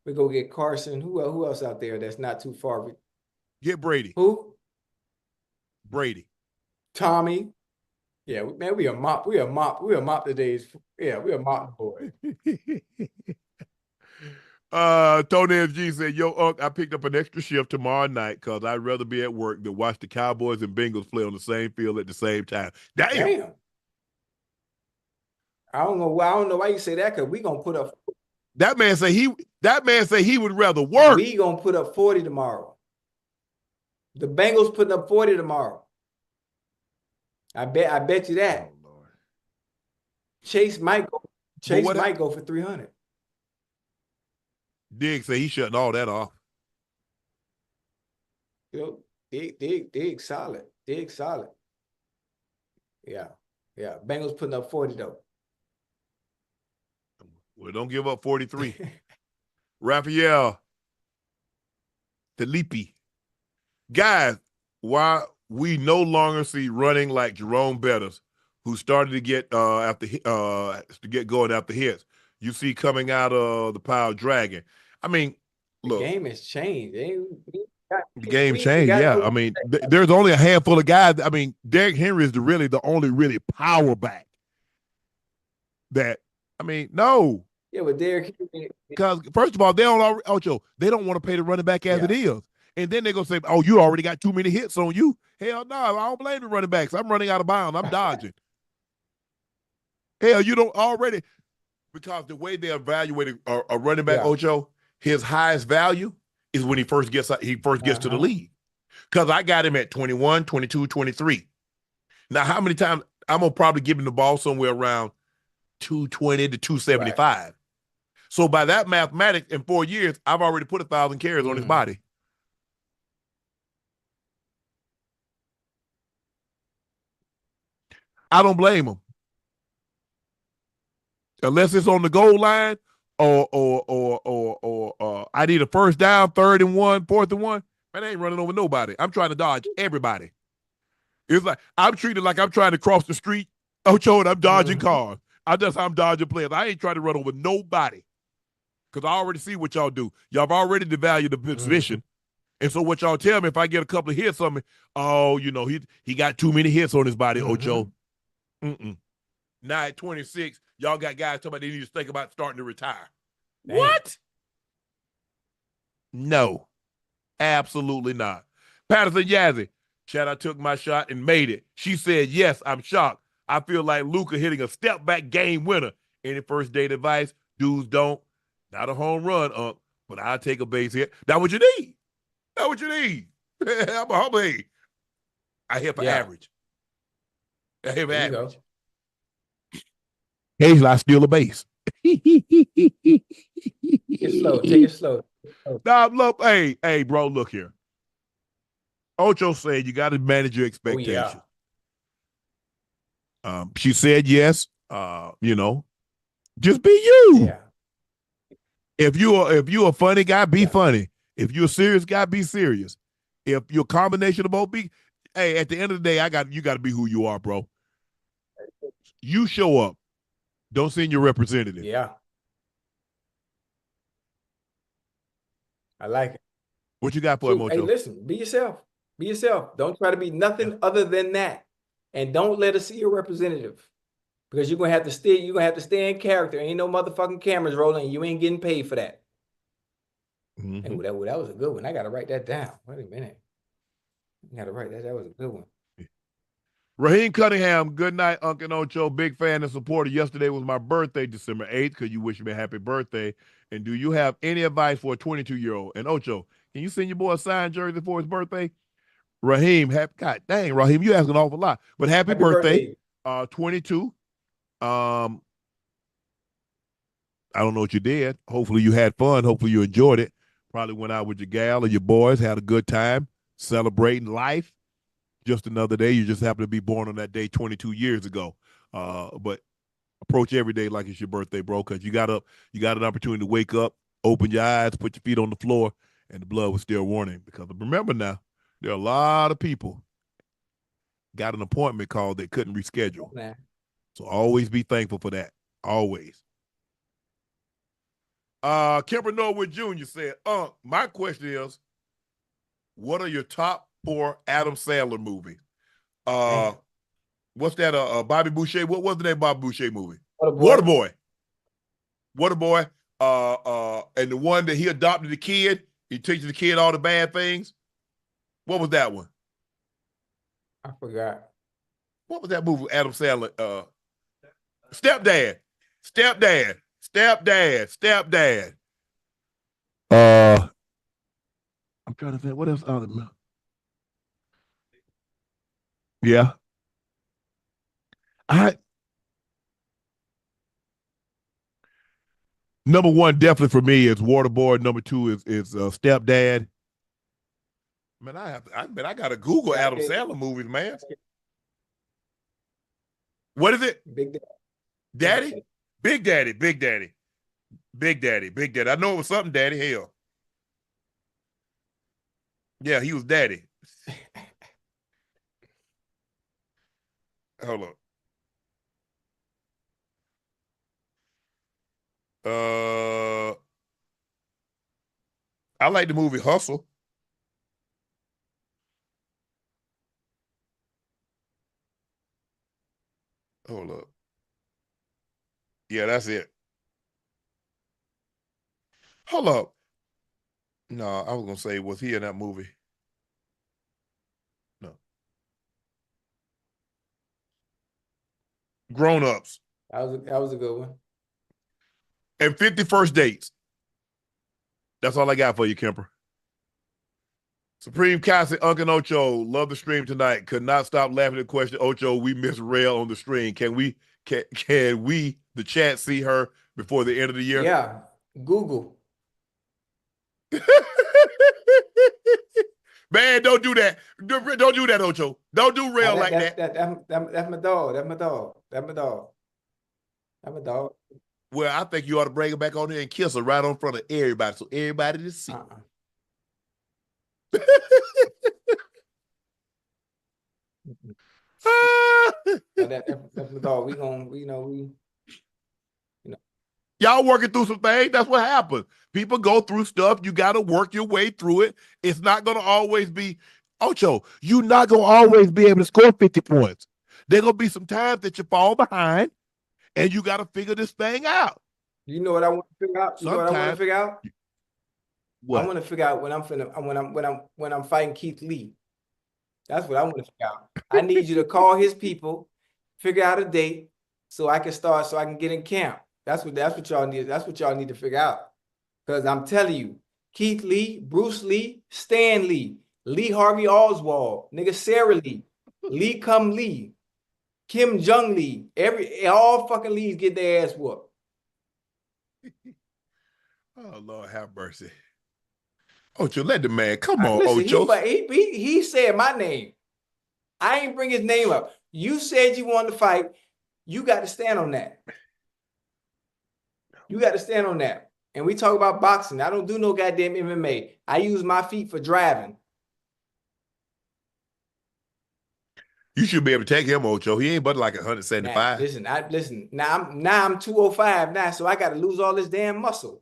We go get Carson. Who else out there that's not too far? Get Brady. Who? Brady. Tommy. Yeah, man, we a mop today's. Yeah, we a mop boy. Tony FG said, yo, Unc, I picked up an extra shift tomorrow night because I'd rather be at work than watch the Cowboys and Bengals play on the same field at the same time. Damn. I don't know why you say that, because we gonna put up. That man say he would rather work. We gonna put up 40 tomorrow. The Bengals putting up 40 tomorrow. I bet you that. Oh, Lord. Chase might go for 300. Diggs say he's shutting all that off. You know, Dig solid. Dig solid. Yeah. Bengals putting up 40 though. Well, don't give up 43. Raphael Felipe. Guys, why we no longer see running like Jerome Bettis, who started to get going after hits. You see coming out of the pile dragging. I mean, look. The game has changed. The game changed, yeah. I mean, there's only a handful of guys. I mean, Derrick Henry is the only really power back that, I mean, no. Yeah, but Derrick Henry. Because, first of all, they don't want to pay the running back as it is. And then they're going to say, oh, you already got too many hits on you. Hell no, I don't blame the running backs. I'm running out of bounds. I'm dodging. Hell, you don't already, because the way they evaluated a running back, Ocho, his highest value is when he first gets to the league. Because I got him at 21, 22, 23. Now, how many times? I'm going to probably give him the ball somewhere around 220 to 275. Right. So by that mathematics, in 4 years, I've already put 1,000 carries on his body. I don't blame him. Unless it's on the goal line or I need a first down, 3rd and 1, 4th and 1. Man, I ain't running over nobody. I'm trying to dodge everybody. It's like I'm treated like I'm trying to cross the street, Ocho, and I'm dodging cars. That's how I'm dodging players. I ain't trying to run over nobody. Because I already see what y'all do. Y'all have already devalued the position. And so what y'all tell me, if I get a couple of hits on me, oh, you know, he got too many hits on his body, Ocho. Now at 26, y'all got guys talking about they need to think about starting to retire. Damn. What? No, absolutely not. Patterson Yazzie, Chad, I took my shot and made it. She said, yes, I'm shocked. I feel like Luka hitting a step-back game winner. Any first-date advice? Dudes don't. Not a home run, but I'll take a base hit. That's what you need. That's what you need. I'm a humble. I hit for average. I hit for average. Occasionally, I steal a base. Take it slow. Nah, look, hey, bro, look here. Ocho said you got to manage your expectations. Oh, yeah. She said yes. You know, just be you. Yeah. If you're a funny guy, be funny. If you're a serious guy, be serious. If you're a combination of both, hey, at the end of the day, you got to be who you are, bro. You show up. Don't send your representative. Yeah. I like it. What you got for him, Ocho? Hey, listen, be yourself. Be yourself. Don't try to be nothing other than that. And don't let us see your representative. Because you're gonna have to stay in character. Ain't no motherfucking cameras rolling, and you ain't getting paid for that. Mm-hmm. And that was a good one. I gotta write that down. Wait a minute. I gotta write that. That was a good one. Raheem Cunningham, good night, Unc Ocho. Big fan and supporter. Yesterday was my birthday, December 8th. Could you wish me a happy birthday? And do you have any advice for a 22-year-old? And Ocho, can you send your boy a signed jersey for his birthday? Raheem, God dang, Raheem, you asking an awful lot. But happy birthday. 22. I don't know what you did. Hopefully you had fun. Hopefully you enjoyed it. Probably went out with your gal or your boys, had a good time, celebrating life. Just another day. You just happen to be born on that day 22 years ago. But approach every day like it's your birthday, bro, because you got an opportunity to wake up, open your eyes, put your feet on the floor, and the blood was still warming. Because remember now, there are a lot of people got an appointment call they couldn't reschedule. So always be thankful for that. Always. Kemper Norwood Jr. said, my question is, what are your top 4 Adam Sandler movies? What's that? Bobby Boucher. What was the name of Bobby Boucher movie? Waterboy. And the one that he adopted the kid. He teaches the kid all the bad things. What was that one? I forgot. What was that movie? Adam Sandler. Stepdad. I'm trying to think. What else? Yeah. Number 1 definitely for me is Waterboy. Number 2 is Stepdad. Man, I gotta Google Adam Sandler movies, man. What is it? Big Daddy? Big Daddy. I know it was something Daddy. Hell. Yeah, he was Daddy. Hold on. I like the movie Hustle. Hold up. Yeah, that's it. Hold up. No, I was gonna say, was he in that movie? No. Grown Ups. That was a good one. And 50 First Dates. That's all I got for you, Kemper. Supreme Cassie, Unc Ocho, love the stream tonight. Could not stop laughing at the question. Ocho, we miss Rail on the stream. Can we, the chat, see her before the end of the year? Yeah, Google. Man, don't do that. Don't do that, Ocho. Don't do Rail like that. That's my dog. That's my dog. Well, I think you ought to bring her back on here and kiss her right in front of everybody so everybody to see. That's my dog. Y'all working through some things. That's what happens. People go through stuff. You got to work your way through it. It's not going to always be, Ocho, you're not going to always be able to score 50 points. There going to be some times that you fall behind, and you got to figure this thing out. You know what I want to figure out? You know what I want to figure out? What? I want to figure out when I'm fighting Keith Lee. That's what I want to figure out. I need you to call his people, figure out a date, so I can get in camp. That's what y'all need. That's what y'all need to figure out. Because I'm telling you, Keith Lee, Bruce Lee, Stan Lee, Lee Harvey Oswald, nigga Sarah Lee, Lee Kum Lee, Kim Jong Lee, all fucking Lees get their ass whooped. Oh, Lord have mercy. Ocho, let the man come on, listen, Ocho. He said my name. I ain't bring his name up. You said you wanted to fight. You got to stand on that. You got to stand on that. And we talk about boxing. I don't do no goddamn MMA. I use my feet for driving. You should be able to take him, Ocho. He ain't but like 175. Listen. Now I'm 205 now, so I got to lose all this damn muscle.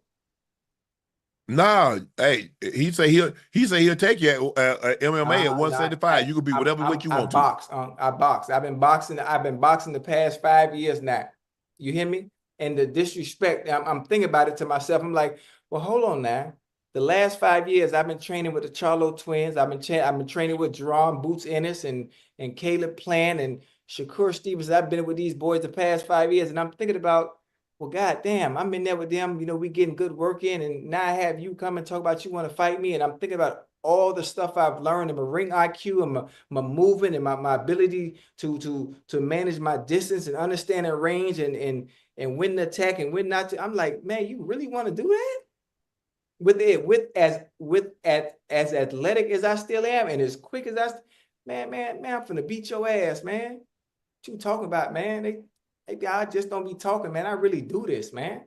Nah, hey, he say he'll take you at MMA at 175. You can be whatever weight you want to. I box. I've been boxing the past 5 years now. You hear me? And the disrespect, I'm thinking about it to myself. I'm like, well, hold on now. The last 5 years, I've been training with the Charlo twins. I've been training with Jerome Boots Ennis and Caleb Plant and Shakur Stevens. I've been with these boys the past 5 years, and I'm thinking about, well, goddamn, I'm in there with them. You know, we getting good work in, and now I have you come and talk about you want to fight me, and I'm thinking about all the stuff I've learned in my ring IQ and my movement and my ability to manage my distance and understand the range and when to attack and when not to. I'm like, man, you really want to do that? As athletic as I still am and as quick as man, I'm finna beat your ass, man. What you talking about, man? I just don't be talking, man. I really do this, man.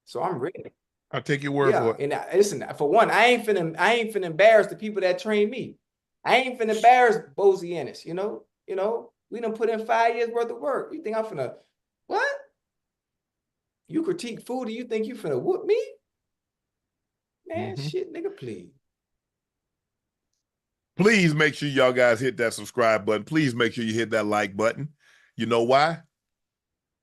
So I'm ready. I'll take your word for it. And listen, for one, I ain't finna embarrass the people that train me. I ain't finna embarrass Bozy Ennis, you know. We done put in 5 years worth of work. You think I'm finna what? You critique food and you think you finna whoop me? Man, shit, nigga, please. Please make sure y'all guys hit that subscribe button. Please make sure you hit that like button. You know why?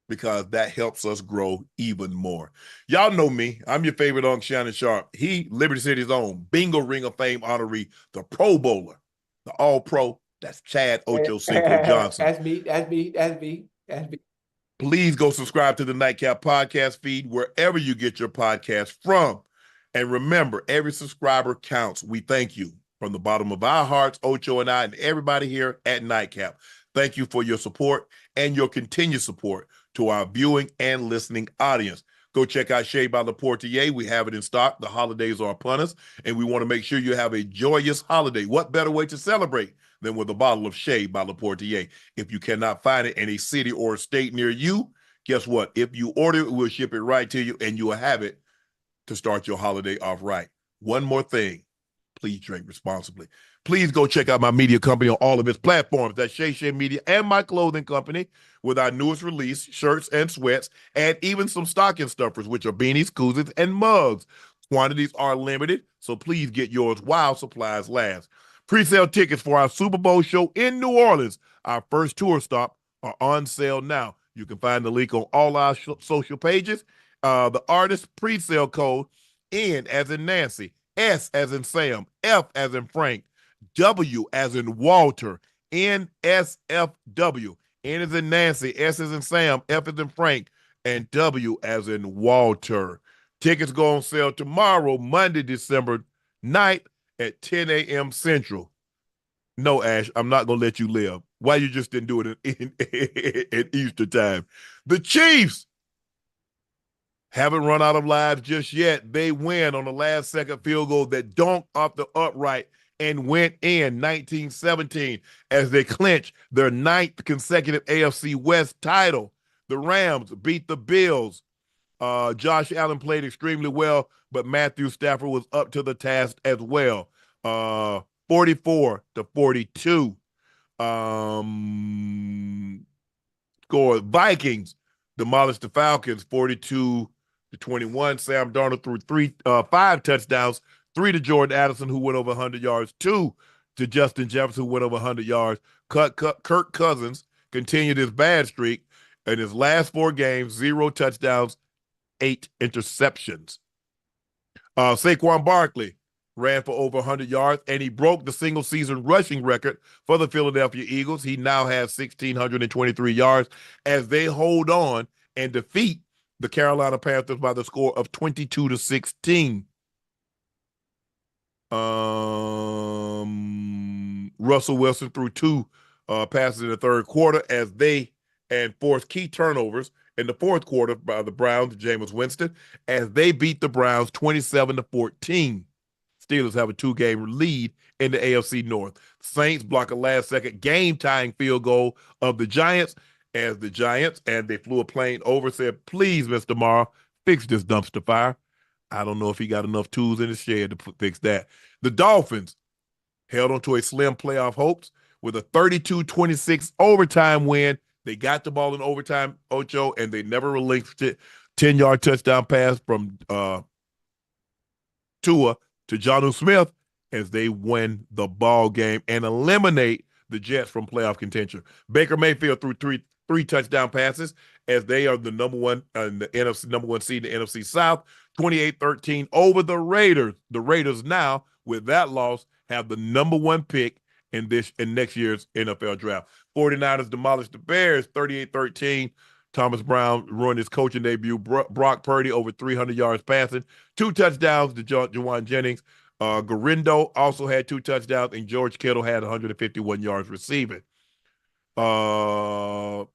Because that helps us grow even more. Y'all know me. I'm your favorite Unc Shannon Sharpe. He, Liberty City's own Bingo Ring of Fame honoree, the Pro Bowler, the All-Pro. That's Chad Ochocinco Johnson. That's me. Please go subscribe to the Nightcap podcast feed wherever you get your podcast from. And remember, every subscriber counts. We thank you from the bottom of our hearts, Ocho and I, and everybody here at Nightcap. Thank you for your support and your continued support to our viewing and listening audience. Go check out Shea by Le Portier. We have it in stock. The holidays are upon us, and we want to make sure you have a joyous holiday. What better way to celebrate than with a bottle of Shea by Le Portier? If you cannot find it in a city or a state near you, guess what? If you order it, we'll ship it right to you, and you will have it to start your holiday off right. One more thing. Please drink responsibly. Please go check out my media company on all of its platforms. That's Shay Media and my clothing company with our newest release, shirts and sweats, and even some stocking stuffers, which are beanies, koozies, and mugs. Quantities are limited, so please get yours while supplies last. Pre-sale tickets for our Super Bowl show in New Orleans, our first tour stop, are on sale now. You can find the link on all our social pages. The artist pre-sale code, N as in Nancy, S as in Sam, F as in Frank, W as in Walter, NSFW. N as in Nancy, S as in Sam, F as in Frank, and W as in Walter. Tickets go on sale tomorrow, Monday, December 9th at 10 a.m. Central. No, Ash, I'm not going to let you live. Why you just didn't do it in Easter time? The Chiefs haven't run out of lives just yet. They win on the last second field goal that dunked off the upright and went in 19-17 as they clinch their 9th consecutive AFC West title. The Rams beat the Bills. Josh Allen played extremely well, but Matthew Stafford was up to the task as well. 44-42. Score. Vikings demolished the Falcons 42-21. Sam Darnold threw 5 touchdowns, 3 to Jordan Addison, who went over 100 yards, 2 to Justin Jefferson, who went over 100 yards. Kirk Cousins continued his bad streak in his last 4 games, 0 touchdowns, 8 interceptions. Saquon Barkley ran for over 100 yards, and he broke the single-season rushing record for the Philadelphia Eagles. He now has 1,623 yards as they hold on and defeat the Carolina Panthers by the score of 22-16. Russell Wilson threw 2 passes in the third quarter as they forced key turnovers in the fourth quarter by the Browns, Jameis Winston, as they beat the Browns 27-14. Steelers have a 2-game lead in the AFC North. Saints block a last-second game-tying field goal of the Giants as the Giants, and they flew a plane over, said, please, Mr. Morrow, fix this dumpster fire. I don't know if he got enough tools in his shed to fix that. The Dolphins held on to a slim playoff hopes with a 32-26 overtime win. They got the ball in overtime, Ocho, and they never relinquished it. 10-yard touchdown pass from Tua to Jonnu Smith as they win the ball game and eliminate the Jets from playoff contention. Baker Mayfield threw three touchdown passes as they are the number one in the NFC, number one seed in the NFC South, 28-13 over the Raiders. The Raiders now, with that loss, have the number one pick in next year's NFL draft. 49ers demolished the Bears 38-13. Thomas Brown ruined his coaching debut. Brock Purdy over 300 yards passing. 2 touchdowns to Jawan Jennings. Garindo also had 2 touchdowns, and George Kittle had 151 yards receiving. The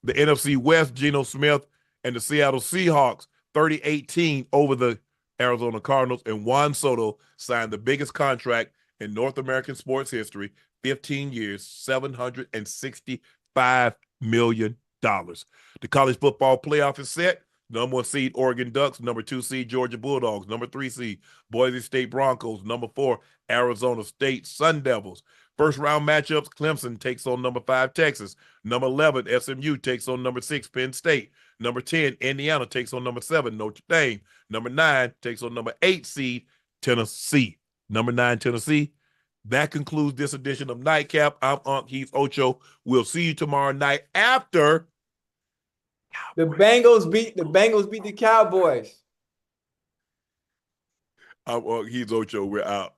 NFC West, Geno Smith and the Seattle Seahawks, 30-18 over the Arizona Cardinals, and Juan Soto signed the biggest contract in North American sports history, 15 years, $765 million. The college football playoff is set. Number 1 seed, Oregon Ducks. Number 2 seed, Georgia Bulldogs. Number 3 seed, Boise State Broncos. Number 4, Arizona State Sun Devils. First round matchups, Clemson takes on number 5, Texas. Number 11, SMU takes on number 6, Penn State. Number 10, Indiana takes on number 7, Notre Dame. Number 9 takes on number 8 seed, Tennessee. Number 9, Tennessee. That concludes this edition of Nightcap. I'm Unc Ocho. We'll see you tomorrow night after the Bengals beat the Cowboys. I'm Unc Ocho. We're out.